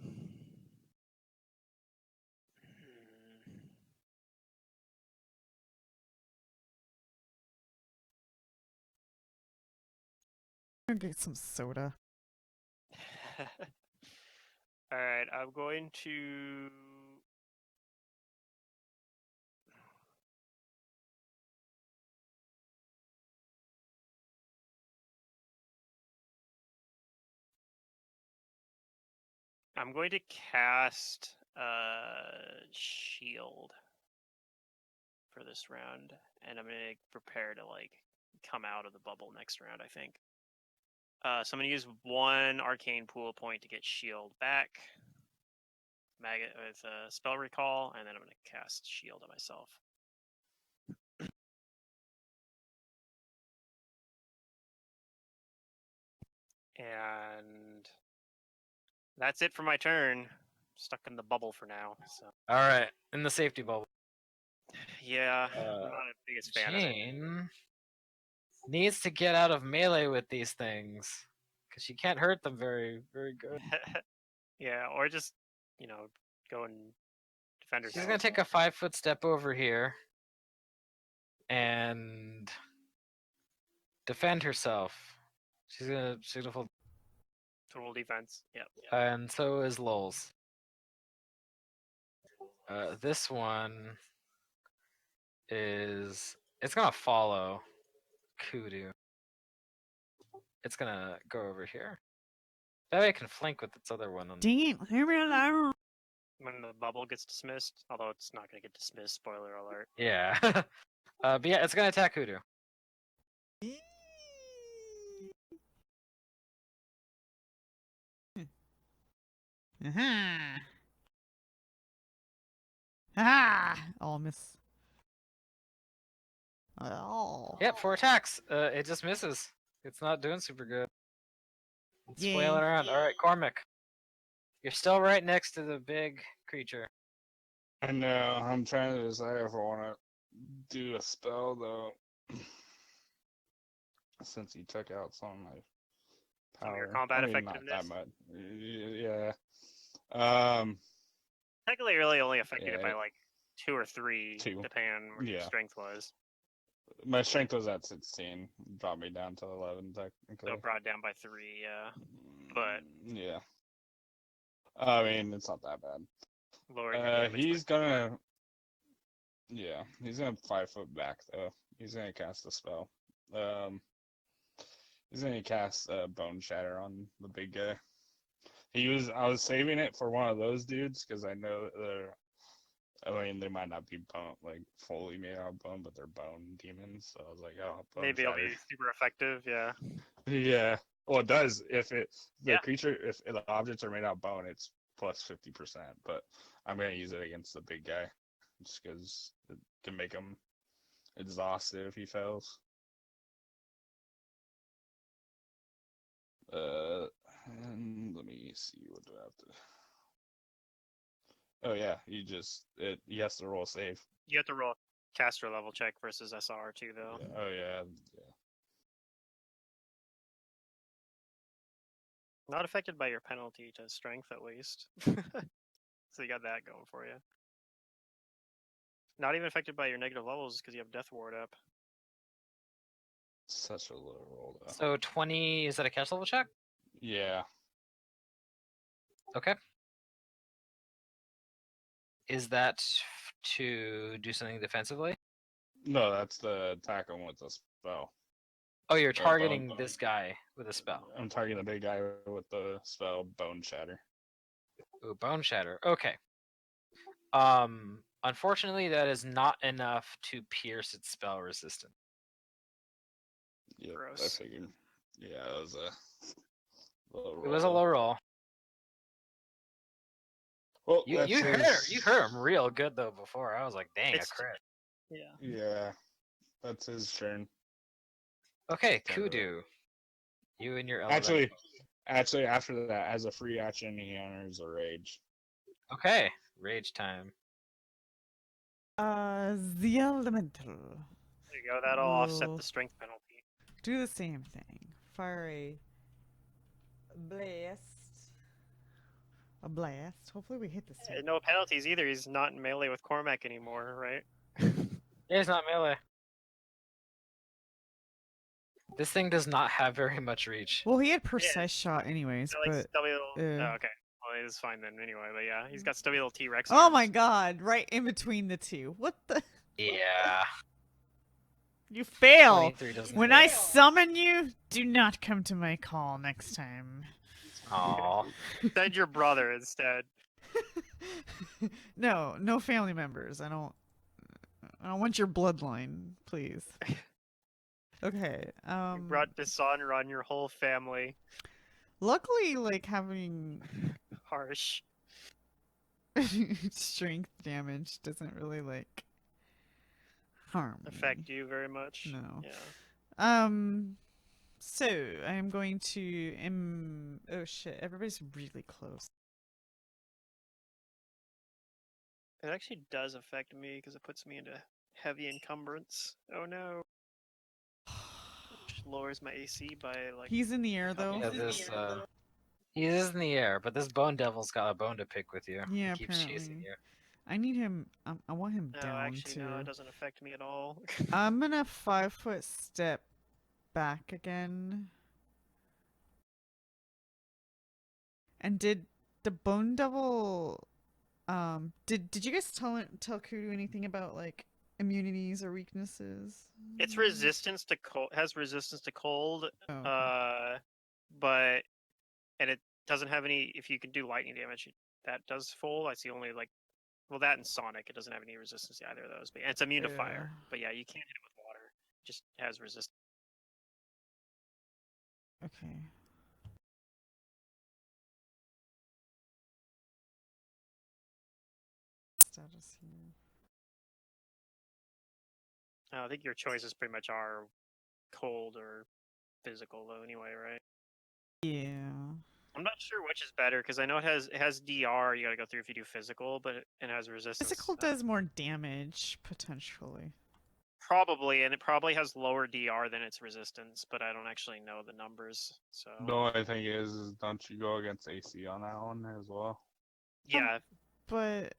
I'm gonna get some soda. All right, I'm going to. I'm going to cast shield for this round, and I'm gonna prepare to like come out of the bubble next round. I think. So I'm gonna use 1 arcane pool point to get shield back. Maggot with spell recall, and then I'm gonna cast shield on myself. And that's it for my turn. Stuck in the bubble for now. So All right, in the safety bubble. yeah, I'm not the biggest fan of it. Jane needs to get out of melee with these things because she can't hurt them very good. Yeah, or just go and defend herself. She's gonna take a 5-foot step over here and defend herself. She's gonna hold, total defense. Yep. and so is Lowell's. This one it's gonna follow Kudu. It's gonna go over here. That way it can flank with its other one. Dang it, leave me alone. When the bubble gets dismissed, although it's not going to get dismissed, spoiler alert. Yeah. But yeah, it's gonna attack Kudu. Aha! Ah! I'll miss. Oh. Yep, 4 attacks. It just misses. It's not doing super good. It's Yay. flailing around. All right, Cormac. You're still right next to the big creature. I know. I'm trying to decide if I want to do a spell though, since he took out some of my Some of power. your combat I mean, effectiveness? not that much. Yeah. Technically, really only affected it Yeah. by like 2 or 3, 2. depending on what your Yeah. strength was. My strength was at 16. Dropped me down to 11 technically. So brought down by 3, yeah. But yeah. I mean, it's not that bad. lowering your damage. He's gonna. Yeah, he's gonna 5-foot back though. He's gonna cast a spell. He's gonna cast Bone Shatter on the big guy. I was saving it for one of those dudes because I know they might not be bone, like fully made out of bone, but they're bone demons. So I was like, oh, Bone Maybe it'll Shatter. be super effective, yeah. Yeah. Well, it does if the Yeah. creature, if the objects are made out of bone, it's plus 50%. But I'm gonna use it against the big guy, just because it can make him exhausted if he fails. And let me see what do I have to. Oh yeah, he has to roll a save. You have to roll a caster level check versus SR too, though. Yeah. Oh yeah. Not affected by your penalty to strength, at least. So you got that going for you. Not even affected by your negative levels because you have Death Ward up. Such a low roll though. So 20, is that a cast level check? Yeah. Okay. Is that to do something defensively? No, that's the attack on with the spell. Oh, you're Bone- targeting this guy with a spell. I'm targeting the big guy with the spell Bone Shatter. Ooh, Bone Shatter. Okay. Unfortunately, that is not enough to pierce its spell resistance. Yeah, I Gross. figured. Yeah, it was a low roll. It was a low roll. Well, You heard him real good though before. I was like, dang, It's- a crit. Yeah. Yeah, that's his turn. Okay, Kinda Kudu. You and your Actually, elemental. after that, as a free action, he enters a rage. Okay, rage time. The elemental. There you go. That'll offset Will the strength penalty. do the same thing. Fire a blast. A blast. Hopefully we hit this Yeah, time. no penalties either. He's not in melee with Cormac anymore, right? Yeah, it's not melee. This thing does not have very much reach. Well, he had precise shot anyways, So, like, but stubby little... uh, Oh, okay. Well, it's fine then anyway, but yeah, he's got stubby little T-Rex oh my arms. god! Right in between the two. What the? Yeah. You fail. 23 doesn't When hit. I summon you, do not come to my call next time. Aw. Send your brother instead. No, no family members. I don't want your bloodline, please. Okay. You brought dishonor on your whole family. Luckily, like having Harsh. strength damage doesn't really like harm me. Affect you very much. No. Yeah. So I'm going to oh shit, everybody's really close. It actually does affect me because it puts me into heavy encumbrance. Oh no. Which lowers my AC by like. He's in the air though. Yeah, he is in the air, but this bone devil's got a bone to pick with you. Yeah, He keeps chasing apparently. you. I need him. I want him No, down actually, too. no, it doesn't affect me at all. I'm gonna 5-foot step back again. And did the bone devil? Did you guys tell Kudu anything about like immunities or weaknesses? It's resistance to cold. Has resistance to cold. Oh, okay. But and it doesn't have any. If you can do lightning damage, that does full. I see only like. Well, that and Sonic, it doesn't have any resistance to either of those. But and it's immune to fire. Yeah. But yeah, you can't hit it with water. It just has resistance. Okay. Status here. I think your choices pretty much are cold or physical, though. Anyway, right? Yeah. I'm not sure which is better because I know it has DR. You gotta go through if you do physical, but it has resistance. Physical does more damage potentially. Probably, and it probably has lower DR than its resistance, but I don't actually know the numbers. So The only thing is don't you go against AC on that one as well? yeah, But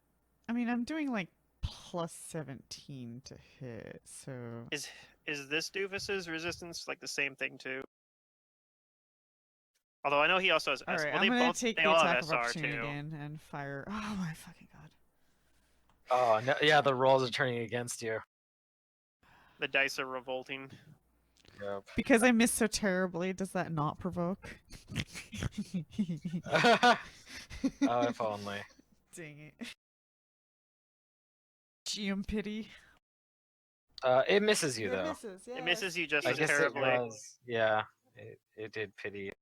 I mean, I'm doing like plus 17 to hit, so is this Doofus's resistance like the same thing too? Although I know he also has. all right. Well, I'm gonna both, take they the all attack have of SR opportunity too. again and fire. Oh my fucking god! Oh, no, yeah, the rolls are turning against you. The dice are revolting. Yep. Because I missed so terribly, does that not provoke? Oh, if only. Dang it! GM pity. It misses you It though. misses. It misses you just I as guess terribly. it was. Yeah, it did pity.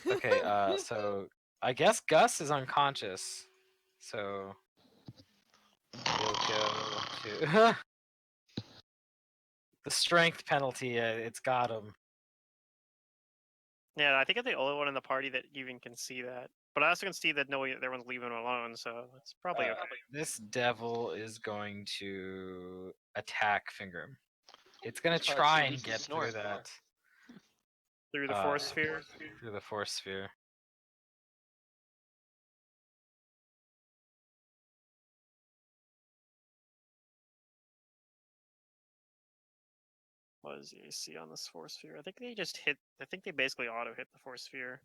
Okay, so I guess Gus is unconscious. So we'll go to the strength penalty. It's got him. Yeah, I think I'm the only one in the party that even can see that. But I also can see that everyone's leaving him alone, so it's probably okay. This devil is going to attack Fingram. It's gonna It's probably try too and weak to get through snort. that. Through the force sphere. Through the force sphere. What is the AC on this force sphere? I think they just hit. I think they basically auto hit the force sphere.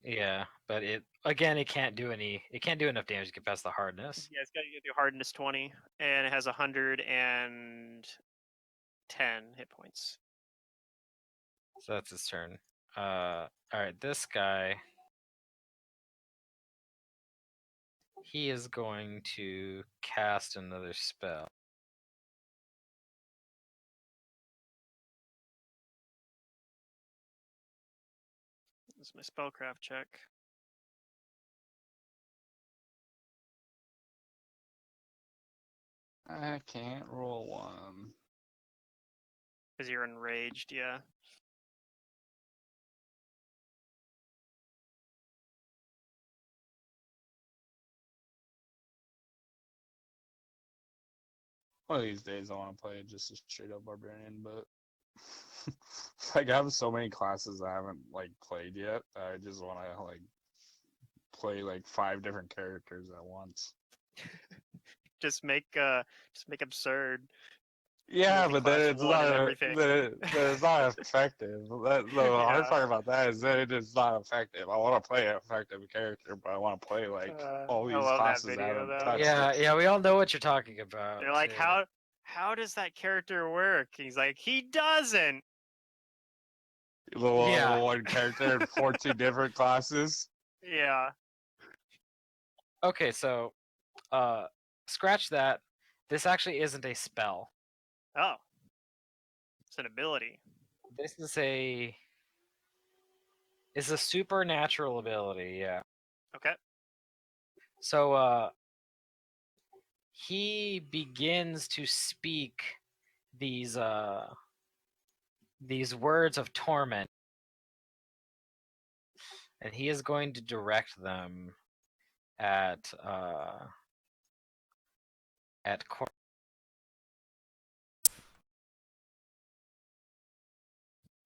Yeah, but it can't do enough damage to get past the hardness. Yeah, it's got to do hardness 20, and it has 110 hit points. So that's his turn. Alright, this guy. He is going to cast another spell. This is my spellcraft check. I can't roll one. Because you're enraged, yeah. One of these days I want to play just a straight up barbarian, but like I have so many classes I haven't like played yet. I just want to like play like 5 different characters at once. Just make absurd. Yeah, but then Multi-class it's one and not everything. then it's not effective. The hard Yeah. part about that is that it's not effective. I want to play an effective character, but I want to play like all I these love that classes I video haven't though. touched. Yeah, we all know what you're talking about. They're like, too. how does that character work? He's like, he doesn't. The level Yeah. 1 character in 14 different classes. Yeah. Okay, so scratch that. This actually isn't a spell. Oh. It's an ability. This is a supernatural ability, yeah. Okay. So he begins to speak these words of torment, and he is going to direct them at Cor-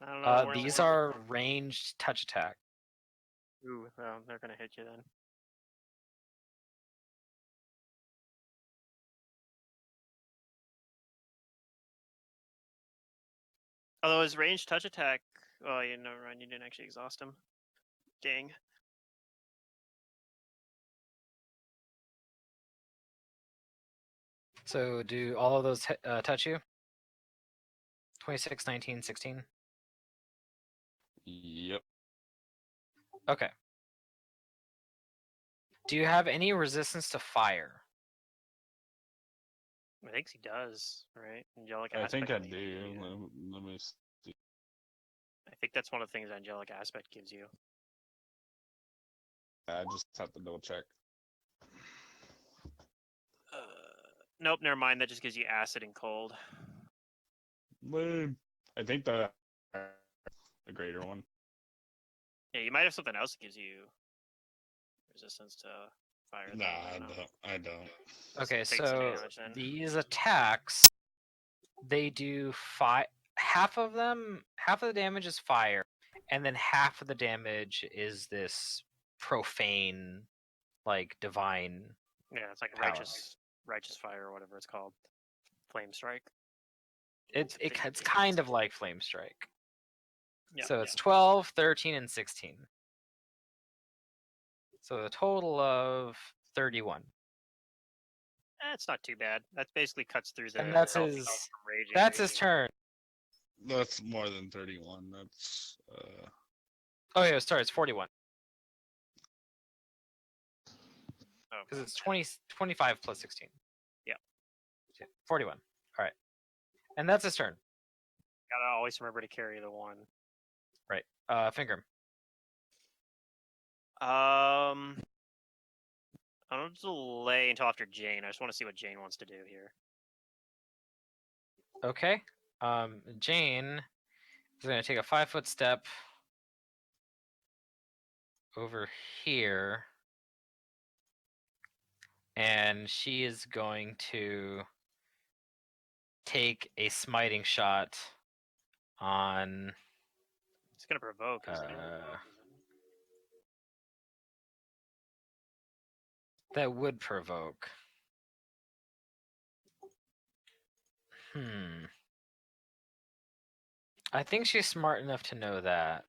I don't know. where these the- are ranged touch attack. Ooh, well, they're gonna hit you then. Although his range touch attack, oh, you know, Ryan, you didn't actually exhaust him. Dang. So do all of those touch you? 26, 19, 16? Yep. Okay. Do you have any resistance to fire? I think he does, right? Angelic I aspect. think I maybe. do. Let me see. I think that's one of the things angelic aspect gives you. I just have to double check. Nope, never mind. That just gives you acid and cold. Lame. I think the greater one. Yeah, you might have something else that gives you resistance to fire. Nah, though, know. I don't. Okay, Take some so damage then. these attacks, they do half of the damage is fire, and then half of the damage is this profane, like divine. Yeah, it's like power. righteous fire or whatever it's called. Flame strike. It's kind of like flame strike. Yeah. So it's 12, 13, and 16. So a total of 31. It's not too bad. That basically cuts through the. And that's health his. from raging, That's his basically. turn. That's more than 31. That's Oh yeah, sorry, it's 41. Oh, Because it's 25 plus 16. Yeah. 41. All right. And that's his turn. gotta always remember to carry the one. Right. Finger. I don't delay until after Jane. I just want to see what Jane wants to do here. Okay. Jane is going to take a 5-foot step over here. And she is going to take a smiting shot on. It's gonna provoke. Isn't it? That would provoke. I think she's smart enough to know that.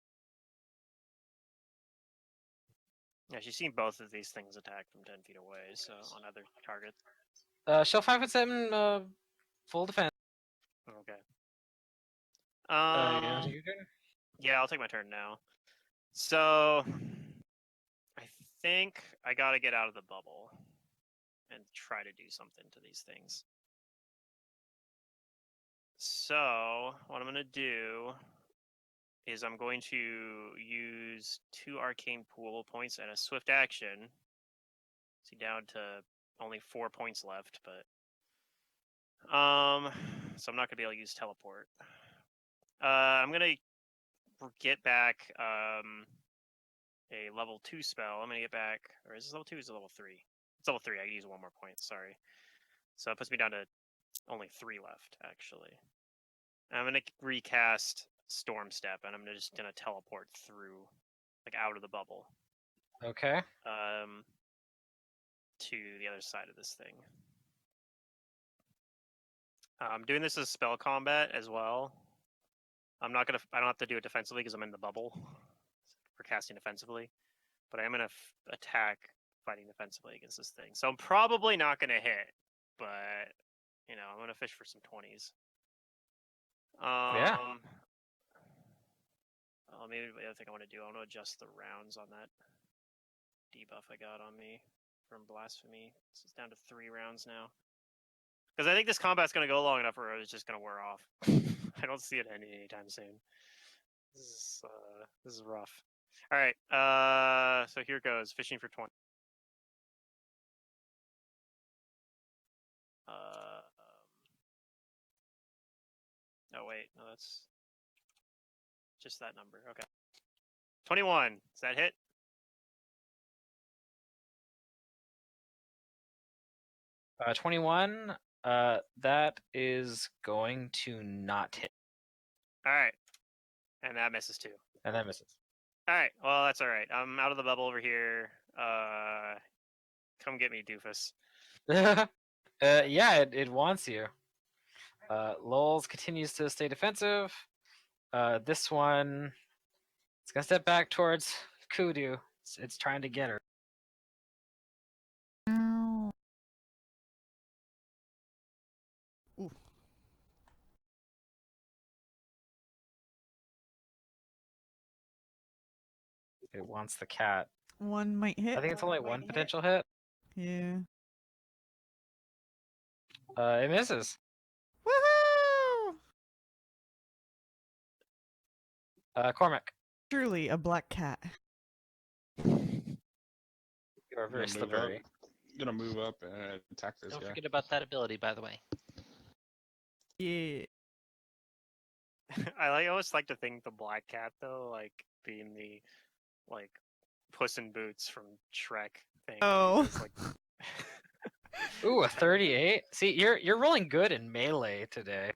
Yeah, she's seen both of these things attack from 10 feet away, so on other targets. She'll 5'7", full defense. Okay. You wanna take your turn? Yeah, I'll take my turn now. So, I think I gotta get out of the bubble and try to do something to these things. So, what I'm gonna do is I'm going to use 2 arcane pool points and a swift action. See, down to only 4 points left, but so I'm not gonna be able to use teleport. I'm gonna get back a level 2 spell. I'm gonna get back, or is this level 2? Is it level 3? It's level 3. I can use 1 more point. Sorry. So it puts me down to only 3 left actually. I'm gonna recast Storm Step, and I'm just gonna teleport through, like out of the bubble, Okay. to the other side of this thing. I'm doing this as spell combat as well. I don't have to do it defensively because I'm in the bubble. For casting defensively, but I am gonna attack fighting defensively against this thing. So I'm probably not gonna hit, but you know, I'm gonna fish for some 20s. Yeah. Oh, maybe the other thing I want to do, I want to adjust the rounds on that debuff I got on me from Blasphemy. This is down to 3 rounds now. Because I think this combat's gonna go long enough where it's just gonna wear off. I don't see it ending anytime soon. This is rough. All right, so here goes fishing for 20. Oh wait, no, that's just that number. Okay, 21. Does that hit? Uh, 21. That is going to not hit, All right, and that misses too. and that misses. All right, well that's all right. I'm out of the bubble over here. Come get me, doofus. Yeah, it wants you. Lowell's continues to stay defensive. This one, it's gonna step back towards Kudu. It's trying to get her. Ow. Ooh. It wants the cat. One might hit. I think it's only one potential hit. Yeah. It misses. Woohoo! Cormac, Truly a black cat. you are very Gonna move slippery. up. Gonna move up and attack this Don't guy. forget about that ability, by the way. Yeah. I always like to think the black cat though, like being the like Puss in Boots from Shrek thing. Oh. It's like Ooh, a 38. See, you're rolling good in melee today.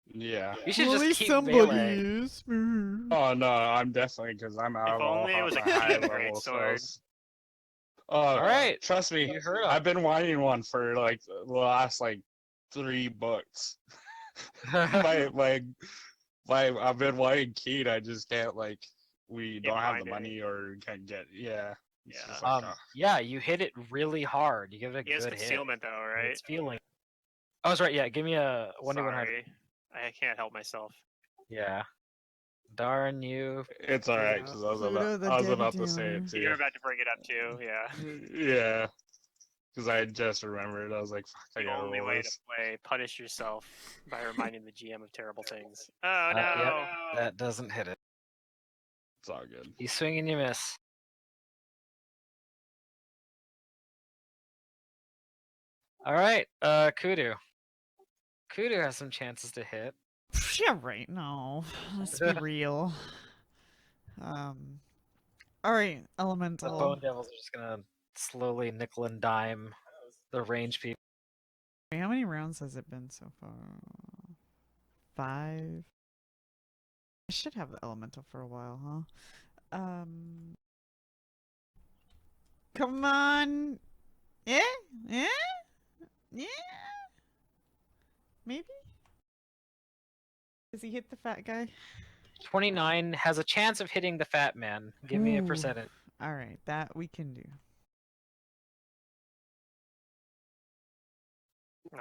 Yeah. You should Well, at just least keep somebody melee. is. Oh no, I'm definitely because I'm out If of all only it was a high keen level greatsword. spells. All right, Trust me, you heard him. I've been wanting one for like the last like 3 books. I've been wanting Keen. I just can't we Can't don't have the find money or can't get It's Yeah. just like, Yeah, you hit it really hard. You give it He a has good hit. concealment though, and right? It's feeling. Oh, that's right. Yeah, give me a 1d100. Sorry, I can't help myself. Yeah. Darn you. it's alright because I was Pluto the about Dead to say it Dealer. too. You're about to bring it up too, yeah. Yeah, because I just remembered. I was like, fuck, I The gotta only roll way this. to play, punish yourself by reminding the GM of terrible things. Oh no! Yep, that doesn't hit it. It's all good. You swing and you miss. All right, Kudu. Kudu has some chances to hit. Yeah, right. No, let's be real. All right, The elemental. Bone Devils are just gonna slowly nickel and dime the range people. Wait, how many rounds has it been so far? 5. I should have the elemental for a while, huh? Come on. Yeah, yeah, yeah. Maybe. Does he hit the fat guy? 29 has a chance of hitting the fat man. Give me a Ooh. percentage. All right, that we can do.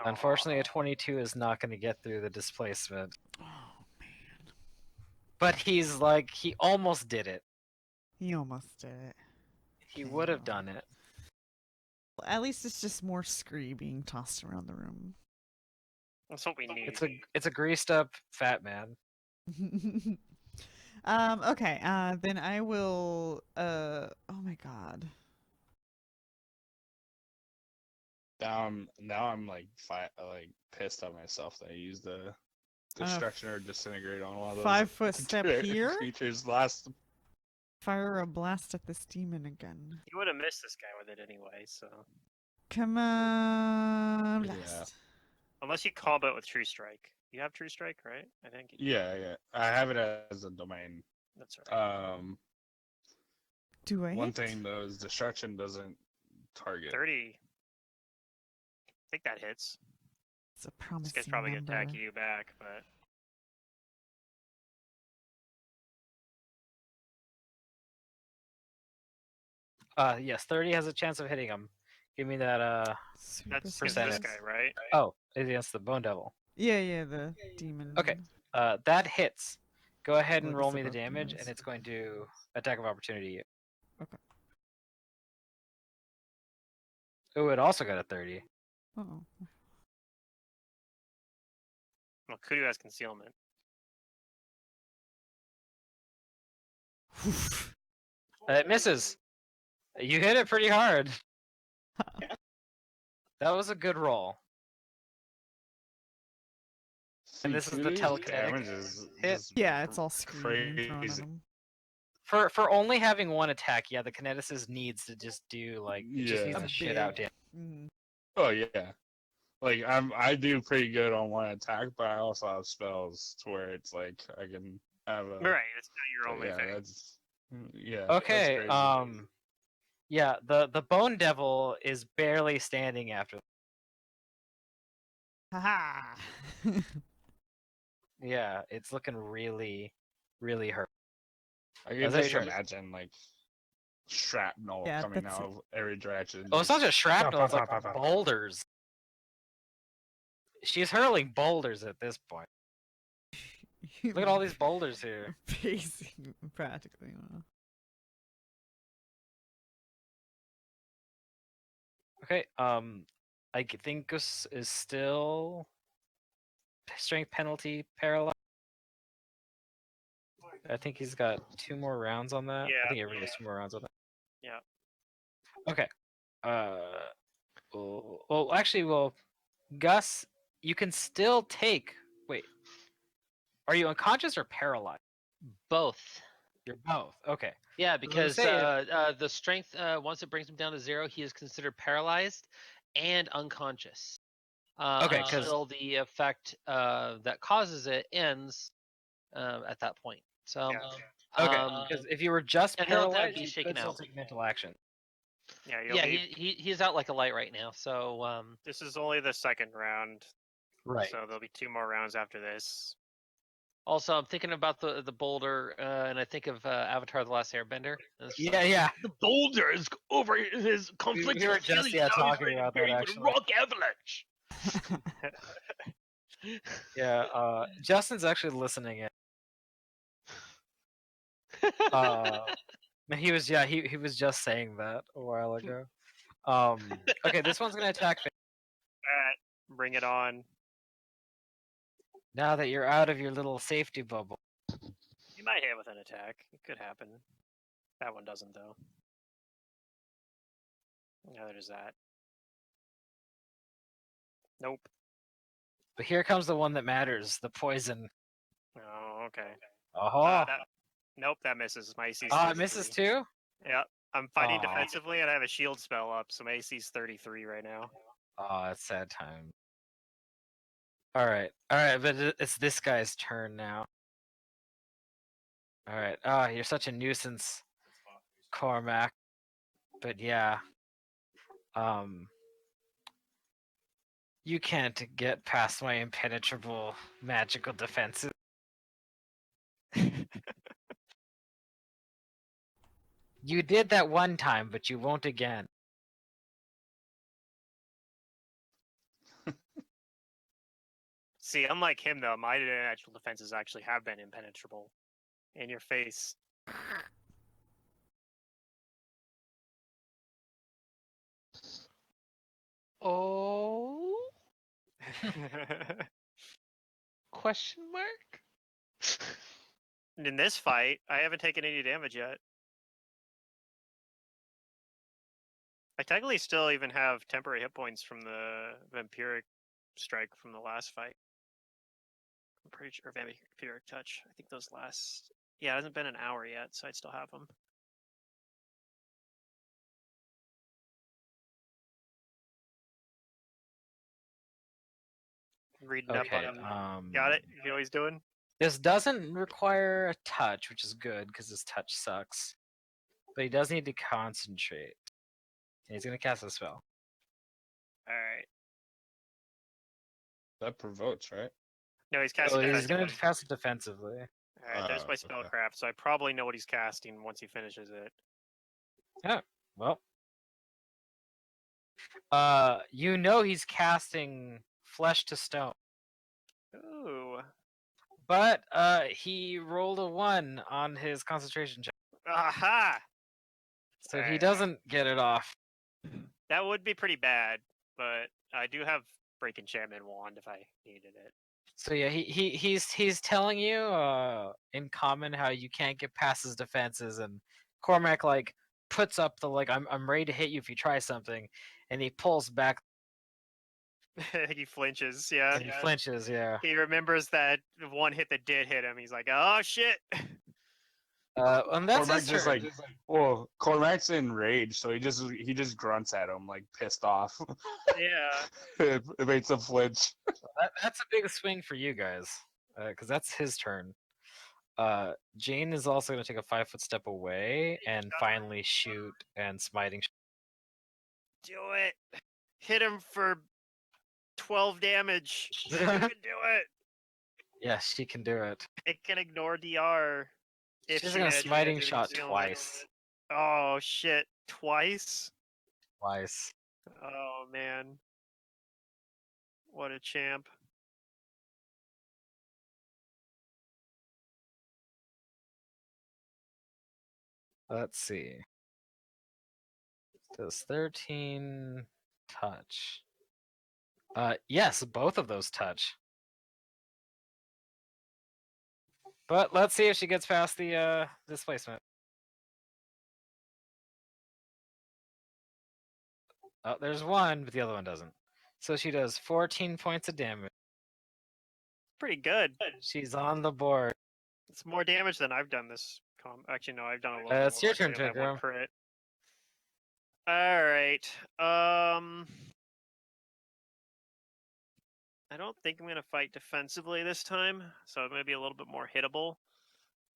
Unfortunately, a 22 is not going to get through the displacement. Oh man, But he almost did it. he almost did it. He Okay, would have well. done it. Well, at least it's just more scree being tossed around the room. That's what we need. It's a greased up fat man. Okay, then I will, oh my god. Now I'm pissed at myself that I used the destruction or disintegrate on one of those 5-foot step here? creatures last. Fire a blast at this demon again. You would have missed this guy with it anyway, so. Come on, Yeah. blast. Unless you combo it with True Strike. You have True Strike, right? I think. Yeah. I have it as a domain. That's right. Do I One hit? thing though is destruction doesn't target. 30. I think that hits. It's a This promising guy's probably number. gonna attack you back, but Yes, 30 has a chance of hitting him. Give me that. Super that's against percentage. this guy, right? Oh, it's against the Bone Devil. Yeah, the demon. Okay. That hits. Go ahead and What roll is me the above damage, demons? and it's going to attack of opportunity. Okay. Oh, it also got a 30. Oh. Well, Kudu has concealment. It misses. You hit it pretty hard. That was a good roll. And this is the Kudu's telekinetic damage is hit? just Yeah, it's all screaming and thrown at crazy. him. For only having one attack, yeah, the kineticist needs to just do like it just needs Yeah. to shit out damage. Oh yeah. Like I do pretty good on one attack, but I also have spells to where it's like I can have a Right, it's not your but only yeah, thing. that's yeah. Okay, That's crazy. yeah, the Bone Devil is barely standing after. Haha! Yeah, it's looking really, really hurt. I Is can that just your turn? imagine like shrapnel Yeah, coming that's out it. of every direction. Oh, it's not just shrapnel, Pow, it's like pow, pow, pow, pow. boulders. She's hurling boulders at this point. Look at all these boulders here. Basically, practically. Okay, I think Gus is still strength penalty paralyzed. I think he's got 2 more rounds on that. I Yeah, think everybody has 2 more rounds on that. Yeah. Okay. Well, actually, Gus, you can still take. Wait, are you unconscious or paralyzed? Both. You're both. Okay. Yeah, gonna because say the strength, once it brings him down to 0, he is considered paralyzed and unconscious. Okay, 'cause- until the effect that causes it ends at that point. So, Yeah. Okay, because if you were just and he'll paralyzed, be you shaken could still out. take mental action. Yeah, you'll Yeah, be... he's out like a light right now. So, This is only the second round, Right. so there'll be 2 more rounds after this. also I'm thinking about the boulder, and I think of Avatar: The Last Airbender. And it's just Yeah. the boulder is over his conflict. We were just talking about that actually. Rock avalanche. Yeah. Justin's actually listening in. He was he was just saying that a while ago. Okay, this one's gonna attack. Alright, bring it on. Now that you're out of your little safety bubble. You might hit with an attack. It could happen. That one doesn't, though. Yeah, there's that. Nope. But here comes the one that matters, the poison. Oh, okay. Oh. Nope, that misses. My AC's Oh, it misses 33. too? Yeah, I'm fighting Aw. defensively, and I have a shield spell up, so my AC's 33 right now. Oh, it's sad time. Alright, but it's this guy's turn now. Alright, you're such a nuisance, Cormac. But yeah. You can't get past my impenetrable magical defenses. You did that one time, but you won't again. See, unlike him, though, my natural defenses actually have been impenetrable. In your face. Oh? Question mark? In this fight, I haven't taken any damage yet. I technically still even have temporary hit points from the vampiric strike from the last fight. I'm pretty sure vampiric touch. I think those last... Yeah, it hasn't been an hour yet, so I'd still have them. Reading up Okay. on. Got it. You know what he's doing? This doesn't require a touch, which is good because his touch sucks. But he does need to concentrate. And he's gonna cast a spell. All right. That provokes, right? No, he's Oh, casting. he's gonna defensively. cast it defensively. All right. There's my Okay. spellcraft, so I probably know what he's casting once he finishes it. Well. You know he's casting Flesh to Stone. Ooh. But he rolled a 1 on his concentration check. Aha! So he Alright. doesn't get it off. That would be pretty bad, but I do have Break Enchantment Wand if I needed it. So yeah, he's telling you in common how you can't get past his defenses, and Cormac like puts up the like I'm ready to hit you if you try something, and he pulls back He flinches, yeah. and he flinches, yeah. He remembers that one hit that did hit him. He's like, oh shit! And that's Cormac his just turn. like, well, Cormac's enraged, so he just grunts at him like pissed off. Yeah. It makes him flinch. That's a big swing for you guys, because that's his turn. Jane is also going to take a 5-foot step away and finally shoot and smiting. Do it! Hit him for 12 damage. You can do it! Yes, she can do it. It can ignore DR. If She's she going to manages smiting to shot conceal it. twice. Oh shit! Twice? Twice. Oh man. What a champ. Let's see. Does 13 touch? Yes, both of those touch. But let's see if she gets past the displacement. Oh, there's one, but the other one doesn't. So she does 14 points of damage. Pretty good. She's on the board. It's more damage than I've done this Actually, no, I've done a little bit It's your more. turn, I got that one Tinker. crit. Alright. I don't think I'm going to fight defensively this time, so it may be a little bit more hittable.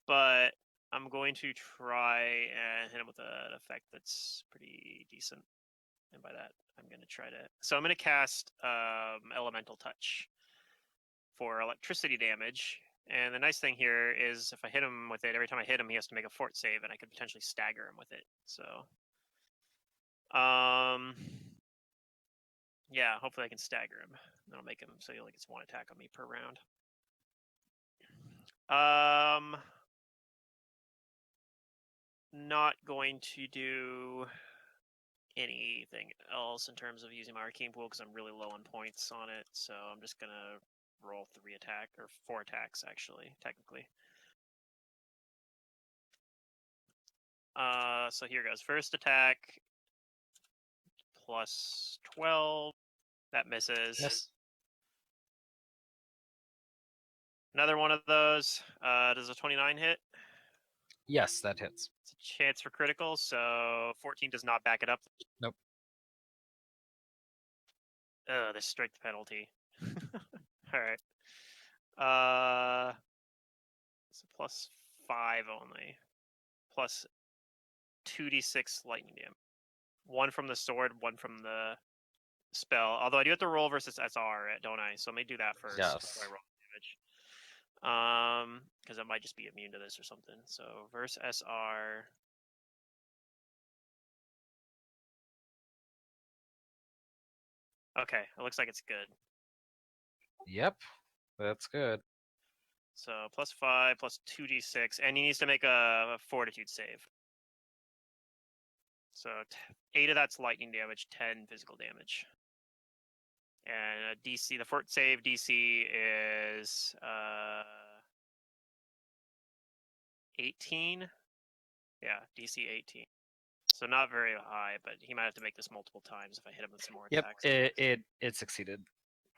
But I'm going to try and hit him with an effect that's pretty decent. And by that, I'm going to try to... So I'm going to cast Elemental Touch for electricity damage. And the nice thing here is if I hit him with it, every time I hit him, he has to make a fort save, and I could potentially stagger him with it. So... yeah, hopefully I can stagger him. That'll make him so he only gets one attack on me per round. Not going to do anything else in terms of using my arcane pool because I'm really low on points on it. So I'm just gonna roll 4 attacks actually, technically. So here goes. First attack plus 12. That misses. Miss. Another one of those. Does a 29 hit? Yes, that hits. It's a chance for critical, so 14 does not back it up. Nope. This strength penalty. Alright. It's a plus 5 only. Plus 2d6 lightning damage. 1 from the sword, 1 from the spell. Although I do have to roll versus SR, don't I? So let me do that first Yes. before I roll damage. Because I might just be immune to this or something. So verse SR. Okay, it looks like it's good. Yep, that's good. So plus 5 plus 2d6, and he needs to make a fortitude save. So 8 of that's lightning damage, 10 physical damage. And DC, the fort save DC is 18. Yeah, DC 18. So not very high, but he might have to make this multiple times if I hit him with some more Yep, attacks. it succeeded.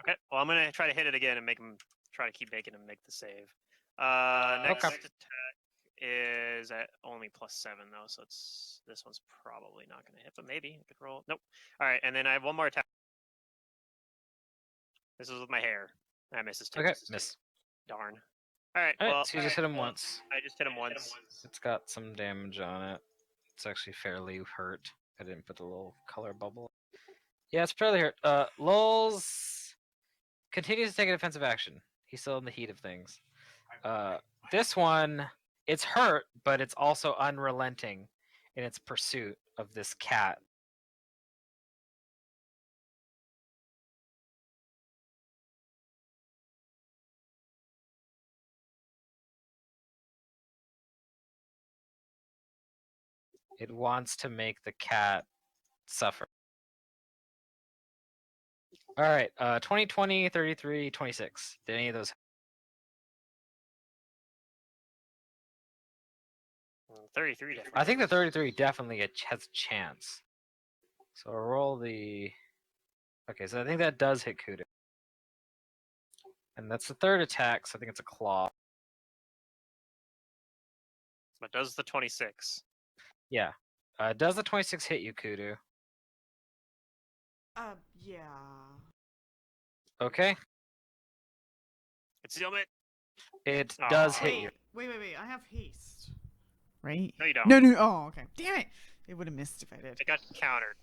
Okay, well I'm gonna try to hit it again and make him try to keep making him make the save. Next Okay. attack is at only plus 7 though, so this one's probably not gonna hit, but maybe I could roll. Nope. All right, and then I have one more attack. This is with my hair. I misses too. Okay, miss. Darn. All right. Alright, Well, so you just hit him once. I just hit him once. It's got some damage on it. It's actually fairly hurt. I didn't put the little color bubble. Yeah, it's fairly hurt. Lulz continues to take a defensive action. He's still in the heat of things. This one, it's hurt, but it's also unrelenting in its pursuit of this cat. It wants to make the cat suffer. All right, 20, 20, 33, 26. Did any of those? 33. Definitely. I think the 33 definitely has a chance. So I'll roll the. Okay, so I think that does hit Kudu. And that's the third attack, so I think it's a claw. But does the 26? Yeah. Does the 26 hit you, Kudu? Yeah. Okay. It's the helmet. It does Aw. hit you. Wait. I have haste. Right? No, you don't. No. Oh, okay. Damn it! It would have missed if I did. It got countered.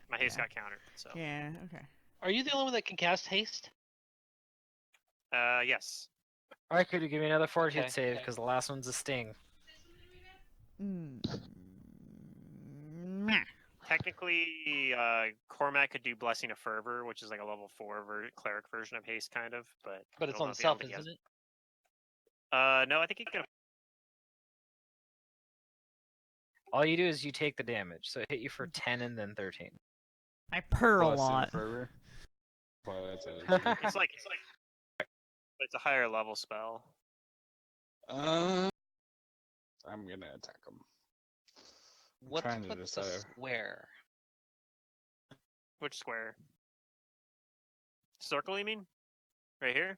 My haste Yeah. got countered. So. Yeah. Okay. Are you the only one that can cast haste? Yes. All right, Kudu, give me another fortitude Okay, save okay. because the last one's a sting. Meh. Technically, Cormac could do Blessing of Fervor, which is like a level 4 cleric version of haste, kind of. But But I it's don't on know if he- I self, don't think he isn't it? No, I think he could. All you do is you take the damage, so it hit you for 10 and then 13. I purr a Blessing lot. Fervor. Well, that's it. It's like, but it's a higher level spell. I'm gonna attack him. What's trying to with the decide. square? Which square? Circle, you mean? Right here?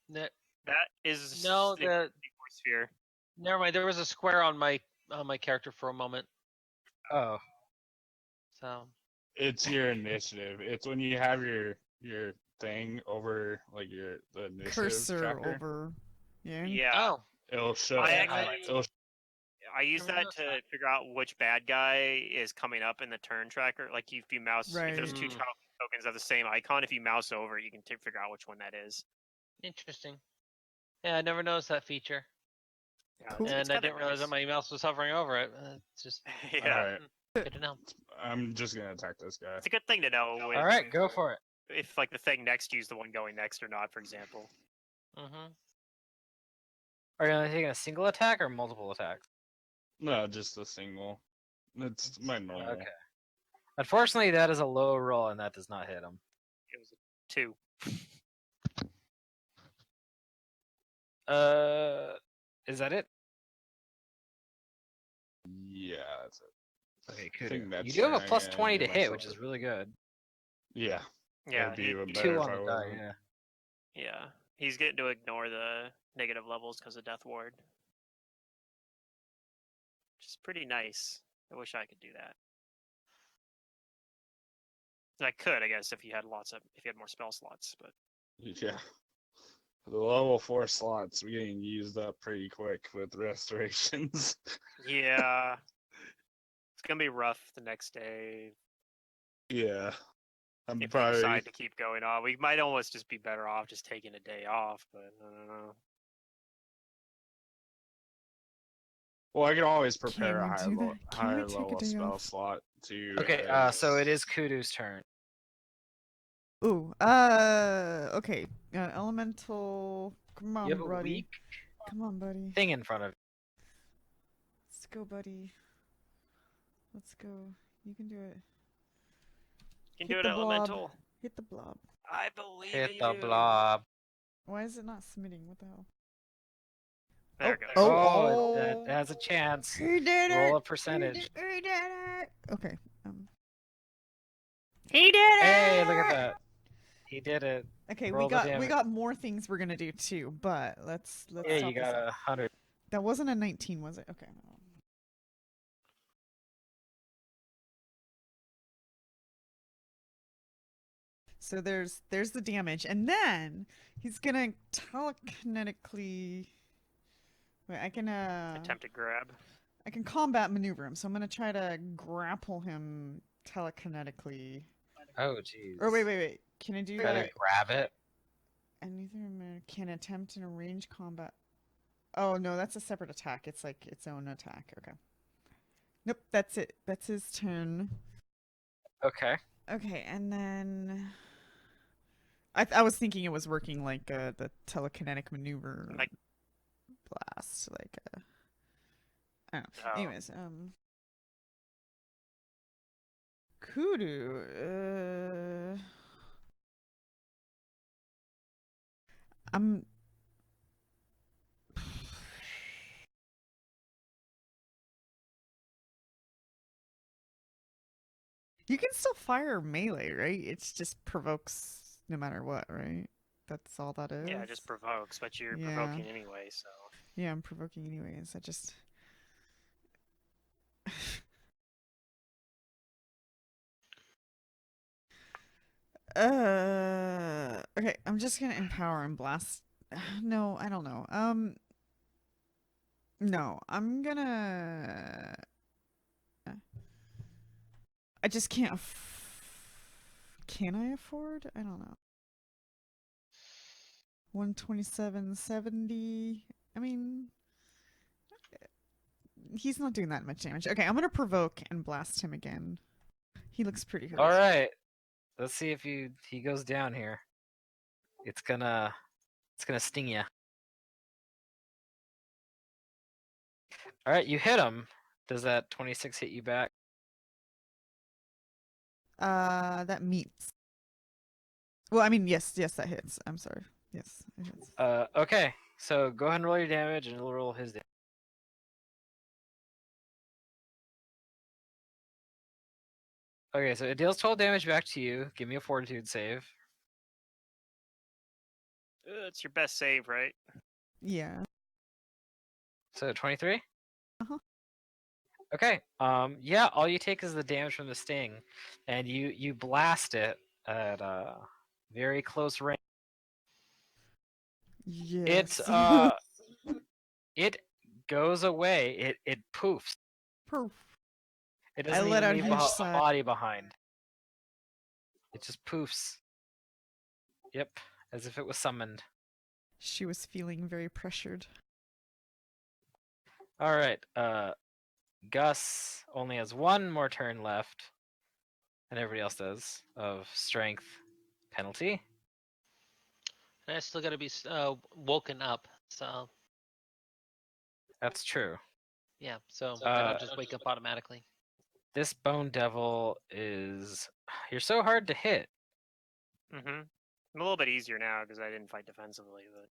Ne- That is No, the the sphere. never mind. There was a square on my character for a moment. Oh. So It's your initiative. It's when you have your thing over like the initiative Cursor tracker. over. Yeah. Yeah. oh, It'll show. I it. actually- It'll I use Never that noticed to that. figure out which bad guy is coming up in the turn tracker. Like if you mouse, if there's two Right. tokens of the same icon, if you mouse over, you can figure out which one that is. interesting. Yeah, I never noticed that feature, Yeah, Cool. it's and I kinda didn't realize that nice. my mouse was hovering over it. It's just Yeah, Alright, good to know. I'm just gonna attack this guy. it's a good thing to know. All right, go for it. If like the thing next to you is the one going next or not, for example. Mm-hmm. Are you only taking a single attack or multiple attacks? No, just a single. It's my normal. Okay. Unfortunately, that is a low roll, and that does not hit him. It was a 2. Is that it? Yeah, that's it. Okay, I think Kudu. that's You do have a turn, plus I'm 20 to gonna give hit, which myself is really good. Yeah. Yeah, That'd be even better 2 if on I the die, wasn't. yeah. yeah. He's getting to ignore the negative levels because of Death Ward. Which is pretty nice. I wish I could do that. I could, I guess, if you had more spell slots, but Yeah. The level 4 slots are getting used up pretty quick with restorations. yeah. It's gonna be rough the next day Yeah. I'm if we probably. decide to keep going on. We might almost just be better off just taking a day off, but I don't know. Well, I can always prepare Can we a do that? Can we higher take a level day spell off? slot to. Okay, so it is Kudu's turn. Ooh. Okay. Elemental. Come on, You have a buddy. weak Come on, buddy. thing in front of Let's go, buddy. Let's go. You can do it. You can Hit do it, the blob. Elemental. Hit the blob. I believe you. in Hit the you. blob. Why is it not submitting? What the hell? There it goes. Oh, Oh. that has a chance. He did Roll it. a percentage. He did it. Okay. He did it. Hey, look at that. He did it. Okay, Roll we the got damage. more things we're gonna do too, but let's Yeah, top you this got up. 100. That wasn't a 19, was it? Okay. So there's the damage, and then he's gonna telekinetically. Wait, I can Attempt to grab. I can combat maneuver him, so I'm gonna try to grapple him telekinetically. Oh, jeez. Or wait. Can I do Try that? to grab it. Anything can attempt in a range combat. Oh no, that's a separate attack. It's like its own attack. Okay. Nope, that's it. That's his turn. Okay. Okay, and then I was thinking it was working like the telekinetic maneuver Like- blast, like I don't know. Oh. Anyways, Kudu, I'm You can still fire melee, right? It's just provokes no matter what, right? That's all that is. Yeah, it just provokes, but you're Yeah. provoking anyway, so. Yeah, I'm provoking anyways. I just okay, I'm just gonna empower and blast. No, I don't know. No, I'm gonna. I just can't. Can I afford? I don't know. 127.70. I mean, he's not doing that much damage. Okay, I'm gonna provoke and blast him again. He looks pretty hurt. All right. Let's see if he goes down here. It's gonna sting you. All right, you hit him. Does that 26 hit you back? That meets. Well, I mean, yes, that hits. I'm sorry. Yes, it hits. Okay. So go ahead and roll your damage, and he'll roll his damage. Okay, so it deals 12 damage back to you. Give me a fortitude save. It's your best save, right? Yeah. So 23? Uh-huh. Okay. Yeah, all you take is the damage from the sting, and you blast it at very close range. Yes. It goes away. It poofs. Poof. It I doesn't let even out leave huge a sigh. body behind. It just poofs. Yep, as if it was summoned. She was feeling very pressured. All right. Gus only has one more turn left, and everybody else does, of strength penalty. And I still gotta be woken up. So That's true. yeah, so I don't just wake up automatically. This Bone Devil is... You're so hard to hit. Mm-hmm. I'm a little bit easier now because I didn't fight defensively, but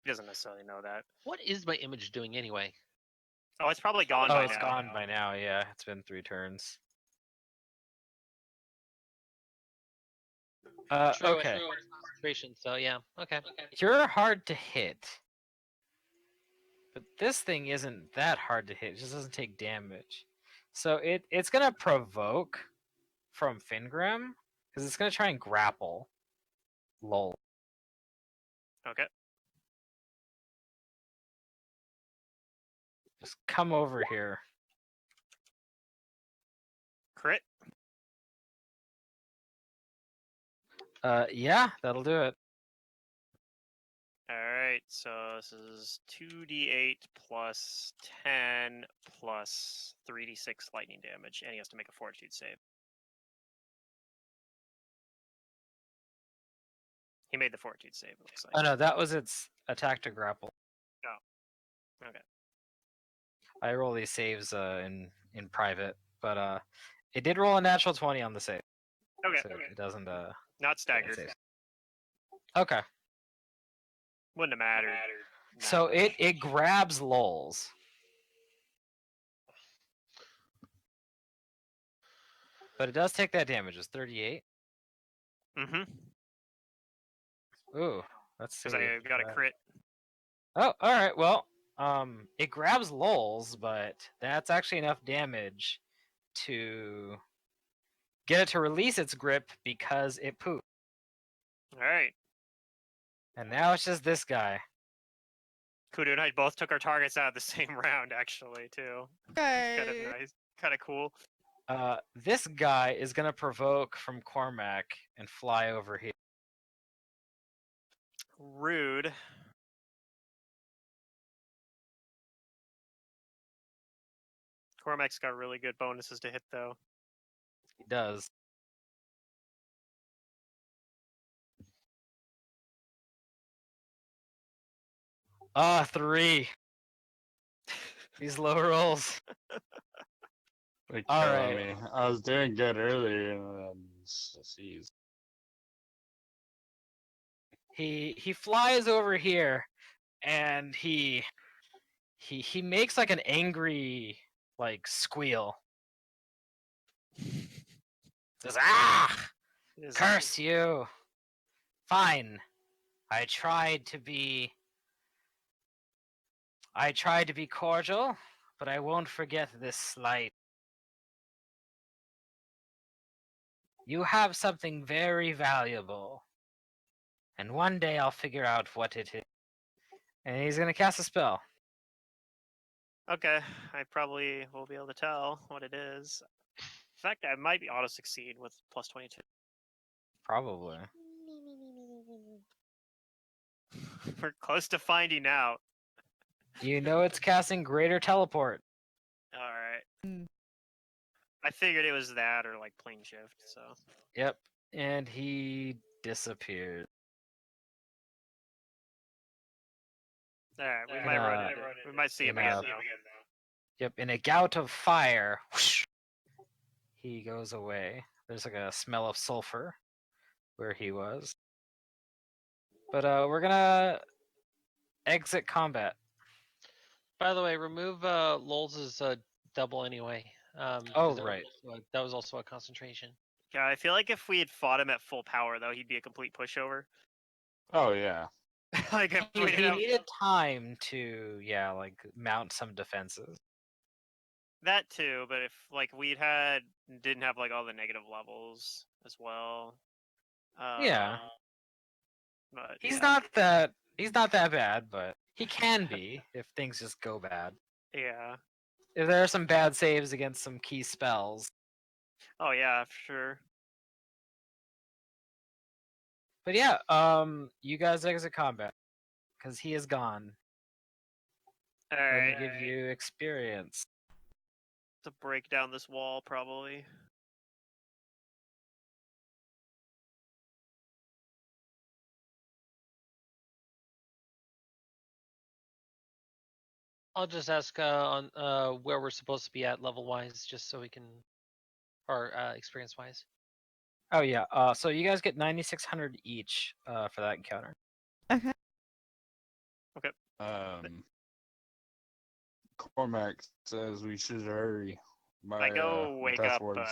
he doesn't necessarily know that. What is my image doing anyway? Oh, it's probably gone Oh, by it's now. gone by now, yeah. It's been 3 turns. True, okay. Concentration, so yeah, okay. You're hard to hit. But this thing isn't that hard to hit. It just doesn't take damage. So it's going to provoke from Fingrim, because it's going to try and grapple. Lol. Okay. Just come over here. Crit. Yeah, that'll do it. Alright, so this is 2d8 plus 10 plus 3d6 lightning damage, and he has to make a fortitude save. He made the fortitude save, it looks like. Oh no, that was its attack to grapple. Oh. Okay. I roll these saves in private, but it did roll a natural 20 on the save. Okay. So it doesn't Not staggered. save. Okay. Wouldn't have mattered. So it grabs Lowell's. But it does take that damage. It's 38. Mm-hmm. Ooh, let's see. Because I got a crit. Oh, all right. Well, it grabs Lowell's, but that's actually enough damage to get it to release its grip because it pooped. All right. And now it's just this guy. Kudu and I both took our targets out of the same round, actually, too. It's kind of nice. Kind of cool. This guy is gonna provoke from Cormac and fly over here. Rude. Cormac's got really good bonuses to hit, though. He does. Ah, 3. These low rolls. They're All killing right. me. I was doing good earlier, and then jeez. He flies over here, and he makes like an angry like squeal. Says, "Ah! It is- Curse you! Fine. I tried to be cordial, but I won't forget this slight. You have something very valuable, and one day I'll figure out what it is." And he's gonna cast a spell. Okay, I probably will be able to tell what it is. In fact, I might be auto-succeed with plus 22. Probably. We're close to finding out. You know it's casting Greater Teleport. Alright. Mm. I figured it was that or like plane shift, so. Yep. And he disappeared. Alright, we In might a- we might see him in again a- now. Yep, in a gout of fire, whoosh, he goes away. There's like a smell of sulfur where he was. But we're gonna exit combat. By the way, remove Lol's double anyway. Oh, 'cause right. That was also a concentration. Yeah, I feel like if we had fought him at full power, though, he'd be a complete pushover. Oh yeah. Like if He we didn't have needed time to, yeah, like mount some defenses. that too, but if like didn't have like all the negative levels as well. Yeah. But He's yeah. not that bad, but he can be if things just go bad. Yeah. If there are some bad saves against some key spells. Oh yeah, for sure. But yeah, you guys exit combat because he is gone. All Let right. me give you experience. To break down this wall, probably. I'll just ask on where we're supposed to be at level wise, just so we can, or experience wise. Oh yeah, so you guys get 9,600 each for that encounter. Okay. Cormac says we should hurry. I go my wake best up. words.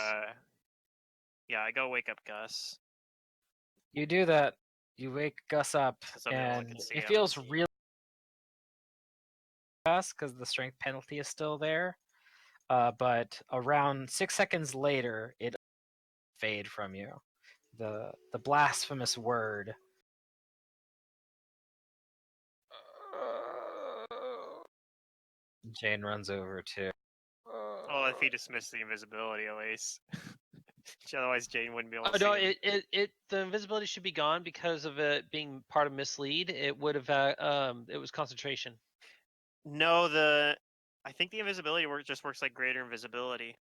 Yeah, I go wake up Gus. You do that. You wake Gus up, 'Cause I'm the only one and can see it him. feels really Gus because the strength penalty is still there. But around 6 seconds later, it fade from you. The blasphemous word. Jane runs over too. Well, if he dismissed the invisibility, at least. Otherwise, Jane wouldn't be able to Oh see no, him. the invisibility should be gone because of it being part of mislead. It would have it was concentration. No, I think the invisibility just works like greater invisibility.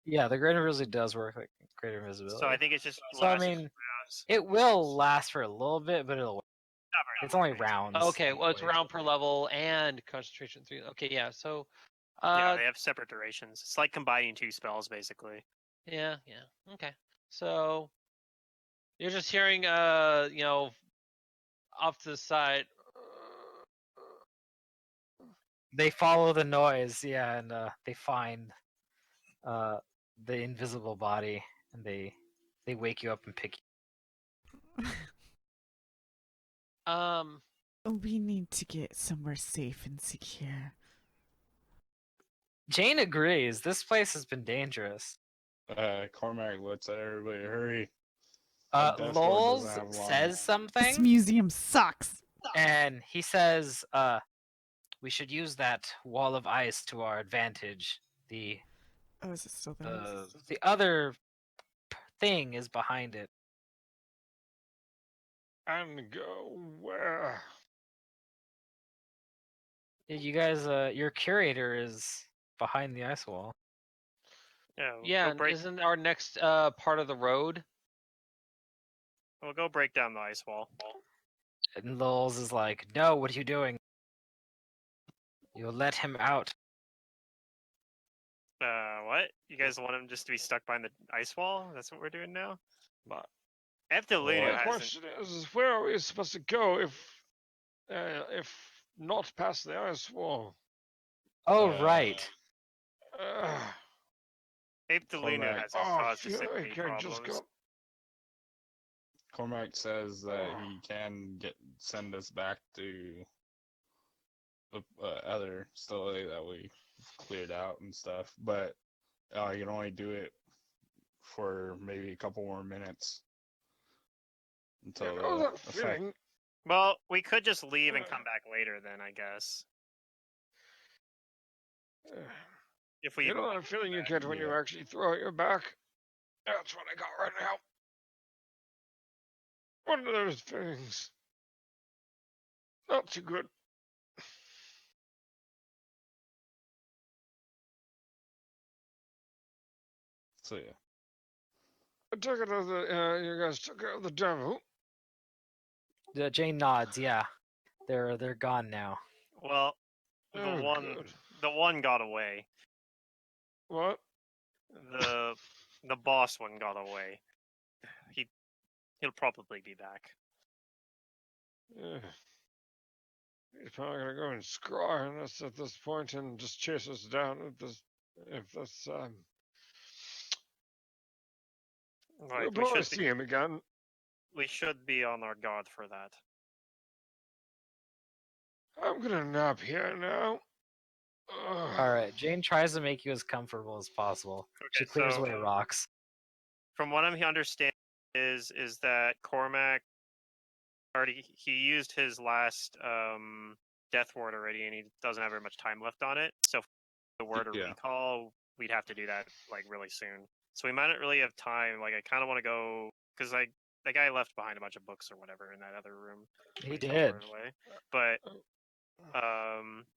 Yeah, the greater invisibility does work like greater invisibility. So I think it's just. So I lasts a few mean, rounds. it will last for a little bit, but it'll. Not very It's long, only basically. rounds. Okay, well it's round per level and concentration 3. Okay, yeah. So Yeah, they have separate durations. It's like combining two spells, basically. yeah. Okay. So you're just hearing off to the side. They follow the noise, yeah, and they find the invisible body, and they wake you up and pick you. We need to get somewhere safe and secure. Jane agrees. This place has been dangerous. Cormac looks at everybody. Hurry. Death Ward doesn't Lols have long. says This something, museum sucks. and he says, we should use that wall of ice to our advantage. The Oh, is it still there? the other thing is behind it. And go where? You guys, your curator is behind the ice wall. Yeah, we'll Yeah, go and break. isn't our next part of the road? We'll go break down the ice wall. And Lols is like, no, what are you doing? You'll let him out. What? You guys want him just to be stuck behind the ice wall? That's what we're doing now? But After Luna my hasn't. question is, where are we supposed to go if not past the ice wall? Oh, right. Ape Delunu Cormac. hasn't Oh, I caused us feel any like I just problems. got. Cormac says that he can send us back to the other stele that we cleared out and stuff, but you can only do it for maybe a couple more minutes until You know the that effect. feeling? Well, we could just leave and come back later then, I guess. If we You even know want that to do feeling you that. get when you Yeah. actually throw out your back? That's what I got right now. One of those feelings. Not too good. So yeah. I took it out you guys took out the devil. Jane nods. Yeah, they're gone now. Well, Oh, good. the one got away. What? The boss one got away. He'll probably be back. Yeah. He's probably gonna go and scry on us at this point and just chase us down if that's Right, we'll probably see him again. we should be on our guard for that. I'm gonna nap here now. All right. Jane tries to make you as comfortable as possible. She Okay, clears so away rocks. from what I'm understanding is that Cormac he used his last death ward already, and he doesn't have very much time left on it. So if the word of Yeah. recall, we'd have to do that like really soon. So we might not really have time. Like I kind of want to go because the guy left behind a bunch of books or whatever in that other room. He when did. teleported away. But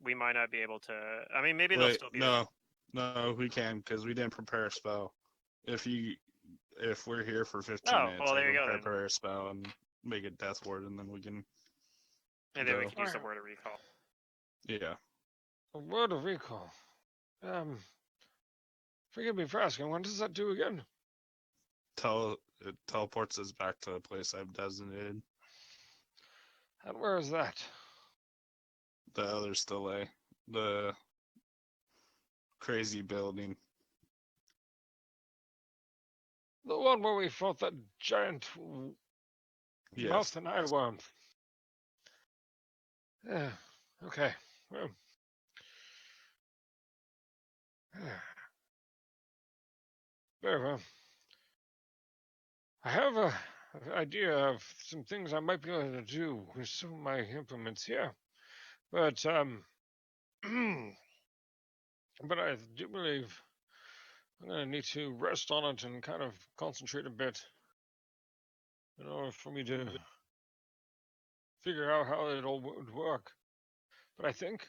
we might not be able to. I mean, maybe they'll Wait, still be there. no, we can because we didn't prepare a spell. If we're here for 15 Oh, minutes, well, I there you can go then. prepare a spell and make it death ward, and then we can. And then we go. can use the word of recall. Yeah. A word of recall. Forgive me for asking, what does that do again? It teleports us back to the place I've designated. And where is that? The other stele, the crazy building. The one where we fought that giant Yes. mouth and eye worm. Yeah. Okay. Well. Very well. I have an idea of some things I might be able to do with some of my implements here, but but I do believe I'm gonna need to rest on it and kind of concentrate a bit in order for me to figure out how it all would work. But I think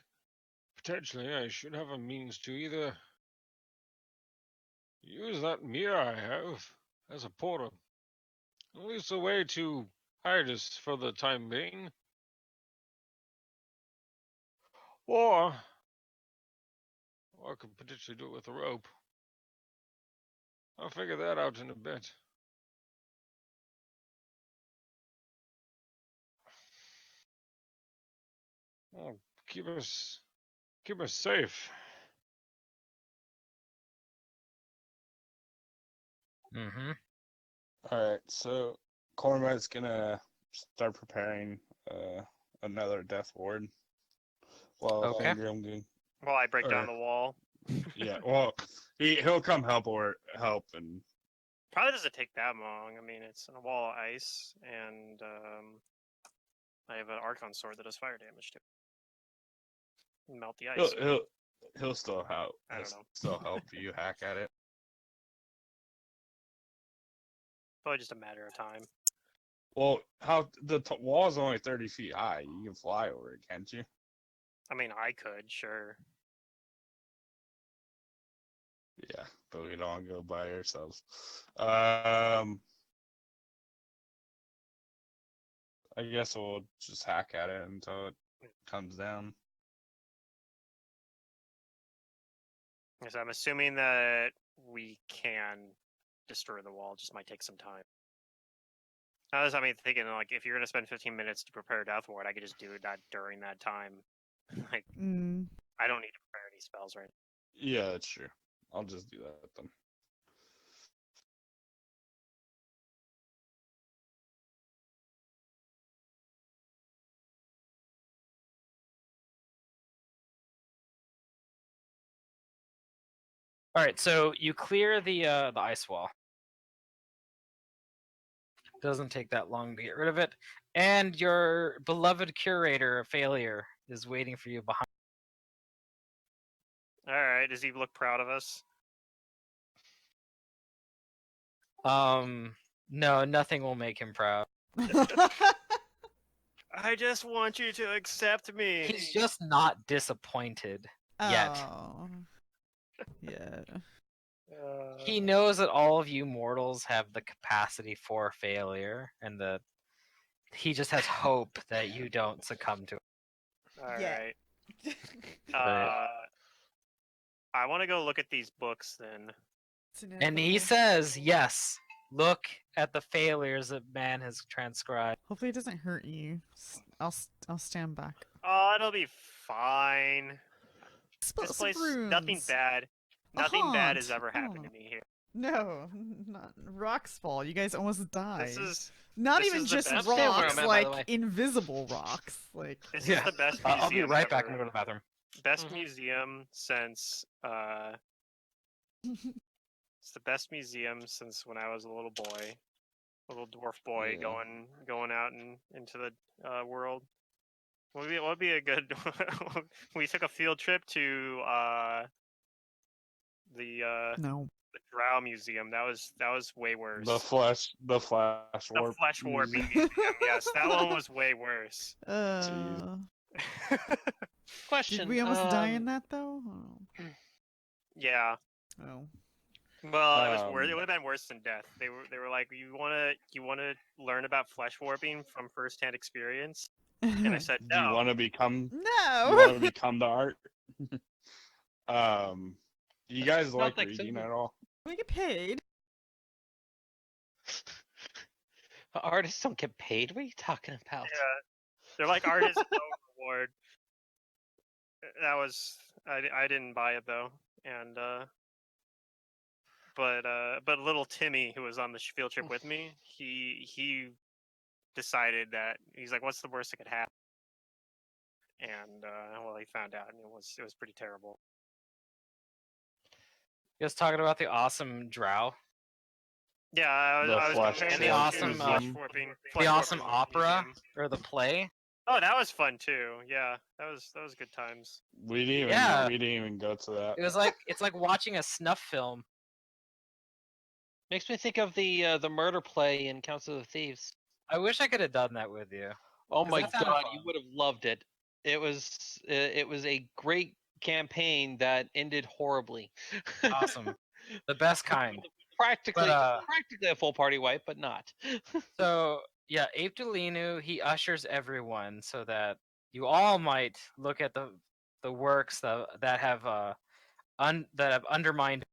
potentially I should have a means to either use that mirror I have as a portal, at least a way to hide us for the time being, or I could potentially do it with a rope. I'll figure that out in a bit. Oh, keep us safe. Mm-hmm. All right, so Cormac's gonna start preparing another death ward. While Okay. Fangrim Well, I break Or- down the wall. yeah, well, he'll come help and Probably doesn't take that long. I mean, it's a wall of ice, and I have an Archon sword that does fire damage to it. Melt the ice. He'll still help. I He'll don't know. still help you hack at it. Probably just a matter of time. Well, how the wall is only 30 feet high. You can fly over it, can't you? I mean, I could, sure. Yeah, but we don't go by ourselves. I guess we'll just hack at it until it comes down. So I'm assuming that we can destroy the wall. It just might take some time. I was thinking, like, if you're gonna spend 15 minutes to prepare Death Ward, I could just do that during that time. Like, I don't need to prepare any spells right now. Yeah, that's true. I'll just do that then. All right, so you clear the ice wall. Doesn't take that long to get rid of it, and your beloved curator of failure is waiting for you behind. All right. Does he look proud of us? No, nothing will make him proud. I just want you to accept me. He's just not disappointed yet. Oh. Yeah. He knows that all of you mortals have the capacity for failure, and that he just has hope that you don't succumb to it. All Yeah. right. I want to go look at these books then. And he says, yes, look at the failures that man has transcribed. Hopefully it doesn't hurt you. I'll stand back. Oh, it'll be fine. Spill This some place, nothing runes. bad. A Nothing bad has haunt. ever Oh. happened to me here. No, not rocks fall. You guys almost died. This is not this even is the just best I'm staying where rocks, I'm at, by the like way. invisible rocks. Like this Yeah. is the best museum I'll be right back. ever. I'm gonna go to the bathroom. Best Mhm. museum since it's the best museum since when I was a little boy, little dwarf boy Yeah. going out into the world. What would be a good? We took a field trip to the no. Drow Museum. That was way worse. The flash The warp. flesh warping museum. museum. Yes, that one was way worse. Question. Did we almost die in that though? Oh. Yeah. Oh. Well, it was worse. It would have been worse than death. They were like, you wanna learn about flesh warping from firsthand experience? And I said, Do you no. want to become? No. You want to become the art? You guys Not like like so. reading at all? We get paid. Artists don't get paid. What are you talking about? Yeah, they're like art is no reward. That was I didn't buy it though, and but little Timmy, who was on the field trip with me, he decided that he's like, what's the worst that could happen? And well, he found out, and it was pretty terrible. You guys talking about the awesome drow? Yeah, I was Flash comparing And the it to awesome, flesh museum. warping. The Flesh awesome warping opera museum. or the play? Oh, that was fun too. Yeah, that was good times. We didn't even go to that. It was it's like watching a snuff film. Makes me think of the murder play in Council of Thieves. I wish I could have done that with you. Oh 'Cause my that sounded god, fun. you would have loved it. It was a great campaign that ended horribly. Awesome. The best kind. Practically But, practically a full party wipe, but not. So yeah, Ape Delinu, he ushers everyone so that you all might look at the works that have undermined.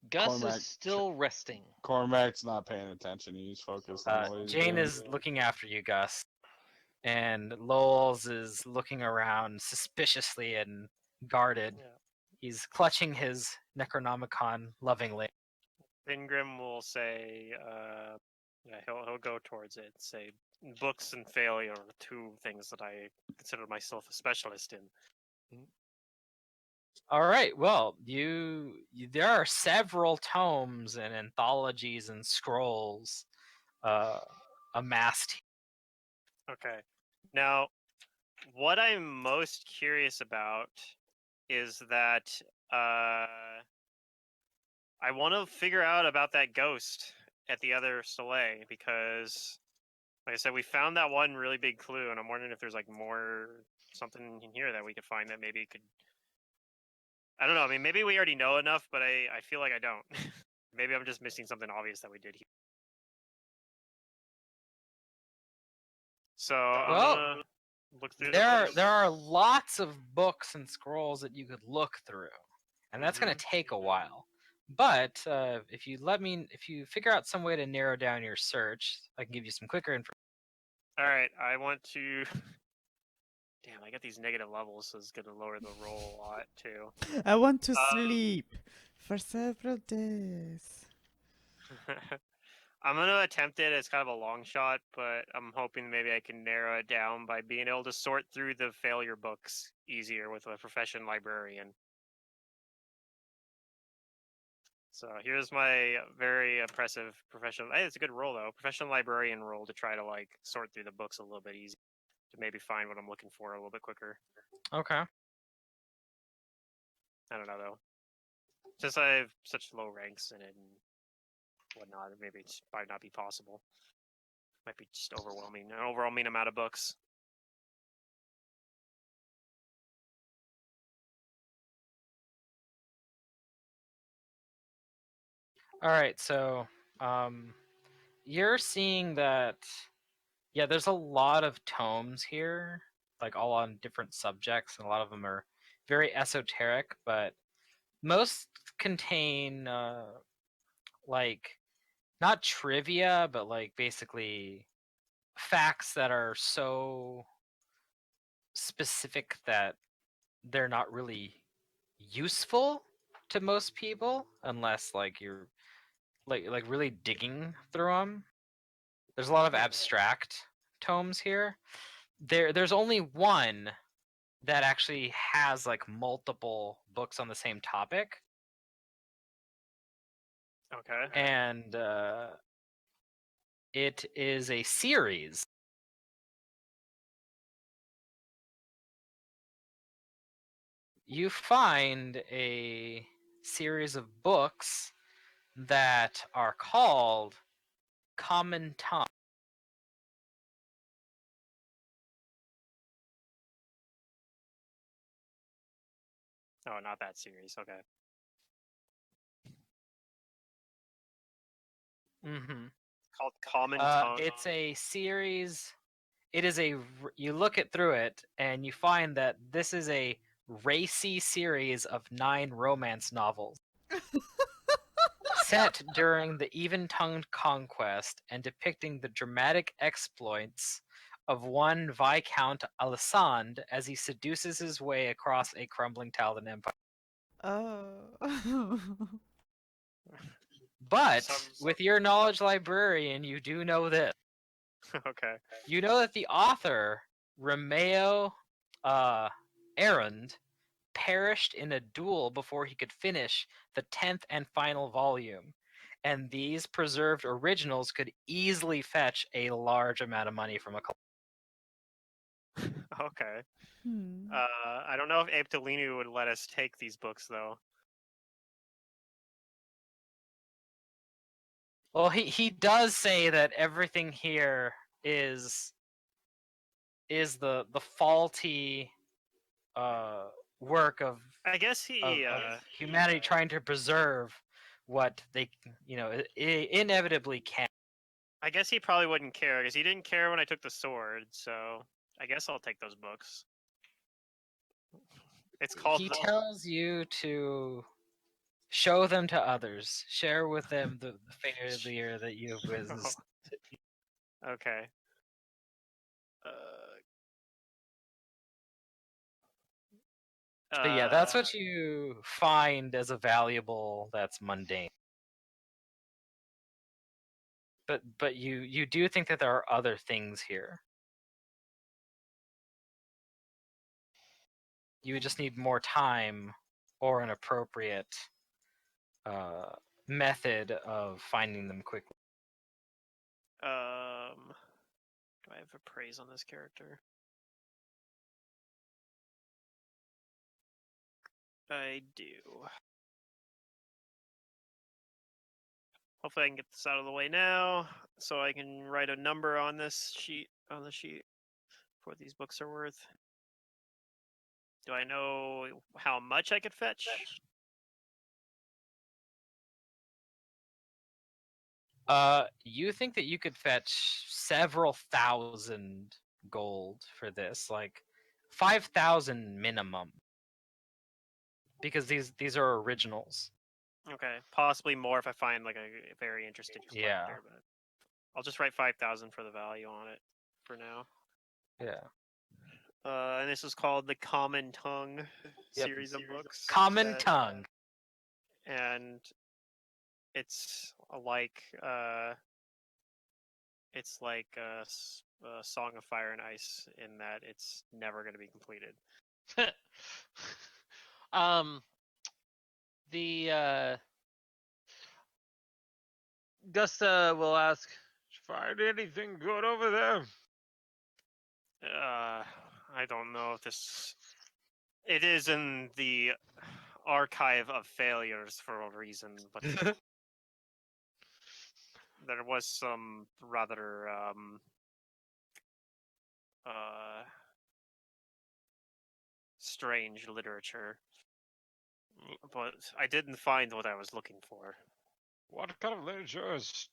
Gus Cormac- is still resting. Cormac's not paying attention. He's focused on what he's Jane doing. is looking after you, Gus, and Lowell's is looking around suspiciously and guarded. Yeah. He's clutching his Necronomicon lovingly. Ingrim will say, yeah, he'll go towards it. Say, books and failure are two things that I consider myself a specialist in. All right. Well, there are several tomes and anthologies and scrolls amassed. Okay. Now, what I'm most curious about is that I want to figure out about that ghost at the other Soleil because, like I said, we found that one really big clue, and I'm wondering if there's like more something in here that we could find that maybe could. I don't know. I mean, maybe we already know enough, but I feel like I don't. Maybe I'm just missing something obvious that we did here. So I'm Well, gonna look through there the are books. there are lots of books and scrolls that you could look through, and that's going Mhm. to take a while. But if you figure out some way to narrow down your search, I can give you some quicker information. All right, I want to. Damn, I got these negative levels, so it's gonna lower the roll a lot too. I want to sleep for several days. I'm gonna attempt it. It's kind of a long shot, but I'm hoping maybe I can narrow it down by being able to sort through the failure books easier with a profession librarian. So here's my very impressive professional. Hey, it's a good roll though. Professional librarian roll to try to like sort through the books a little bit easier to maybe find what I'm looking for a little bit quicker. Okay. I don't know though. Since I have such low ranks in it and whatnot, maybe it might not be possible. Might be just overwhelming. An overwhelming amount of books. All right. So you're seeing that. Yeah, there's a lot of tomes here, like all on different subjects, and a lot of them are very esoteric, but most contain like not trivia, but like basically facts that are so specific that they're not really useful to most people unless like you're like really digging through them. There's a lot of abstract tomes here. There's only one that actually has like multiple books on the same topic, Okay. and it is a series. You find a series of books that are called Common Tongue. Oh, not that series. Okay. Mm-hmm. Called Common Tongue. It's a series. It is you look it through it, and you find that this is a racy series of 9 romance novels set during the even-tongued conquest and depicting the dramatic exploits of one Viscount Alisande as he seduces his way across a crumbling Taldan empire. Oh. But Some- with your knowledge librarian, you do know this. okay. You know that the author, Romeo Arund, perished in a duel before he could finish the 10th and final volume. And these preserved originals could easily fetch a large amount of money from a collector. Okay. Hmm. I don't know if Abe Tolinu would let us take these books though. Well, he does say that everything here is the faulty work of I guess he. humanity trying to preserve what they inevitably can. I guess he probably wouldn't care because he didn't care when I took the sword. So I guess I'll take those books. It's called. He tells you to show them to others. Share with them the failure that you have witnessed. Okay. But yeah, that's what you find as a valuable that's mundane. But you do think that there are other things here. You would just need more time or an appropriate method of finding them quickly. Do I have appraise on this character? I do. Hopefully I can get this out of the way now, so I can write a number on this sheet, on the sheet, for what these books are worth. Do I know how much I could fetch? You think that you could fetch several thousand gold for this, like 5,000 minimum, because these are originals. Okay, possibly more if I find like a very interested collector. Yeah. But I'll just write 5,000 for the value on it for now. Yeah. And this is called the Common Tongue Yep. series of books. Common Tongue. And it's like a Song of Fire and Ice in that it's never going to be completed. The Gusta will ask, "Find anything good over there?" I don't know if this. It is in the archive of failures for a reason, but there was some rather strange literature, but I didn't find what I was looking for. What kind of literature is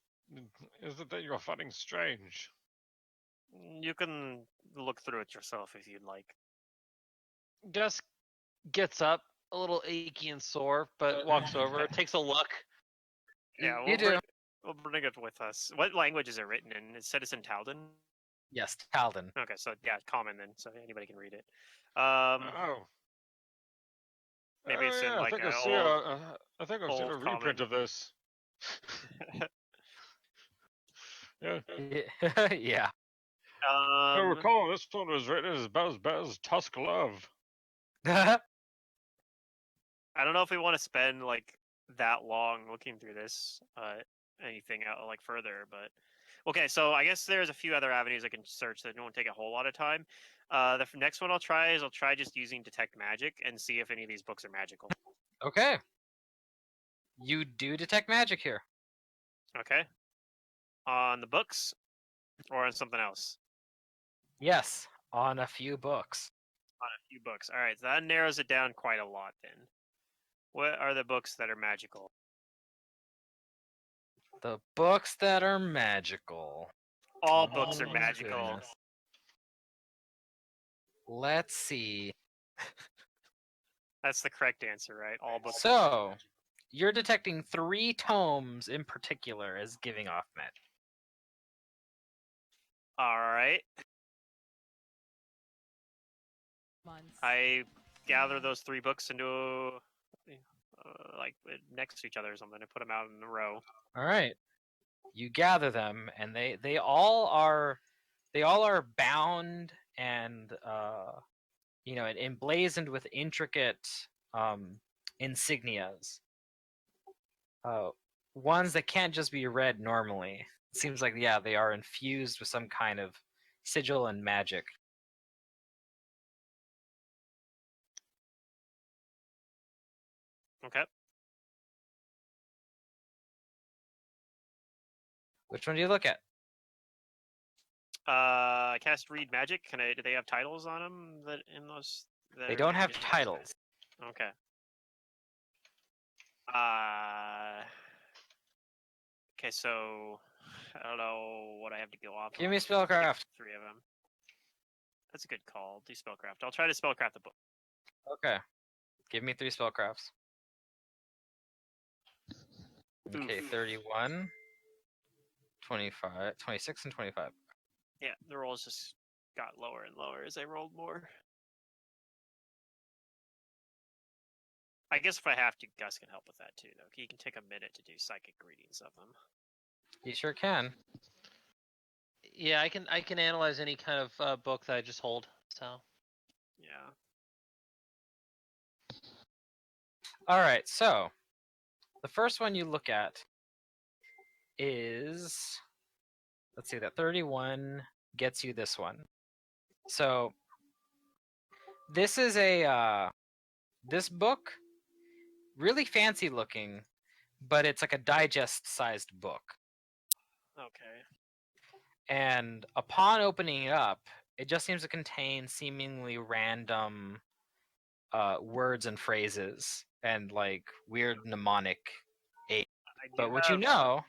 it that you're finding strange? You can look through it yourself if you'd like. Gus gets up, a little achy and sore, but walks over, takes a look. Yeah, You do. We'll bring it with us. What language is it written in? It said it's in Talden? Yes, Talden. Okay, so yeah, common then, so anybody can read it. Oh. Maybe it's in yeah, like I think I've seen a old reprint common. of this. Yeah. Yeah. I recall this one was written as about as bad as Tusk Love. I don't know if we want to spend like that long looking through this, anything out like further, but okay. So I guess there's a few other avenues I can search that won't take a whole lot of time. The next one I'll try just using detect magic and see if any of these books are magical. Okay. You do detect magic here. Okay. On the books, or on something else. Yes, on a few books. On a few books. All right, so that narrows it down quite a lot then. What are the books that are magical? The books that are magical. All books are Oh, magical. goodness. Let's see. That's the correct answer, right? All books. So, you're detecting 3 tomes in particular as giving off magic. All right. I gather those 3 books into like next to each other or something and put them out in a row. All right. You gather them, and they all are bound and emblazoned with intricate insignias. Ones that can't just be read normally. It seems like they are infused with some kind of sigil and magic. Okay. Which one do you look at? Cast read magic. Do they have titles on them that in those? They don't have titles. Okay. Okay, so I don't know what I have to go off. Give me of. spellcraft. 3 of them. That's a good call. Do spellcraft. I'll try to spellcraft the book. Okay. Give me 3 spellcrafts. Okay, 31, 25, 26, and 25. Yeah, the rolls just got lower and lower as I rolled more. I guess if I have to, Gus can help with that too, though. He can take a minute to do psychic readings of them. You sure can. Yeah, I can analyze any kind of book that I just hold. So Yeah. All right, so the first one you look at is, let's see, that 31 gets you this one. So this is this book, really fancy looking, but it's like a digest-sized book. Okay. And upon opening it up, it just seems to contain seemingly random words and phrases and like weird mnemonic aids. I do But what you have- know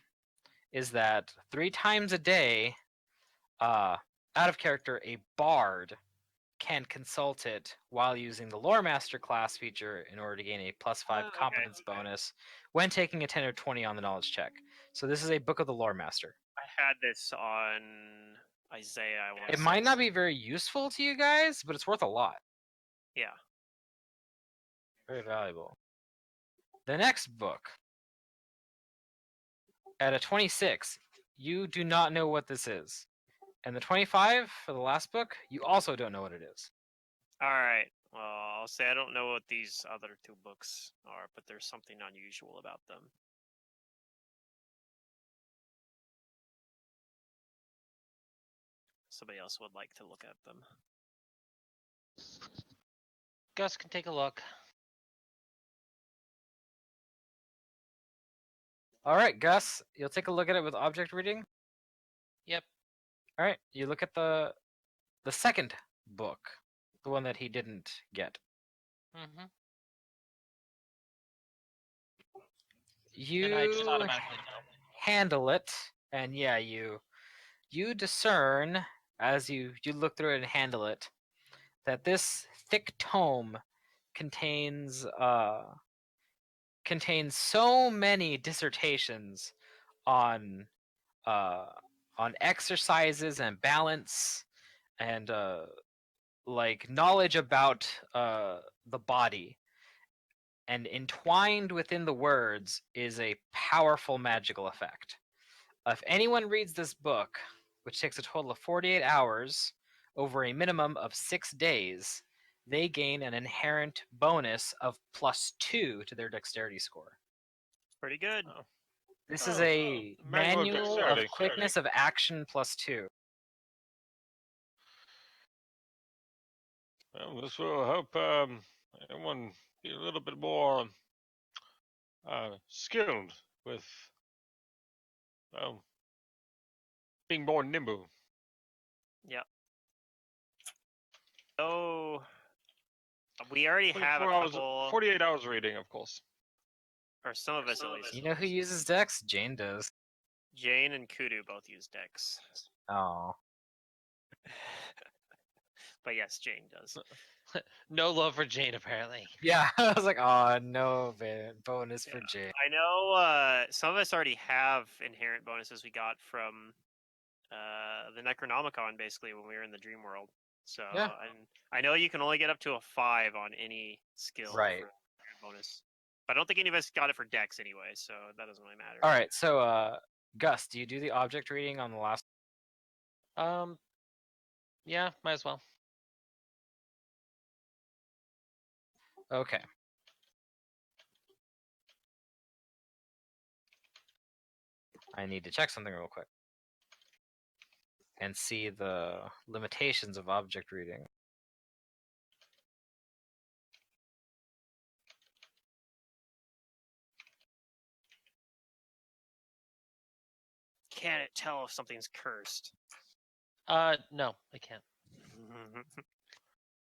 is that 3 times a day, out of character, a bard can consult it while using the Lore Master class feature in order to gain a +5 okay, competence okay. bonus when taking a 10 or 20 on the knowledge check. So this is a book of the Lore Master. I had this on Isaiah. I want It might not be very useful to you guys, but it's worth a lot. Yeah. Very valuable. The next book, at a 26, you do not know what this is. And the 25 for the last book, you also don't know what it is. All right. Well, I'll say I don't know what these other 2 books are, but there's something unusual about them. Somebody else would like to look at them. Gus can take a look. All right, Gus, you'll take a look at it with object reading. Yep. All right, you look at the second book, the one that he didn't get. Mm-hmm. You And I just automatically know. handle it, and yeah, you discern as you look through it and handle it that this thick tome contains so many dissertations on exercises and balance and like knowledge about the body, and entwined within the words is a powerful magical effect. If anyone reads this book, which takes a total of 48 hours over a minimum of 6 days, they gain an inherent bonus of +2 to their dexterity score. Pretty good. Oh. This is Oh, a manual manual dexterity. of quickness of action +2. Well, this will help everyone be a little bit more skilled with being more nimble. Yep. So we already have a 24 hours, couple, 48 hours reading, of course. or some of us at least. You know who uses dex? Jane does. Jane and Kudu both use Dex. Oh. But yes, Jane does. No love for Jane, apparently. Yeah, I was like, oh, no bonus for Yeah. Jane. I know some of us already have inherent bonuses we got from the Necronomicon, basically, when we were in the dream world. So, Yeah. and I know you can only get up to a 5 on any skill Right. for bonus. But I don't think any of us got it for Dex anyway, so that doesn't really matter. All right, so Gus, do you do the object reading on the last? Yeah, might as well. Okay. I need to check something real quick and see the limitations of object reading. Can it tell if something's cursed? No, I can't.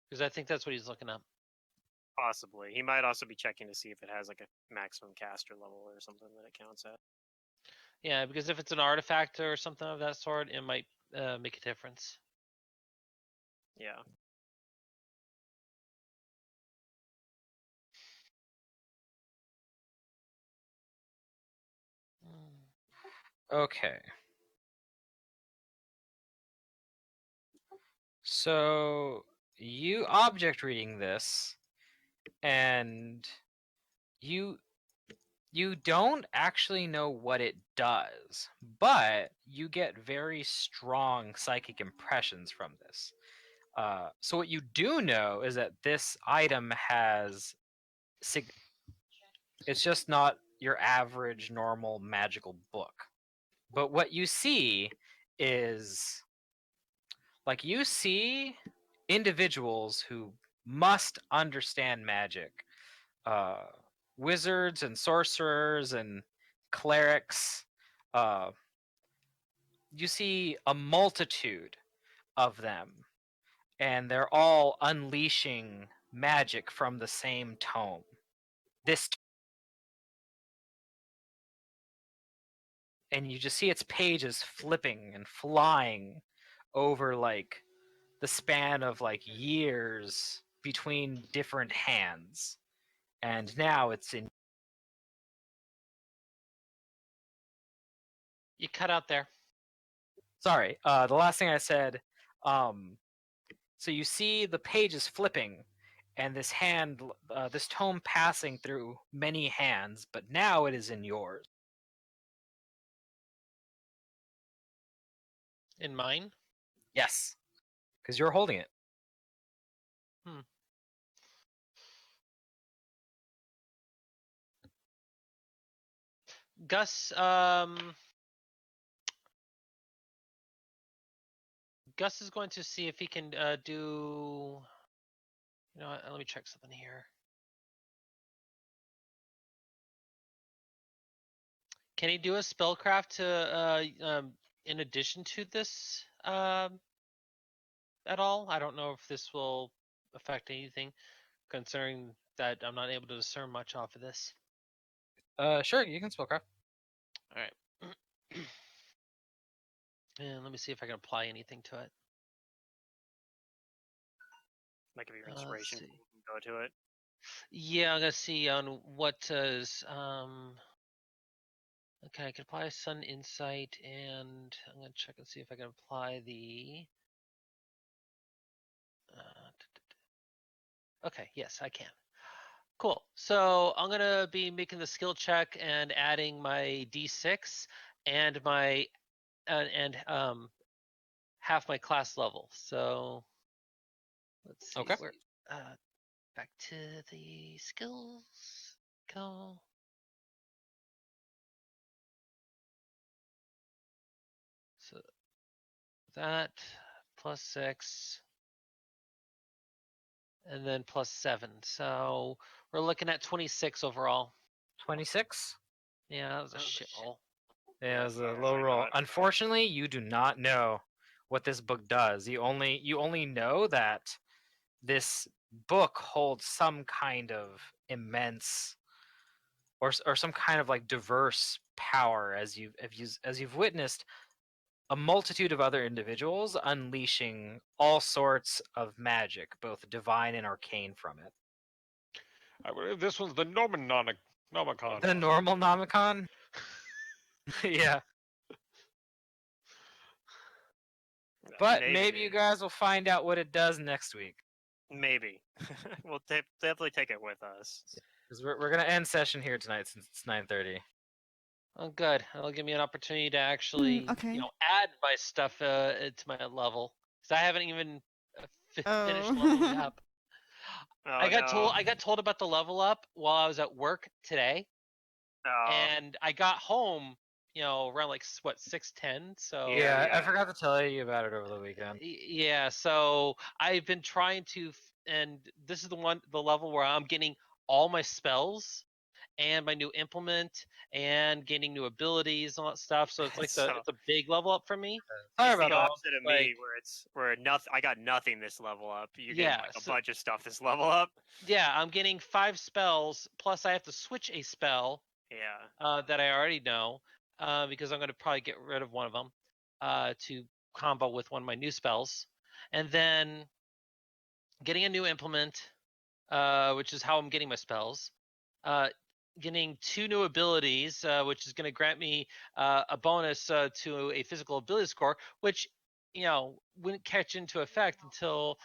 Because I think that's what he's looking up. Possibly. He might also be checking to see if it has like a maximum caster level or something that it counts at. Yeah, because if it's an artifact or something of that sort, it might make a difference. Yeah. Okay. So you object reading this, and you don't actually know what it does, but you get very strong psychic impressions from this. So what you do know is that this item has It's just not your average normal magical book. But what you see is like you see individuals who must understand magic. Uh, wizards and sorcerers and clerics. Uh, you see a multitude of them, and they're all unleashing magic from the same tome. This and you just see its pages flipping and flying over like the span of like years between different hands. And now it's in You cut out there. sorry, the last thing I said, so you see the pages flipping and this hand, this tome passing through many hands, but now it is in yours. In mine? Yes, because you're holding it. Gus, Gus is going to see if he can do. You know what? Let me check something here. Can he do a spellcraft to in addition to this at all? I don't know if this will affect anything, considering that I'm not able to discern much off of this. Sure, you can spellcraft. All right. And let me see if I can apply anything to it. Might give you Let's inspiration. see. You can go to it. Yeah, I'm gonna see on what does Okay, I can apply Sun Insight, and I'm gonna check and see if I can apply the. Okay, yes, I can. Cool. So I'm gonna be making the skill check and adding my D6 and my and half my class level. So let's see. Okay. Where back to the skills. Go. So that +6 and then +7. So we're looking at 26 overall. 26? Yeah, that was a shit roll. Yeah, it was a Oh low my roll. God. Unfortunately, you do not know what this book does. You only know that this book holds some kind of immense or some kind of like diverse power as you've witnessed a multitude of other individuals unleashing all sorts of magic, both divine and arcane from it. I believe this one's the Nomicon. The normal Nomicon? Yeah. But maybe you guys will find out what it does next week. Maybe. We'll definitely take it with us. Because we're gonna end session here tonight since it's 9:30. Oh, good. That'll give me an opportunity to actually, okay. add my stuff to my level. Because I haven't even finished Oh. leveling up. Oh, I got no. told about the level up while I was at work today, Oh, and I got home, around like 6:10. So Yeah, I Yeah. forgot to tell you about it over the weekend. Yeah, so I've been trying to, and this is the level where I'm getting all my spells and my new implement and gaining new abilities and all that stuff. So it's like So- it's a big level up for me. Sorry It's about the that. opposite of Like- me, where nothing. I got nothing this level up. You're getting Yeah, like a so- bunch of stuff this level up. Yeah, I'm getting 5 spells plus I have to switch a spell Yeah. that I already know because I'm going to probably get rid of one of them to combo with one of my new spells, and then getting a new implement, which is how I'm getting my spells. Getting 2 new abilities, which is going to grant me a bonus to a physical ability score, which wouldn't catch into effect until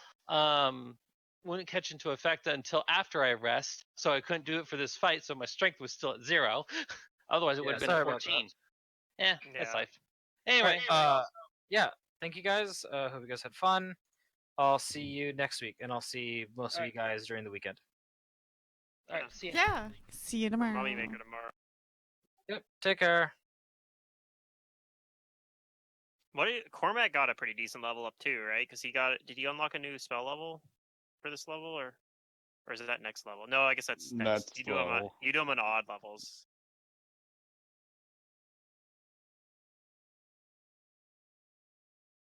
after I rest. So I couldn't do it for this fight. So my strength was still at 0. Otherwise, it would have been sorry about 14. Yeah, that's Yeah. life. Anyway, Yeah, thank you guys. Hope you guys had fun. I'll see you next week, and I'll see most of you guys during the weekend. All right, see ya. Yeah. See you tomorrow. Mommy maker tomorrow. Yep. Take care. Cormac got a pretty decent level up too, right? Because did he unlock a new spell level for this level, or is it that next level? No, I guess that's next. That's low. You do them on odd levels.